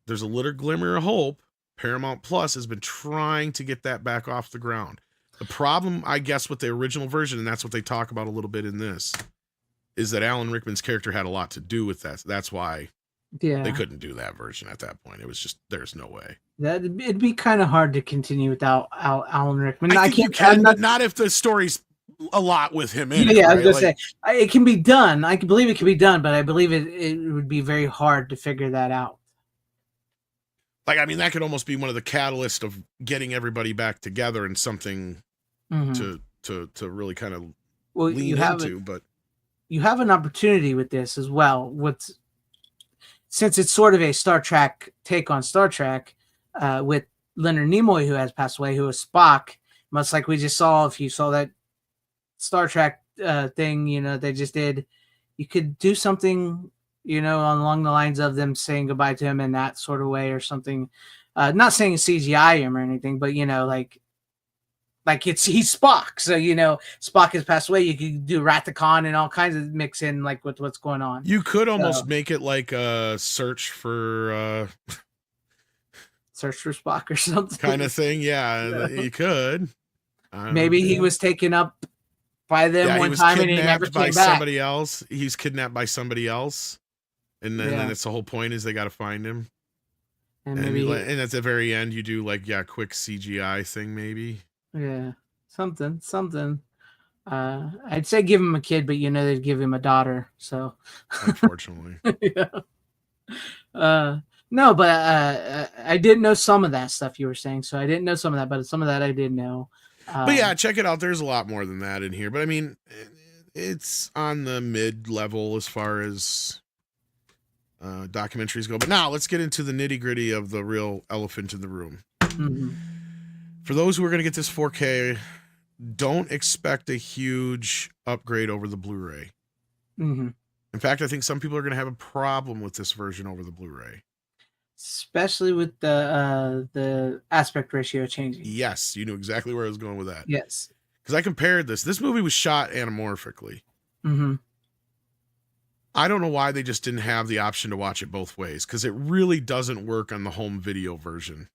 there's a little glimmer of hope. Paramount Plus has been trying to get that back off the ground. The problem, I guess, with the original version, and that's what they talk about a little bit in this, is that Alan Rickman's character had a lot to do with that. That's why they couldn't do that version at that point. It was just, there's no way. It'd be kind of hard to continue without Alan Rickman. I think not if the story's a lot with him in it. Yeah, I was gonna say it can be done. I can believe it can be done, but I believe it would be very hard to figure that out. Like, I mean, that could almost be one of the catalysts of getting everybody back together and something to really kind of lean into. But you have an opportunity with this as well. Since it's sort of a Star Trek take on Star Trek, with Leonard Nimoy, who has passed away, who was Spock, much like we just saw. If you saw that Star Trek thing, they just did, you could do something, along the lines of them saying goodbye to him in that sort of way or something. Not saying CGI him or anything, but like he's Spock. So, Spock has passed away. You could do Rathacon and all kinds of mix in like with what's going on. You could almost make it like a search for Spock or something kind of thing. Yeah, you could. Maybe he was taken up by them one time and he never came back. Somebody else. He's kidnapped by somebody else, and then it's the whole point is they got to find him. And at the very end, you do like quick CGI thing maybe. Yeah, something. I'd say give him a kid, but they'd give him a daughter. So unfortunately, no, but I didn't know some of that stuff you were saying. So I didn't know some of that, but some of that I did know. But yeah, check it out. There's a lot more than that in here. But I mean, it's on the mid level as far as documentaries go. But now let's get into the nitty gritty of the real elephant in the room. For those who are going to get this 4K, don't expect a huge upgrade over the Blu-ray. In fact, I think some people are going to have a problem with this version over the Blu-ray. Especially with the aspect ratio changing. Yes, you knew exactly where I was going with that. Yes. Because I compared this. This movie was shot anamorphically. I don't know why they just didn't have the option to watch it both ways, because it really doesn't work on the home video version.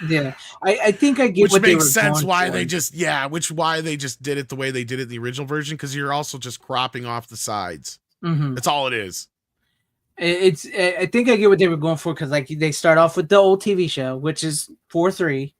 Yeah, I think I get which makes sense why they just did it the way they did it in the original version, because you're also just cropping off the sides. That's all it is. I think I get what they were going for, because like they start off with the old TV show, which is 4:3,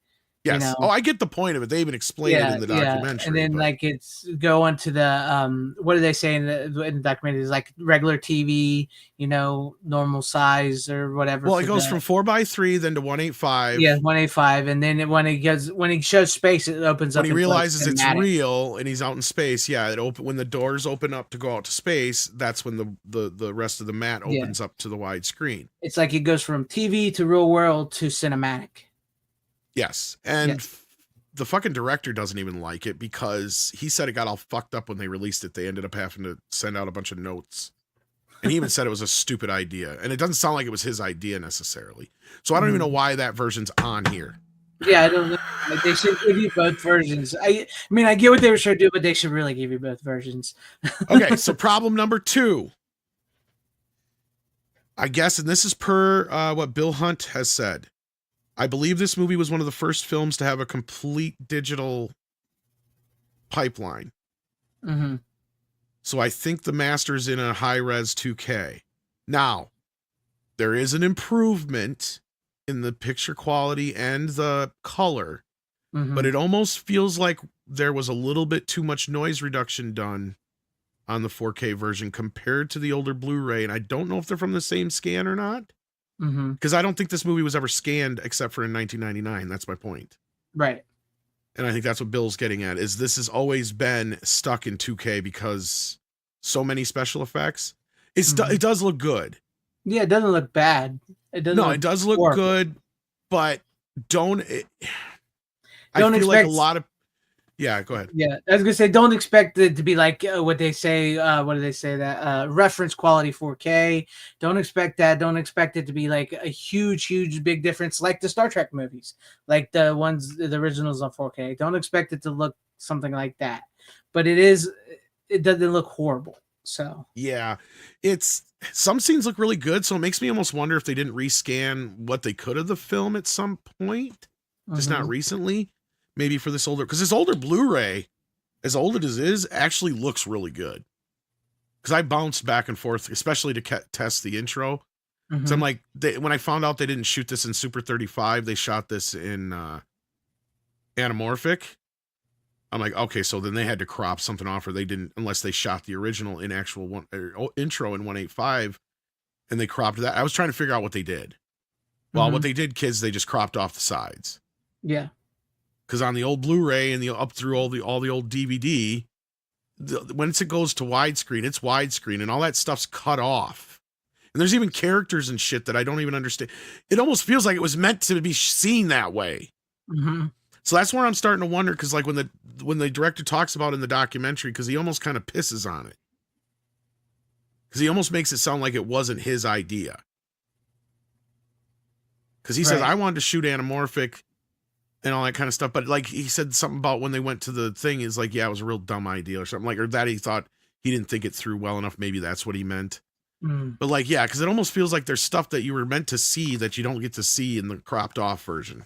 Yes. know? Oh, I get the point of it. They even explain it in the documentary. And then but- like it's go on to the what do they say in the documentary? Is like regular TV, normal size or whatever. well, for it goes the- from 4:3 then to 185. 185, and then when he shows space, it opens up. When he into, like, realizes it's cinematic. real and he's out in space, when the doors open up to go out to space, that's when the rest of the mat opens up to the wide screen. It's like it goes from TV to real world to cinematic. Yes. And the fucking director doesn't even like it because he said it got all fucked up when they released it. They ended up having to send out a bunch of notes. And he even said it was a stupid idea. And it doesn't sound like it was his idea necessarily. So I don't even know why that version's on here. Yeah, I don't know. Like, they should give you both versions. I mean, I get what they were trying to do, but they should really give you both versions. Okay, so problem number 2. I guess, and this is per what Bill Hunt has said. I believe this movie was one of the first films to have a complete digital pipeline. Mm-hmm. So I think the master's in a high-res 2K. Now, there is an improvement in the picture quality and the color, but it almost feels like there was a little bit too much noise reduction done on the 4K version compared to the older Blu-ray, and I don't know if they're from the same scan or not. Because I don't think this movie was ever scanned except for in 1999. That's my point. Right. And I think that's what Bill's getting at, is this has always been stuck in 2K because so many special effects. It does look good. Yeah, it doesn't look bad. It does look horrible. Good, but don't Don't I feel like expect- a lot of... Yeah, go ahead. Yeah, I was gonna say, don't expect it to be like what they say. What do they say that reference quality 4K? Don't expect that. Don't expect it to be like a huge, big difference, like the Star Trek movies, like the originals on 4K. Don't expect it to look something like that. But it doesn't look horrible. So yeah, some scenes look really good, so it makes me almost wonder if they didn't rescan what they could of the film at some point, just not recently. Maybe for this older, because this older Blu-ray, as old as it is, actually looks really good. Because I bounced back and forth, especially to test the intro. So I'm like, when I found out they didn't shoot this in Super 35, they shot this in anamorphic. I'm like, okay, so then they had to crop something off, or they didn't, unless they shot the original in actual intro in 185, and they cropped that. I was trying to figure out what they did. Well, what they did, kids, they just cropped off the sides. Yeah. Because on the old Blu-ray and up through all the old DVD, once it goes to widescreen, it's widescreen, and all that stuff's cut off. And there's even characters and shit that I don't even understand. It almost feels like it was meant to be seen that way. So that's where I'm starting to wonder, because like when the director talks about it in the documentary, because he almost kind of pisses on it. Because he almost makes it sound like it wasn't his idea. Because he says, I wanted to shoot anamorphic and all that kind of stuff. But like he said something about when they went to the thing, is like, yeah, it was a real dumb idea or something, like, or that he thought he didn't think it through well enough. Maybe that's what he meant. But like, yeah, because it almost feels like there's stuff that you were meant to see that you don't get to see in the cropped off version.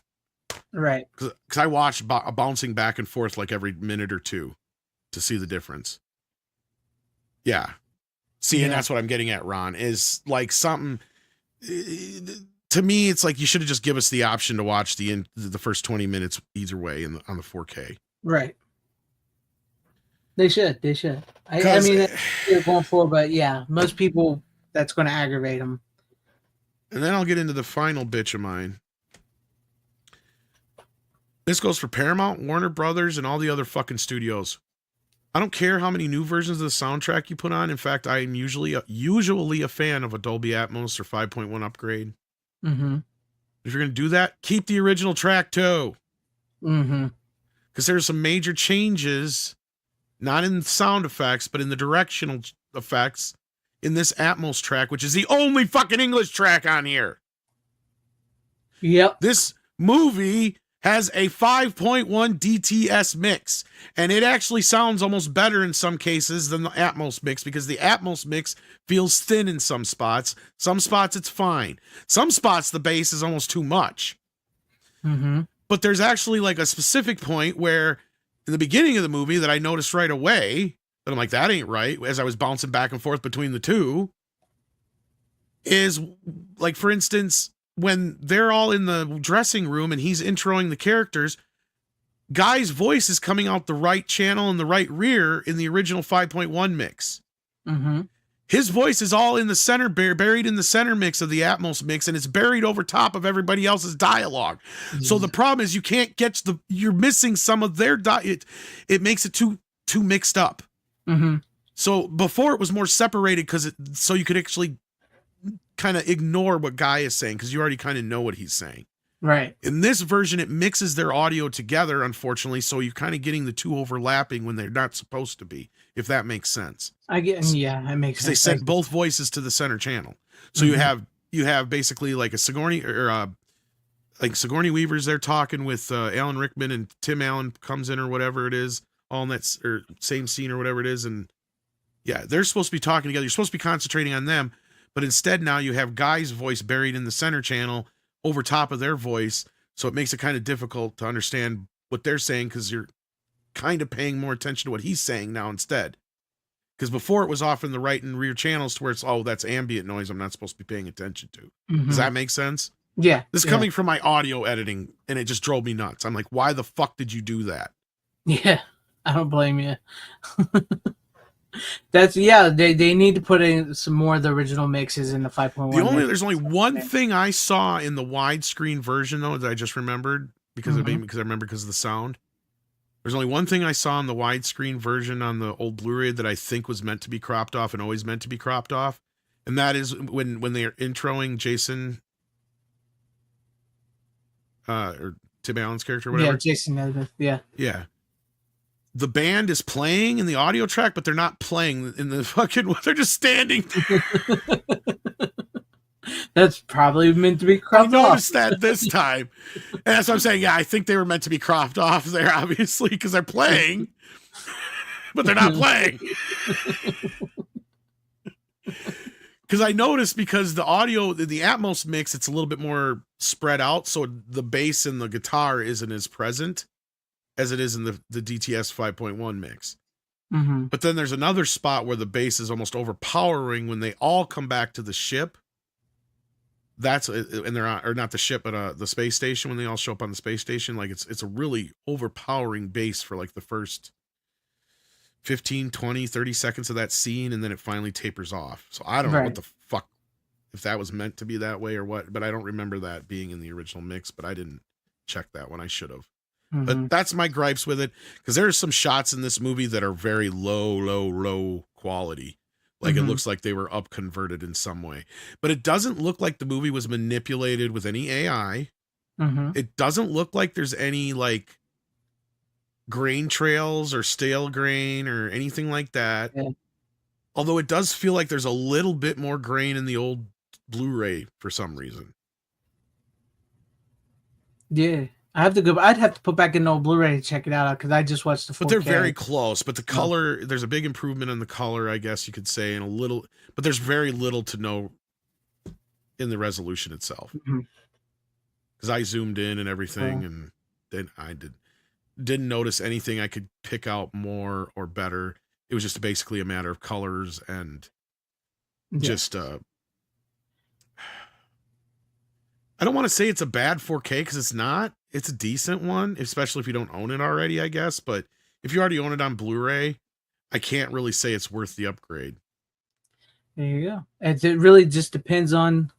Right. Because I watched bouncing back and forth like every minute or two to see the difference. Yeah. See, and that's what I'm getting at, Ron, is like something... To me, it's like you should have just give us the option to watch the first 20 minutes either way on the 4K. Right. They should. I mean, that's what they're going for, but yeah, most people, that's going to aggravate them. And then I'll get into the final bitch of mine. This goes for Paramount, Warner Brothers, and all the other fucking studios. I don't care how many new versions of the soundtrack you put on. In fact, I am usually a fan of a Dolby Atmos or 5.1 upgrade. If you're going to do that, keep the original track too. Because there's some major changes, not in sound effects, but in the directional effects in this Atmos track, which is the only fucking English track on here. Yep. This movie has a 5.1 DTS mix, and it actually sounds almost better in some cases than the Atmos mix, because the Atmos mix feels thin in some spots. Some spots it's fine. Some spots the bass is almost too much. But there's actually like a specific point where in the beginning of the movie that I noticed right away that I'm like, that ain't right, as I was bouncing back and forth between the two, is like, for instance, when they're all in the dressing room and he's introing the characters, Guy's voice is coming out the right channel and the right rear in the original 5.1 mix. Mm-hmm. His voice is all in the center, buried in the center mix of the Atmos mix, and it's buried over top of everybody else's dialogue. So the problem is you can't get you're missing some of their it makes it too mixed up. Mm-hmm. So before it was more separated so you could actually kind of ignore what Guy is saying because you already kind of know what he's saying. Right. In this version, it mixes their audio together, unfortunately, so you're kind of getting the two overlapping when they're not supposed to be, if that makes sense. I get, yeah, that makes sense. They sent both voices to the center channel. So you have basically like a Sigourney like Sigourney Weaver's there talking with Alan Rickman, and Tim Allen comes in or whatever it is, all in that or same scene or whatever it is, and yeah, they're supposed to be talking together. You're supposed to be concentrating on them, but instead now you have Guy's voice buried in the center channel over top of their voice, so it makes it kind of difficult to understand what they're saying because you're kind of paying more attention to what he's saying now instead. Because before it was off in the right and rear channels to where it's, oh, that's ambient noise I'm not supposed to be paying attention to. Mm-hmm. Does that make sense? Yeah. This is coming from my audio editing, and it just drove me nuts. I'm like, why the fuck did you do that? Yeah, I don't blame you. They need to put in some more of the original mixes in the 5.1. There's only one thing I saw in the widescreen version though that I just remembered because of the sound. There's only one thing I saw in the widescreen version on the old Blu-ray that I think was meant to be cropped off and always meant to be cropped off, and that is when they are introing Jason or Tim Allen's character, or whatever. Yeah, Jason Elvis. Yeah. Yeah. The band is playing in the audio track, but they're not playing in the fucking. They're just standing. That's probably meant to be cropped off. I noticed that this time, and that's what I'm saying. Yeah, I think they were meant to be cropped off there, obviously, because they're playing, but they're not playing. Because I noticed because the audio, the Atmos mix, it's a little bit more spread out, so the bass and the guitar isn't as present as it is in the DTS 5.1 mix. Mm-hmm. But then there's another spot where the bass is almost overpowering when they all come back to the ship. And they're not, or not the ship, but the space station, when they all show up on the space station. Like it's a really overpowering bass for like the first 15, 20, 30 seconds of that scene, and then it finally tapers off. So I don't know what the fuck, if that was meant to be that way or what, but I don't remember that being in the original mix, but I didn't check that one. I should have. Mm-hmm. But that's my gripes with it, because there are some shots in this movie that are very low quality. Like it looks like they were up converted in some way. But it doesn't look like the movie was manipulated with any AI. Mm-hmm. It doesn't look like there's any like grain trails or stale grain or anything like that. Yeah. Although it does feel like there's a little bit more grain in the old Blu-ray for some reason. Yeah. I'd have to put back in the old Blu-ray to check it out because I just watched the 4K. But they're very close. But the color, there's a big improvement in the color, I guess you could say, and but there's very little to know in the resolution itself. Because I zoomed in and everything, and then I didn't notice anything I could pick out more or better. It was just basically a matter of colors and just I don't want to say it's a bad 4K because it's not. It's a decent one, especially if you don't own it already, I guess. But if you already own it on Blu-ray, I can't really say it's worth the upgrade. There you go. It really just depends on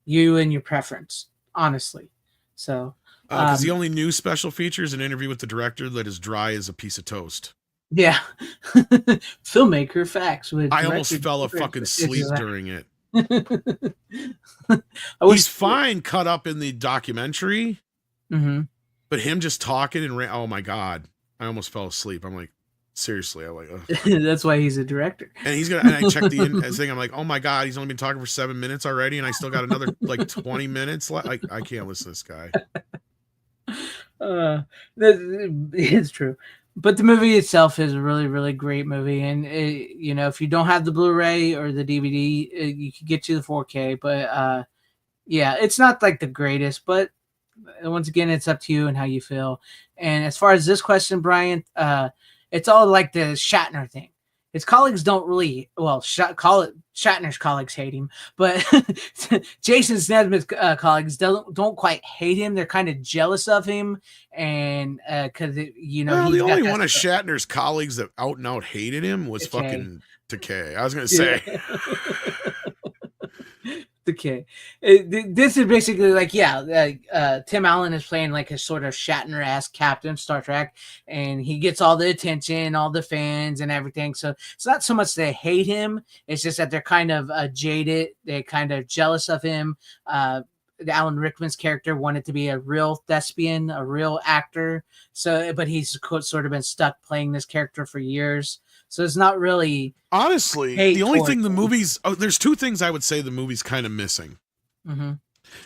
you and your preference, honestly. So, because the only new special feature is an interview with the director that is dry as a piece of toast. Yeah. Filmmaker facts. I almost fell fucking asleep during it. He's fine cut up in the documentary, but him just talking and oh my god, I almost fell asleep. I'm like, seriously, I'm like, that's why he's a director. And and I checked the thing. I'm like, oh my god, he's only been talking for 7 minutes already, and I still got another like 20 minutes left. Like, I can't listen to this guy. It's true. But the movie itself is a really, really great movie. And, if you don't have the Blu-ray or the DVD, you can get you the 4K. But, it's not like the greatest. But once again, it's up to you and how you feel. And as far as this question, Brian, it's all like the Shatner thing. his colleagues don't really Shatner's colleagues hate him, but Jason Schwartzman's colleagues don't quite hate him. They're kind of jealous of him, and because well, the only one of Shatner's colleagues that out and out hated him was fucking Takei. I was gonna say. Okay, this is basically like Tim Allen is playing like a sort of Shatner-esque captain Star Trek, and he gets all the attention, all the fans and everything. So it's not so much they hate him, it's just that they're kind of jaded, they're kind of jealous of him. Alan Rickman's character wanted to be a real thespian, a real actor, but he's sort of been stuck playing this character for years. So it's not really honestly the only thing the movie's. There's two things I would say the movie's kind of missing, and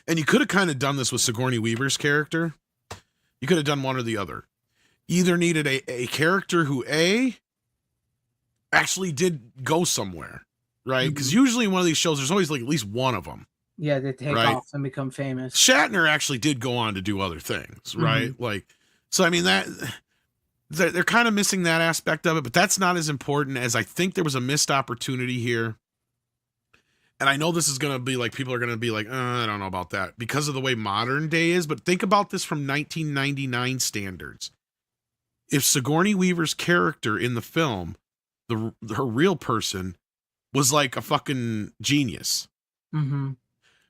you could have kind of done this with Sigourney Weaver's character. You could have done one or the other. You either needed a character who actually did go somewhere, right? Because usually in one of these shows, there's always like at least one of them. Yeah, they take off and become famous. Shatner actually did go on to do other things, right? Like, so I mean that. They're kind of missing that aspect of it, but that's not as important as I think there was a missed opportunity here. And I know this is going to be like, people are going to be like, I don't know about that because of the way modern day is, but think about this from 1999 standards. If Sigourney Weaver's character in the film, her real person, was like a fucking genius.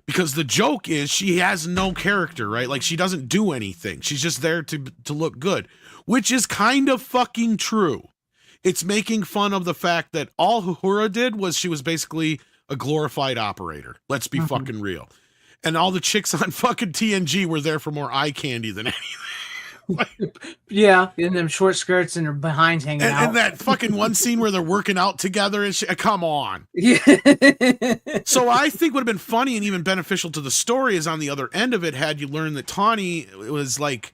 Because the joke is she has no character, right? Like she doesn't do anything. She's just there to look good, which is kind of fucking true. It's making fun of the fact that all Uhura did was she was basically a glorified operator. Let's be fucking real. And all the chicks on fucking TNG were there for more eye candy than anything. Yeah, in them short skirts and their behinds hanging out. And that fucking one scene where they're working out together and shit. Come on. Yeah. So I think would have been funny and even beneficial to the story is on the other end of it, had you learned that Tawny was like,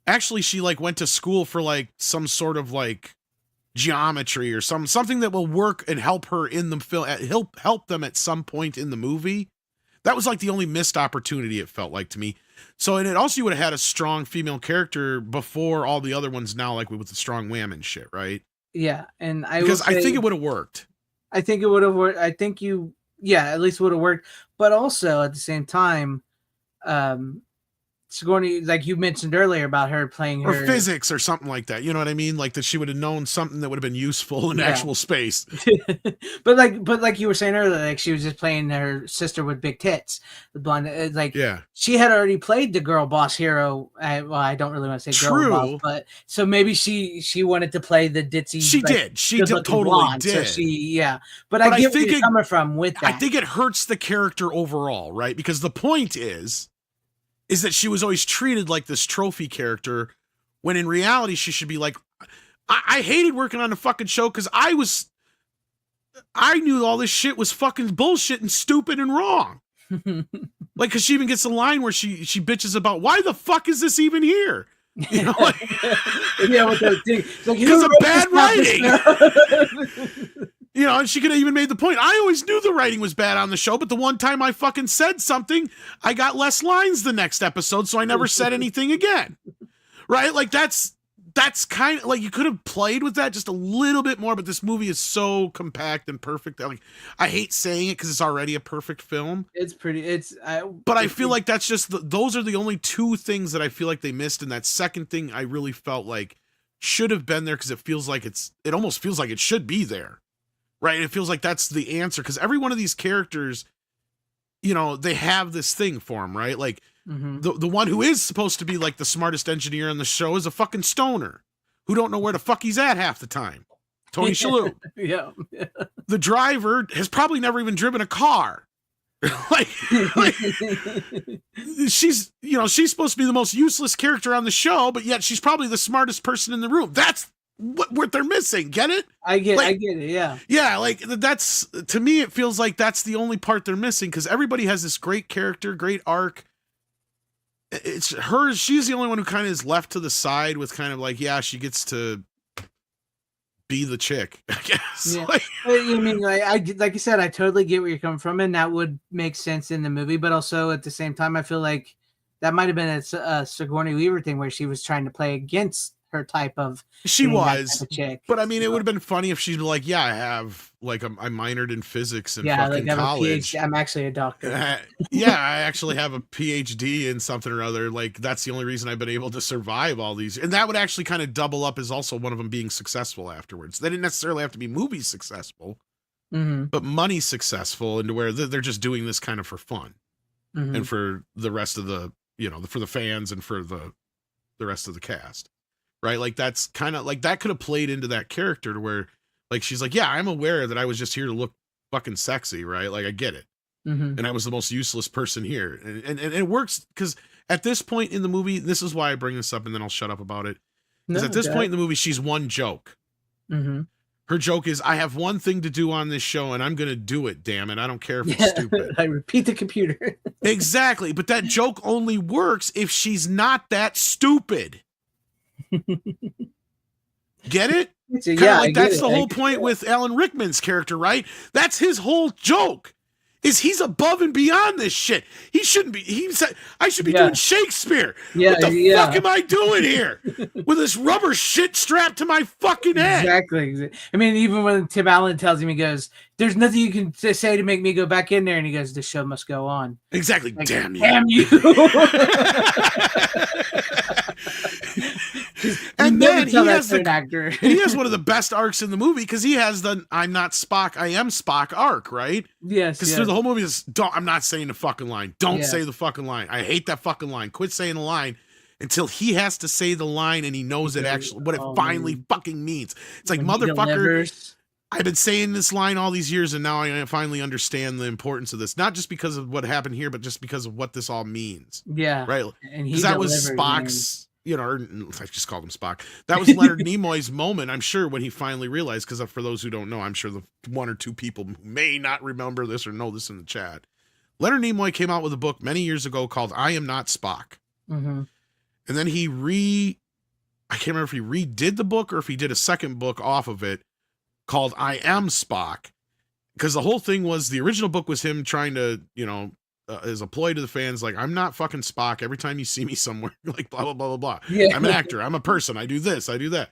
actually she like went to school for like some sort of like geometry or something that will work and help her in the film, help them at some point in the movie. That was like the only missed opportunity, it felt like to me. So, and it also, you would have had a strong female character before all the other ones now, like with the strong wham and shit, right? Yeah, and I think it would have worked. I think it would have worked. I think at least would have worked. But also at the same time, Sigourney, like you mentioned earlier about her playing her physics or something like that. You know what I mean? Like that she would have known something that would have been useful in actual space. but like you were saying earlier, like she was just playing her sister with big tits, the blonde. Like she had already played the girl boss hero. I don't really want to say girl boss, but so maybe she wanted to play the ditzy. She totally blonde, did. So but I get where you're coming from with that. I think it hurts the character overall, right? Because the point is that she was always treated like this trophy character when in reality she should be like, I hated working on the fucking show because I knew all this shit was fucking bullshit and stupid and wrong. Like, because she even gets a line where she bitches about, why the fuck is this even here? You know, like, because of bad writing. You know, and she could have even made the point. I always knew the writing was bad on the show, but the one time I fucking said something, I got less lines the next episode, so I never said anything again. Right? Like, that's kind of, like, you could have played with that just a little bit more, but this movie is so compact and perfect. Like, I hate saying it because it's already a perfect film. But I feel like that's just, those are the only two things that I feel like they missed, and that second thing I really felt like should have been there because it almost feels like it should be there. Right? It feels like that's the answer because every one of these characters, you know, they have this thing for them, right? Like the one who is supposed to be like the smartest engineer in the show is a fucking stoner who don't know where the fuck he's at half the time. Tony Shalhoub. Yeah. The driver has probably never even driven a car. like she's supposed to be the most useless character on the show, but yet she's probably the smartest person in the room. That's what they're missing. Get it? I get it. Yeah. Yeah. Like that's, to me, it feels like that's the only part they're missing because everybody has this great character, great arc. It's her. She's the only one who kind of is left to the side with kind of like, she gets to be the chick, I guess. Yeah. You mean, like you said, I totally get where you're coming from, and that would make sense in the movie. But also at the same time, I feel like that might have been a Sigourney Weaver thing where she was trying to play against her type of. She being that type was, of chick. but I mean, it So, would have been funny if she'd be like, "Yeah, I have like I minored in physics in yeah, fucking like I'm a college. PhD. I'm actually a doctor. Yeah, I actually have a PhD in something or other. Like that's the only reason I've been able to survive all these." And that would actually kind of double up as also one of them being successful afterwards. They didn't necessarily have to be movie successful, but money successful, and where they're just doing this kind of for fun and for the rest of the, for the fans and for the rest of the cast. Right? Like that's kind of like that could have played into that character to where like she's like, yeah, I'm aware that I was just here to look fucking sexy, right? Like I get it. And I was the most useless person here. And it works because at this point in the movie, this is why I bring this up and then I'll shut up about it. Because at this point in the movie, she's one joke. Her joke is, I have one thing to do on this show and I'm going to do it, damn it. I don't care if it's stupid. I repeat the computer. Exactly. But that joke only works if she's not that stupid. Get it? Yeah, like that's the whole point with Alan Rickman's character, right? That's his whole joke. Is he's above and beyond this shit. He shouldn't be. He said, I should be doing Shakespeare. What the fuck am I doing here with this rubber shit strapped to my fucking head? Exactly. I mean, even when Tim Allen tells him, he goes, "There's nothing you can say to make me go back in there," and he goes, "The show must go on." Exactly. Like, damn you. Damn you. And then he has actor. he has one of the best arcs in the movie because he has the "I'm not Spock, I am Spock" arc, right? Yes. Because through the whole movie is I'm not saying the fucking line. Don't say the fucking line. I hate that fucking line. Quit saying the line until he has to say the line and he knows it actually what it finally fucking means. It's like, motherfucker, I've been saying this line all these years and now I finally understand the importance of this. Not just because of what happened here, but just because of what this all means. Yeah. Right. And because that was Spock's. I just called him Spock. That was Leonard Nimoy's moment, I'm sure, when he finally realized, because for those who don't know, I'm sure the one or two people who may not remember this or know this in the chat. Leonard Nimoy came out with a book many years ago called I Am Not Spock. And then I can't remember if he redid the book or if he did a second book off of it called I Am Spock. Because the whole thing was, the original book was him trying to, as a ploy to the fans, like, I'm not fucking Spock. Every time you see me somewhere, like, blah, blah, blah, blah, blah. Yeah. I'm an actor. I'm a person. I do this. I do that.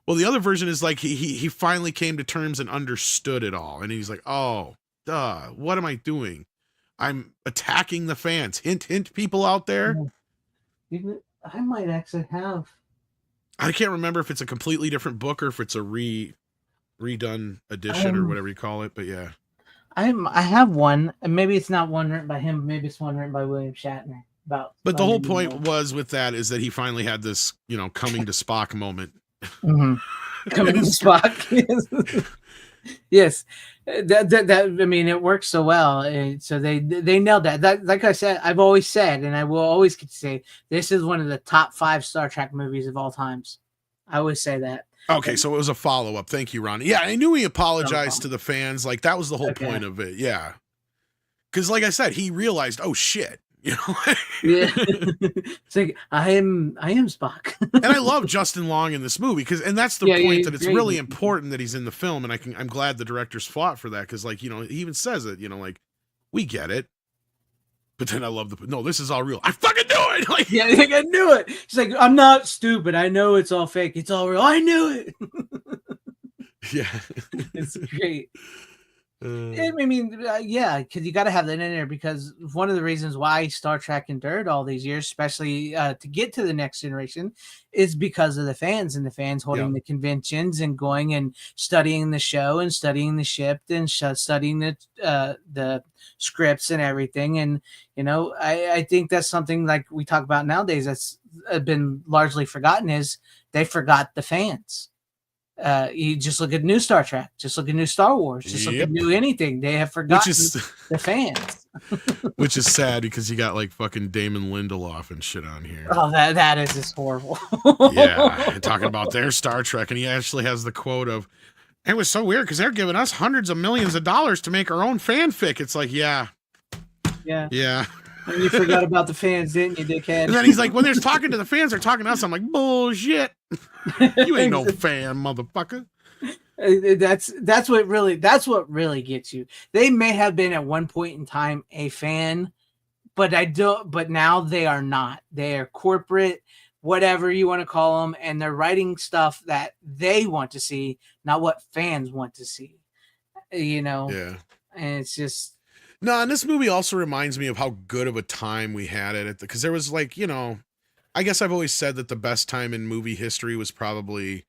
Well, the other version is like, he finally came to terms and understood it all. And he's like, oh, duh, what am I doing? I'm attacking the fans. Hint, hint, people out there. I might actually have. I can't remember if it's a completely different book or if it's a redone edition or whatever you call it. But yeah. I have one, and maybe it's not one written by him. Maybe it's one written by William Shatner. But the whole point was with that is that he finally had this, coming to Spock moment. Coming to Spock. Yes, that I mean, it works so well. And so they nailed that. That, like I said, I've always said, and I will always say, this is one of the top 5 Star Trek movies of all times. I always say that. Okay, so it was a follow-up. Thank you, Ronnie. Yeah, I knew he apologized to the fans. Like, that was the whole point of it. Yeah. Because, like I said, he realized, oh, shit. Yeah. It's like, I am Spock. And I love Justin Long in this movie, and that's the point, that it's really important that he's in the film, and I'm glad the directors fought for that, because, like, he even says it, like, we get it. But then I love no, this is all real. I fucking knew it. Like, like, I knew it. She's like, I'm not stupid. I know it's all fake. It's all real. I knew it. Yeah, it's great. I mean, yeah, because you got to have that in there, because one of the reasons why Star Trek endured all these years, especially to get to the next generation, is because of the fans, and the fans holding the conventions and going and studying the show and studying the ship and studying the scripts and everything. And I think that's something like we talk about nowadays that's been largely forgotten, is they forgot the fans. You just look at new Star Trek, just look at new Star Wars, just look at new anything. They have forgotten the fans. Which is sad, because you got like fucking Damon Lindelof and shit on here. Oh, that is just horrible. Yeah, and talking about their Star Trek, and he actually has the quote of, "It was so weird because they're giving us hundreds of millions of dollars to make our own fanfic." It's like, yeah. And you forgot about the fans, didn't you, dickhead? And then he's like, when they're talking to the fans, they're talking to us. I'm like, bullshit. You ain't no fan, motherfucker. That's what really gets you. They may have been at one point in time a fan, but now they are not. They are corporate whatever you want to call them, and they're writing stuff that they want to see, not what fans want to see. You know, Yeah. and it's just No, and this movie also reminds me of how good of a time we had at it, because there was like, you know, I guess I've always said that the best time in movie history was probably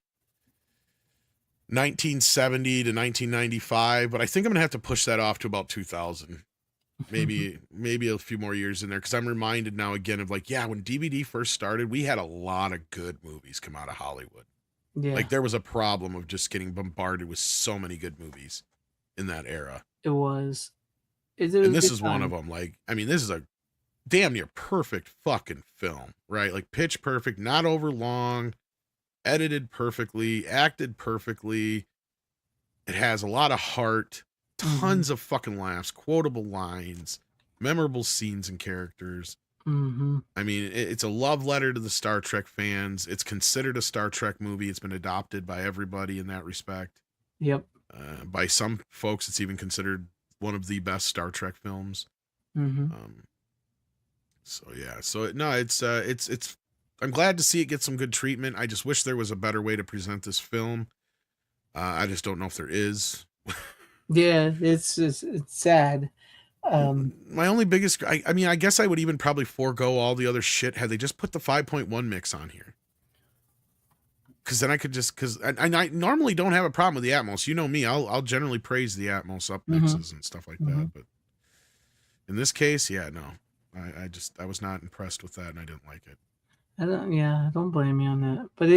1970 to 1995, but I think I'm gonna have to push that off to about 2000. Maybe a few more years in there, because I'm reminded now again of like, yeah, when DVD first started, we had a lot of good movies come out of Hollywood. yeah, Like there was a problem of just getting bombarded with so many good movies in that era. it was. It was And a this good is one time. of them. Like, I mean, this is a damn near perfect fucking film, right? Like pitch perfect, not over long, edited perfectly, acted perfectly. It has a lot of heart, tons of fucking laughs, quotable lines, memorable scenes and characters. Mm-hmm. I mean, it's a love letter to the Star Trek fans. It's considered a Star Trek movie. It's been adopted by everybody in that respect. Yep. By some folks, it's even considered one of the best Star Trek films. Mm-hmm. So yeah, so no, it's I'm glad to see it get some good treatment. I just wish there was a better way to present this film. I just don't know if there is. Yeah, it's sad. My only biggest, I mean, I guess I would even probably forego all the other shit had they just put the 5.1 mix on here. Because then I could just, because I normally don't have a problem with the Atmos. You know me, I'll generally praise the Atmos up mixes and stuff like that. But in this case, yeah, no, I was not impressed with that, and I didn't like it. I don't blame you on that. But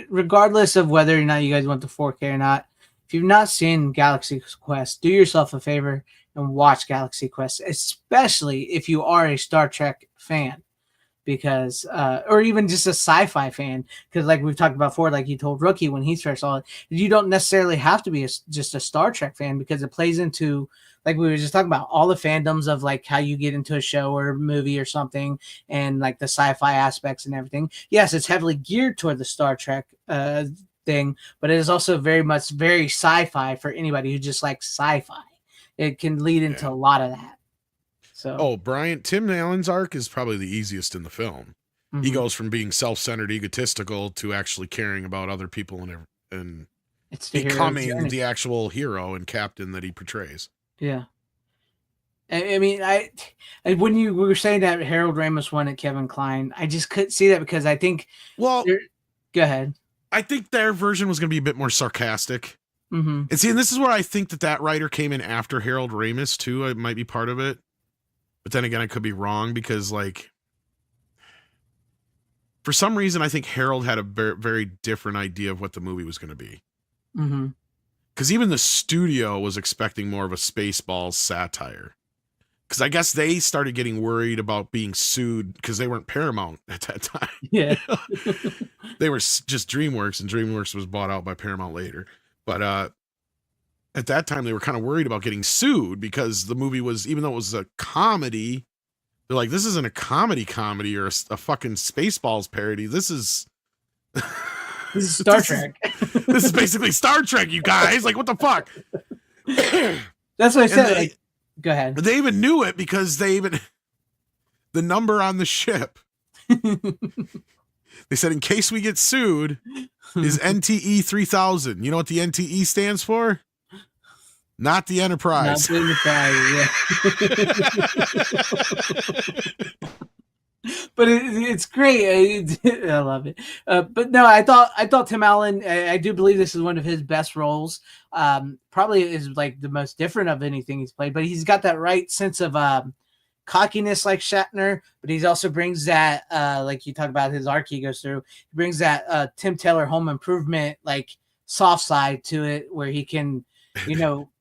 regardless of whether or not you guys want the 4K or not, if you've not seen Galaxy Quest, do yourself a favor and watch Galaxy Quest, especially if you are a Star Trek fan, because or even just a sci-fi fan, because like we've talked about before, like you told Rookie when he first saw it, you don't necessarily have to be just a Star Trek fan, because it plays into, like we were just talking about, all the fandoms of like how you get into a show or a movie or something, and like the sci-fi aspects and everything. Yes, it's heavily geared toward the Star Trek thing, but it is also very sci-fi for anybody who just likes sci-fi. It can lead into a lot of that. So, Tim Allen's arc is probably the easiest in the film. He goes from being self-centered, egotistical, to actually caring about other people and it's the becoming the actual hero and captain that he portrays. Yeah. I mean, when you were saying that Harold Ramis wanted Kevin Kline, I just couldn't see that, because I think. Well, go ahead. I think their version was going to be a bit more sarcastic. Mm-hmm. And see, and this is where I think that writer came in after Harold Ramis too. It might be part of it, but then again, I could be wrong, because like for some reason, I think Harold had a very, very different idea of what the movie was going to be. Mm-hmm. Because even the studio was expecting more of a Spaceballs satire. Because I guess they started getting worried about being sued, because they weren't Paramount at that time. Yeah. They were just DreamWorks, and DreamWorks was bought out by Paramount later. But at that time, they were kind of worried about getting sued, because the movie was, even though it was a comedy, they're like, this isn't a comedy or a fucking Spaceballs parody. This is Star Trek. This is basically Star Trek, you guys. Like, what the fuck? That's what I said. Go ahead. They even knew it, because the number on the ship, they said, in case we get sued, is NTE 3000. You know what the NTE stands for? Not the Enterprise. Not the Enterprise, yeah. But it's great. I love it. But no, I thought Tim Allen, I do believe this is one of his best roles. Probably is like the most different of anything he's played, but he's got that right sense of cockiness like Shatner, but he also brings that, like you talk about his arc he goes through, he brings that Tim Taylor Home Improvement, like soft side to it, where he can,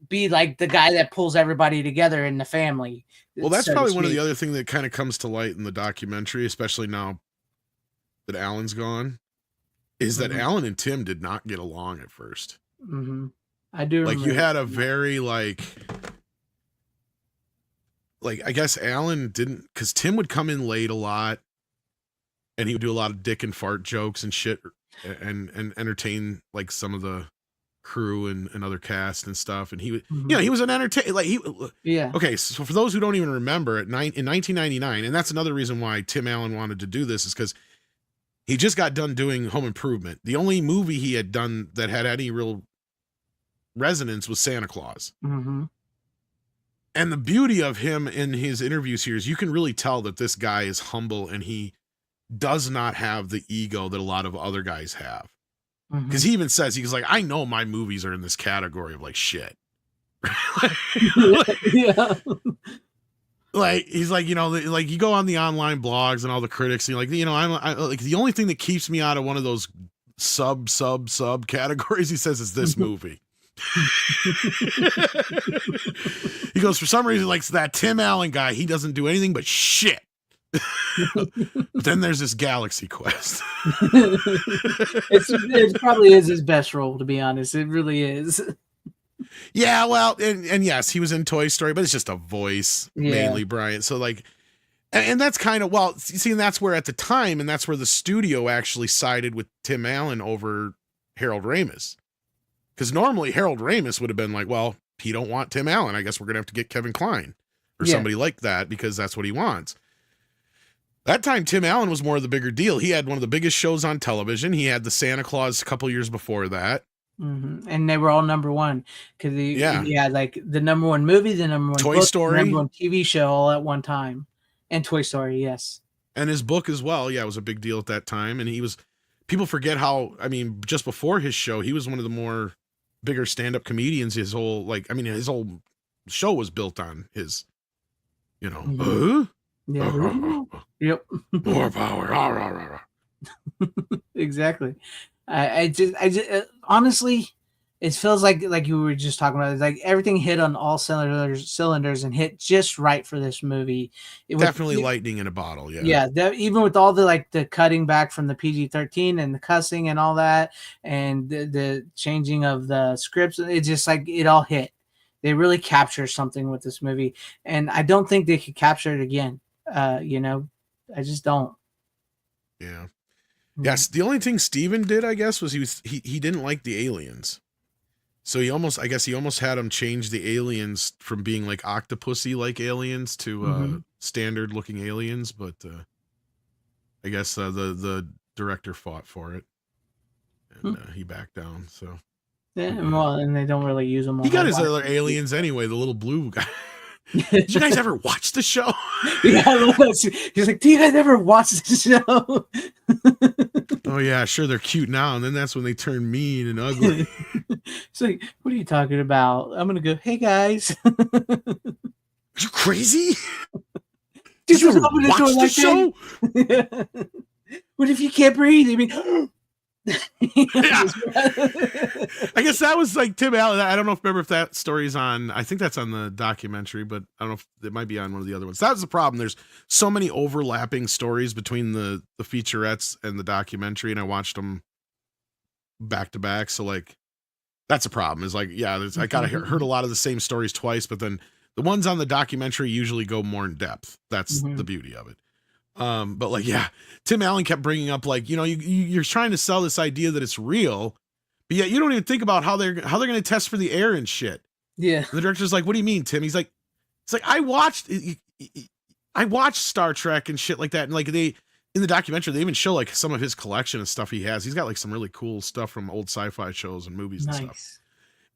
be like the guy that pulls everybody together in the family. Well, that's probably one of the other things that kind of comes to light in the documentary, especially now that Alan's gone, is that Alan and Tim did not get along at first. Mm-hmm. I do. Like, you had a very like I guess Alan didn't, because Tim would come in late a lot, and he would do a lot of dick and fart jokes and shit, and entertain like some of the crew and other cast and stuff, and he would, he was an entertainer. Like okay, so for those who don't even remember, in 1999, and that's another reason why Tim Allen wanted to do this, is because He just got done doing Home Improvement. The only movie he had done that had any real resonance was Santa Claus. Mm-hmm. And the beauty of him in his interviews here is you can really tell that this guy is humble and he does not have the ego that a lot of other guys have. Because he even says, he's like, I know my movies are in this category of like shit. Yeah. Like, he's like, you know, like you go on the online blogs and all the critics, and you're like, you know, I like the only thing that keeps me out of one of those sub categories, he says, is this movie. He goes, for some reason, like that Tim Allen guy, he doesn't do anything but shit. But then there's this Galaxy Quest. It probably is his best role, to be honest. It really is. Yeah, well, and yes, he was in Toy Story, but it's just a voice mainly, Brian. So like, and that's kind of, well, see, and that's where at the time, and that's where the studio actually sided with Tim Allen over Harold Ramis. Because normally Harold Ramis would have been like, well, he don't want Tim Allen. I guess we're going to have to get Kevin Kline or somebody like that because that's what he wants. That time, Tim Allen was more of the bigger deal. He had one of the biggest shows on television. He had the Santa Claus a couple years before that. Mm-hmm. And they were all number one because he had like the number one movie, the number one Toy book, Story, the number one TV show all at one time, and Toy Story, yes. And his book as well, it was a big deal at that time. And he was, people forget how, I mean, just before his show, he was one of the more bigger stand-up comedians. His whole, like, I mean, his whole show was built on his, you know, Yep. More power. Exactly. I just honestly, it feels like you were just talking about. It's like everything hit on all cylinders and hit just right for this movie. It was definitely lightning in a bottle. Even with all the cutting back from the PG-13 and the cussing and all that, and the changing of the scripts, it's just like it all hit. They really captured something with this movie, and I don't think they could capture it again. You know, I just don't. Yeah. Yes, the only thing Steven did, I guess, was he didn't like the aliens. So he almost had him change the aliens from being like octopusy like aliens to standard looking aliens, but I guess the director fought for it and he backed down. So well, and they don't really use them. He got his other aliens anyway, the little blue guy. Did you guys ever watch the show? Yeah, he's like, do you guys ever watch the show? Oh yeah, sure, they're cute now, and then that's when they turn mean and ugly. It's like, what are you talking about? I'm gonna go, hey guys. Are you crazy? Did you ever open the watch door the like show? that? What if you can't breathe? I mean, yeah. I guess that was like Tim Allen. I don't know if that story's on. I think that's on the documentary, but I don't know if it might be on one of the other ones. That's the problem. There's so many overlapping stories between the featurettes and the documentary, and I watched them back to back. So like, that's a problem. Is like, I gotta heard a lot of the same stories twice, but then the ones on the documentary usually go more in depth. That's the beauty of it. But like, Tim Allen kept bringing up like, you know, you're trying to sell this idea that it's real, but yet you don't even think about how they're going to test for the air and shit. Yeah. And the director's like, what do you mean, Tim? He's like, I watched Star Trek and shit like that. And like in the documentary, they even show like some of his collection of stuff he has. He's got like some really cool stuff from old sci-fi shows and movies and stuff.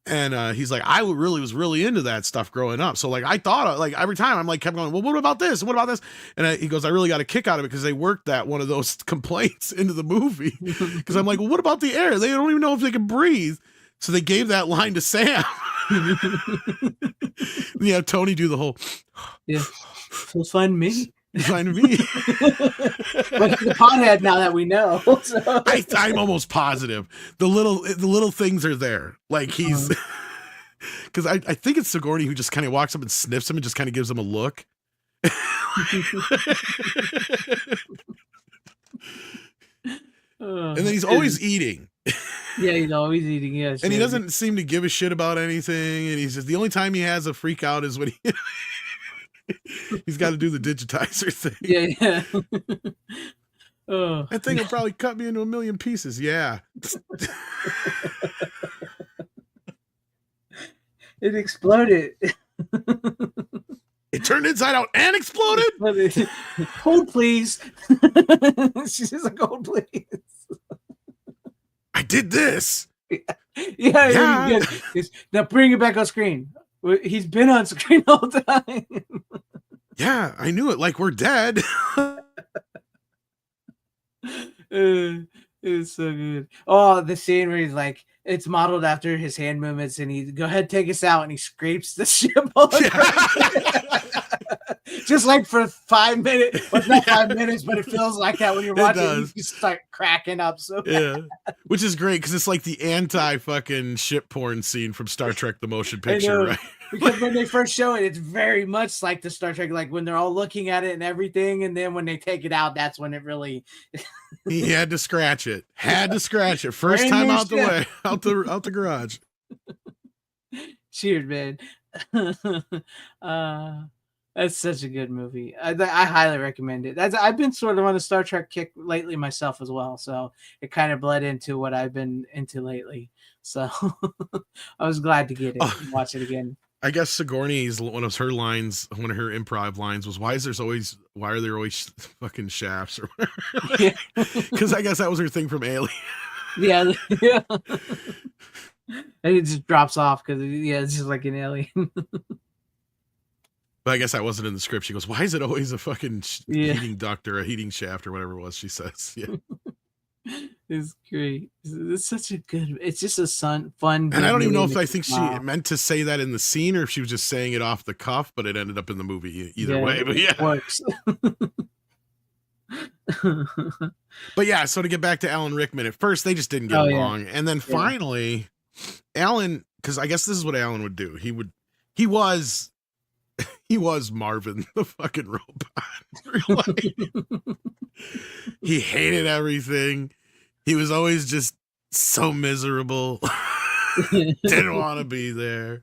And he's like, I was really into that stuff growing up. So like, I thought like every time I'm like, kept going, well, what about this? What about this? And he goes, I really got a kick out of it because they worked that one of those complaints into the movie. Because I'm like, well, what about the air? They don't even know if they can breathe. So they gave that line to Sam. Yeah, Tony do the whole. Yeah, feels fine to me. Fine to me. But the pothead now that we know. So. I'm almost positive the little things are there. Like he's because I think it's Sigourney who just kind of walks up and sniffs him and just kind of gives him a look. And then he's always eating. Yeah, he's always eating. Yes, and he doesn't seem to give a shit about anything. And he's just the only time he has a freak out is when he's got to do the digitizer thing. Yeah. That thing will probably cut me into a million pieces. Yeah. It exploded. It turned inside out and exploded. Hold, please. She's just like, hold, please. I did this. Yeah. Now bring it back on screen. He's been on screen all the time. Yeah, I knew it. Like we're dead. It's so good. Oh, the scene where he's like, it's modeled after his hand movements, and he go ahead, take us out, and he scrapes the ship all just like for 5 minutes. Well, it's not 5 minutes, but it feels like that when you're watching it, you start cracking up. So which is great because it's like the anti-fucking ship porn scene from Star Trek: The Motion Picture, right? Because when they first show it, it's very much like the Star Trek, like when they're all looking at it and everything, and then when they take it out, that's when it really. He had to scratch it. First time out the way, out the garage. Cheers, man. That's such a good movie. I highly recommend it. I've been sort of on a Star Trek kick lately myself as well, so it kind of bled into what I've been into lately. So I was glad to get it and watch it again. I guess Sigourney's one of her improv lines was, why are there always fucking shafts or whatever? Because I guess that was her thing from Alien. Yeah. And it just drops off because it's just like an alien. But I guess that wasn't in the script. She goes, why is it always a fucking heating duct or a heating shaft or whatever it was she says? Yeah. It's great. It's such a good. It's just a fun. And I don't even know if I think she meant to say that in the scene or if she was just saying it off the cuff, but it ended up in the movie either way. But it works. But yeah, so to get back to Alan Rickman, at first they just didn't get along, and then finally, Alan, because I guess this is what Alan would do. He was Marvin the fucking robot. He hated everything. He was always just so miserable. Didn't want to be there.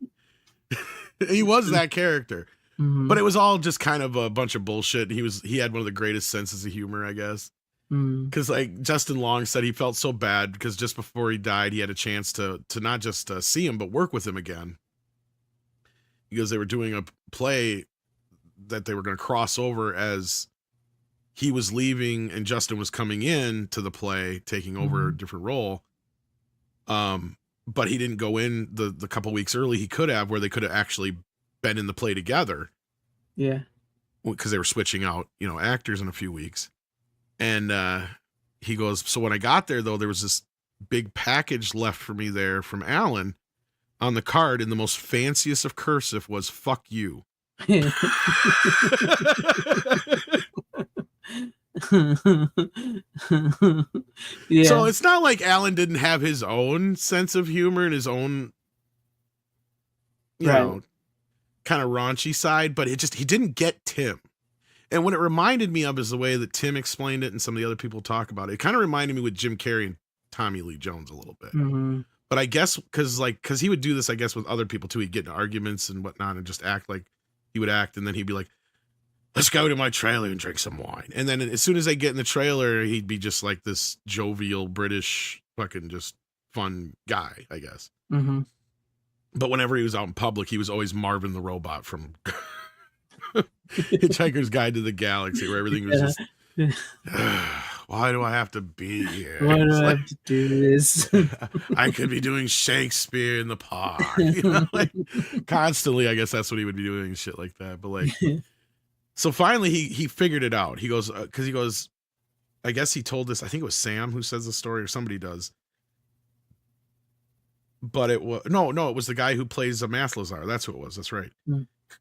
He was that character. Mm-hmm. But it was all just kind of a bunch of bullshit. He had one of the greatest senses of humor, I guess. Because like Justin Long said, he felt so bad because just before he died, he had a chance to not just see him, but work with him again. Because they were doing a play that they were going to cross over as he was leaving and Justin was coming in to the play, taking over a different role. But he didn't go in the couple weeks early he could have, where they could have actually been in the play together. Yeah. Because they were switching out, actors in a few weeks. And he goes, so when I got there, though, there was this big package left for me there from Alan. On the card, in the most fanciest of cursive, was "fuck you." Yeah. So it's not like Alan didn't have his own sense of humor and his own, you know, kind of raunchy side, but he didn't get Tim. And what it reminded me of is the way that Tim explained it and some of the other people talk about it. It kind of reminded me with Jim Carrey and Tommy Lee Jones a little bit. But I guess because he would do this, I guess, with other people too. He'd get in arguments and whatnot and just act like he would act. And then he'd be like, let's go to my trailer and drink some wine. And then as soon as they get in the trailer, he'd be just like this jovial British fucking just fun guy, I guess. But whenever he was out in public, he was always Marvin the robot from Hitchhiker's Guide to the Galaxy, where everything was just, why do I have to be here? Why do I have to do this? I could be doing Shakespeare in the park. Like constantly, I guess that's what he would be doing, shit like that. But like, so finally he figured it out. He goes, I guess he told this, I think it was Sam who says the story or somebody does. But it was, no, it was the guy who plays a Math Lazar. That's who it was. That's right.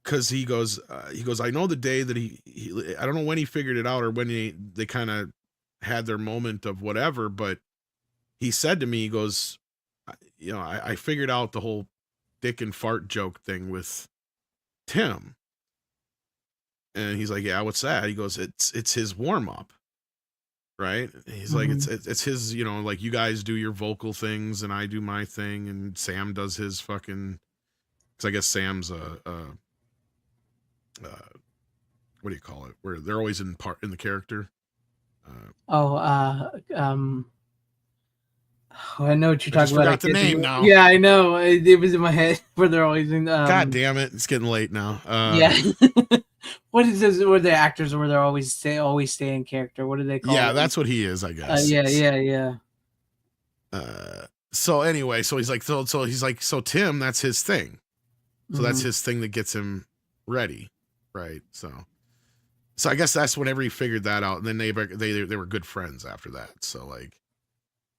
Because he goes, I know the day that he I don't know when he figured it out or when they kind of had their moment of whatever, but he said to me, he goes, I figured out the whole dick and fart joke thing with Tim. And he's like, yeah, what's that? He goes, it's his warm up. Right. And he's like, it's his, like you guys do your vocal things and I do my thing. And Sam does his fucking, cause I guess Sam's what do you call it? Where they're always in the character. Oh, I know what you're I just talking about. forgot the name now. Yeah, I know. It was in my head where they're always in. God damn it! It's getting late now. Yeah. What is this? Where the actors where they're always stay in character? What do they call? Yeah, them? that's what he is, I guess. Yeah. So anyway, so he's like, so Tim, that's his thing. So that's his thing that gets him ready, right? So I guess that's whenever he figured that out, and then they were good friends after that. So like,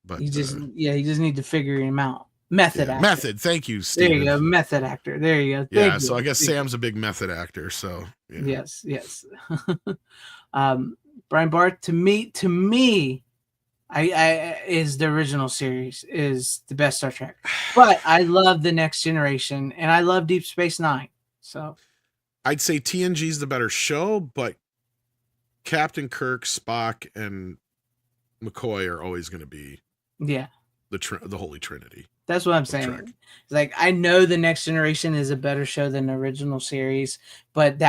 but he just need to figure him out. Method actor. Method. Thank you, Steven. There you go. Method actor. There you go. Yeah. So I guess Sam's a big method actor. So yeah. Yes. Brian Barth. To me, I is the original series is the best Star Trek, but I love the Next Generation and I love Deep Space Nine. So I'd say TNG's the better show, but Captain Kirk, Spock, and McCoy are always going to be the Holy Trinity. That's what I'm saying. It's like I know the Next Generation is a better show than the original series, but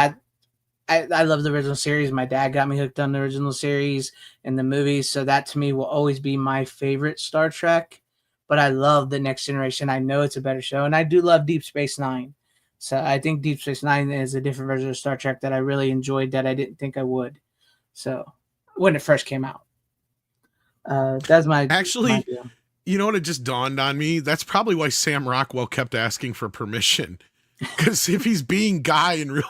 I love the original series. My dad got me hooked on the original series and the movies, so that to me will always be my favorite Star Trek. But I love the Next Generation. I know it's a better show, and I do love Deep Space Nine. So I think Deep Space Nine is a different version of Star Trek that I really enjoyed that I didn't think I would. So when it first came out, that's my deal. You know what? It just dawned on me. That's probably why Sam Rockwell kept asking for permission, because if he's being Guy in real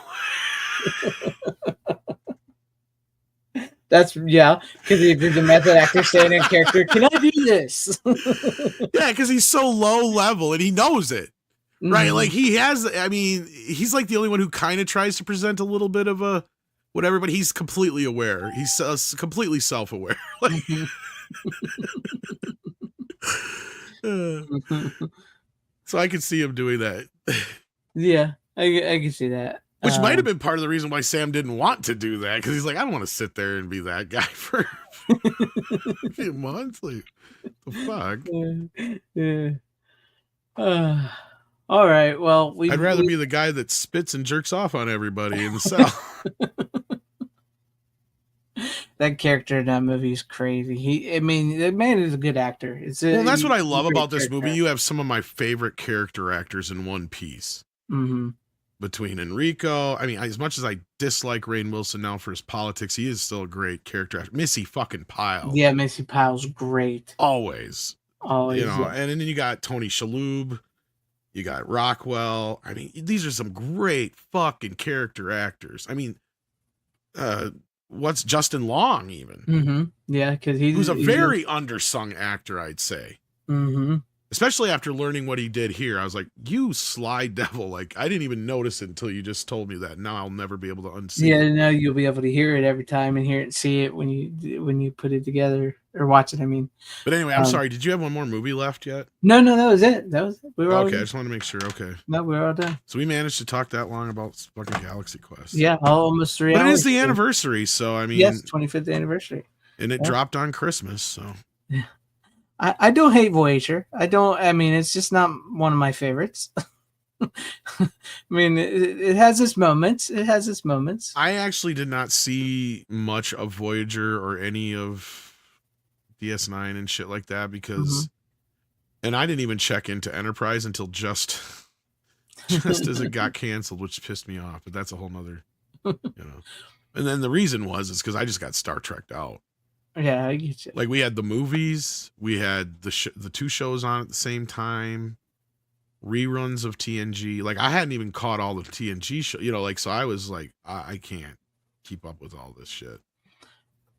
That's because if he's a method actor staying in character, can I do this? Yeah, because he's so low level and he knows it. Right, like he has. I mean, he's like the only one who kind of tries to present a little bit of a whatever, but he's completely aware. He's completely self-aware. So I could see him doing that. Yeah, I can see that. Which might have been part of the reason why Sam didn't want to do that, because he's like, I don't want to sit there and be that guy for a few months. Like, the fuck? Yeah. All right. Well, I'd rather be the guy that spits and jerks off on everybody in the cell. That character in that movie is crazy. The man is a good actor. Well, that's what I love about this movie. You have some of my favorite character actors in one piece. Mm-hmm. Between Enrico, I mean, as much as I dislike Rainn Wilson now for his politics, he is still a great character actor. Missy fucking Pyle. Yeah, Missy Pyle's great. Always. Always. You know, and then you got Tony Shalhoub. You got Rockwell. I mean, these are some great fucking character actors. I mean, what's Justin Long even? Mm-hmm. Yeah, because he's a very undersung actor, I'd say. Mm-hmm. Especially after learning what he did here, I was like, "You sly devil!" Like I didn't even notice it until you just told me that. Now I'll never be able to unsee. Yeah, no, you'll be able to hear it every time and hear it and see it when you put it together or watch it. I mean, but anyway, I'm sorry. Did you have one more movie left yet? No, that was it. We were okay. I just wanted to make sure. Okay. No, we're all done. So we managed to talk that long about fucking Galaxy Quest. Yeah, almost 3 hours. But it is the anniversary, so I mean, yes, 25th anniversary, and it dropped on Christmas. So yeah. I don't hate Voyager. I mean, it's just not one of my favorites. I mean, it has its moments. I actually did not see much of Voyager or any of DS9 and shit like that because, and I didn't even check into Enterprise until just as it got canceled, which pissed me off. But that's a whole nother, And then the reason is because I just got Star Trek'd out. Yeah, I get you. Like we had the movies, we had the two shows on at the same time, reruns of TNG. Like I hadn't even caught all the TNG show, so I was like, I can't keep up with all this shit.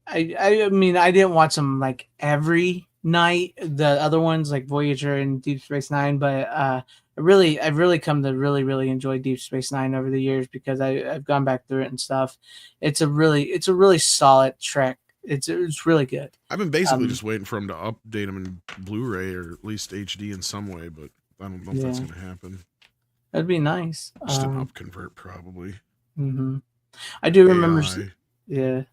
I mean, I didn't watch them like every night. The other ones like Voyager and Deep Space Nine, but I've really come to really enjoy Deep Space Nine over the years because I've gone back through it and stuff. It's a really solid Trek. It's really good. I've been basically just waiting for them to update them in Blu-ray or at least HD in some way, but I don't know if that's going to happen. That'd be nice. Just an upconvert, probably. Mm-hmm. I do remember. AI. Yeah.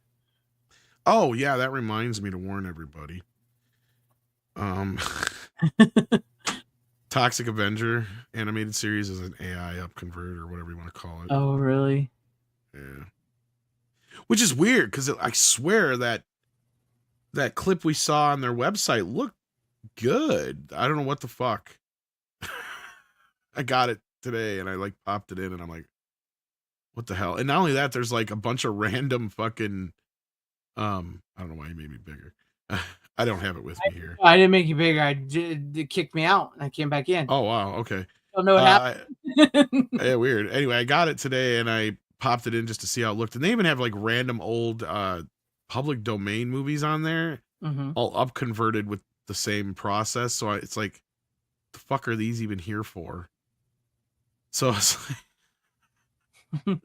Oh yeah, that reminds me to warn everybody. Toxic Avenger animated series is an AI upconvert or whatever you want to call it. Oh really? Yeah. Which is weird because I swear that clip we saw on their website looked good. I don't know what the fuck. I got it today and I like popped it in and I'm like, what the hell? And not only that, there's like a bunch of random fucking I don't know why you made me bigger. I don't have it with me here. I didn't make you bigger. It kicked me out and I came back in. Oh wow, okay. Don't know what happened. Yeah, weird. Anyway, I got it today and I popped it in just to see how it looked. And they even have like random old public domain movies on there, all up converted with the same process. So it's like, the fuck are these even here for? So it's like, I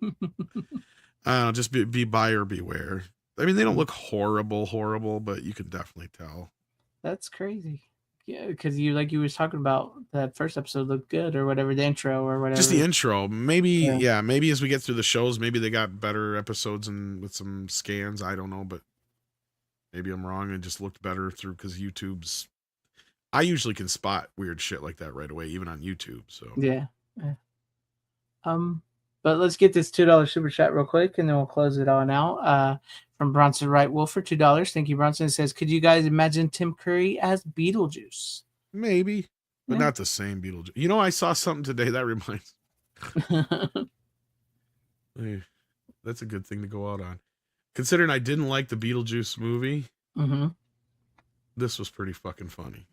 don't know, just be buyer beware. I mean, they don't look horrible, but you can definitely tell. That's crazy. Yeah, because you was talking about that first episode looked good or whatever, the intro or whatever. Just the intro. Maybe, maybe as we get through the shows, maybe they got better episodes and with some scans. I don't know, but maybe I'm wrong. It just looked better through because YouTube's. I usually can spot weird shit like that right away, even on YouTube. So yeah. But let's get this $2 super chat real quick, and then we'll close it on out. From Bronson Wright Wolf for $2. Thank you, Bronson. It says, could you guys imagine Tim Curry as Beetlejuice? Maybe, but not the same Beetlejuice. You know, I saw something today that reminds. Hey, that's a good thing to go out on. Considering I didn't like the Beetlejuice movie, this was pretty fucking funny.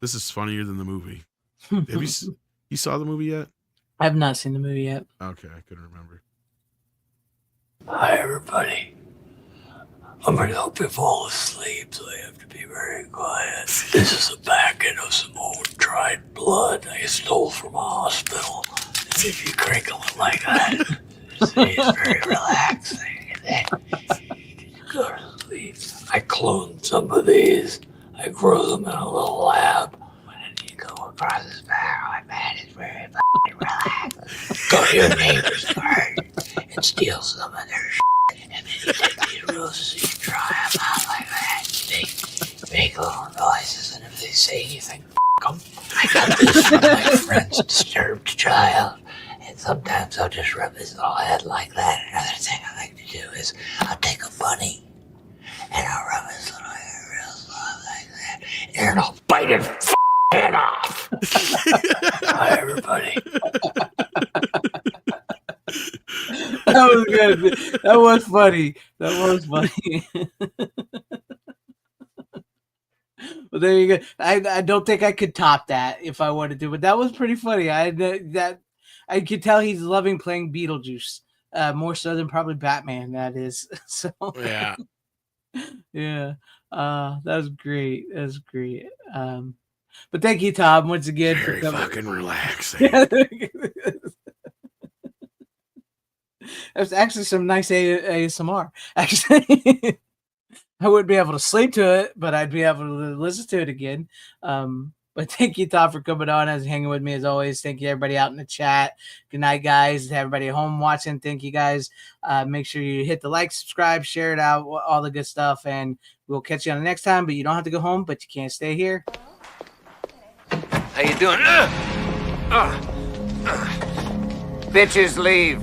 This is funnier than the movie. Have you saw the movie yet? I have not seen the movie yet. Okay, I couldn't remember. Hi, everybody. I'm going to help you fall asleep, so I have to be very quiet. This is a packet of some old dried blood I stole from a hospital. And if you crinkle it like that, it's very relaxing. And then you go to sleep. I cloned some of these. I grow them in a little lab. And then you go across his back like that. It's very fucking relaxing. Go to your neighbor's garden and steal some of their shit. And then you take these roses and you dry them out like that. Make little noises, and if they say anything, them. I got this from my friend's disturbed child. And sometimes I'll just rub his little head like that. Another thing I like to do is I'll take a bunny and I'll rub his little hair real soft like that. And I'll bite his head off. Hi, everybody. That was good. That was funny. That was funny. Well, there you go. I don't think I could top that if I wanted to, but that was pretty funny. I could tell he's loving playing Beetlejuice more so than probably Batman. That is so. Yeah. Yeah. That was great. That was great. But thank you, Tom, once again Very for coming. fucking relaxing. There's actually some nice ASMR. Actually, I wouldn't be able to sleep to it, but I'd be able to listen to it again. But thank you, Tom, for coming on and hanging with me as always. Thank you, everybody out in the chat. Good night, guys. To everybody at home watching, thank you, guys. Make sure you hit the like, subscribe, share it out, all the good stuff, and we'll catch you on the next time. But you don't have to go home, but you can't stay here. How you doing? Bitches leave.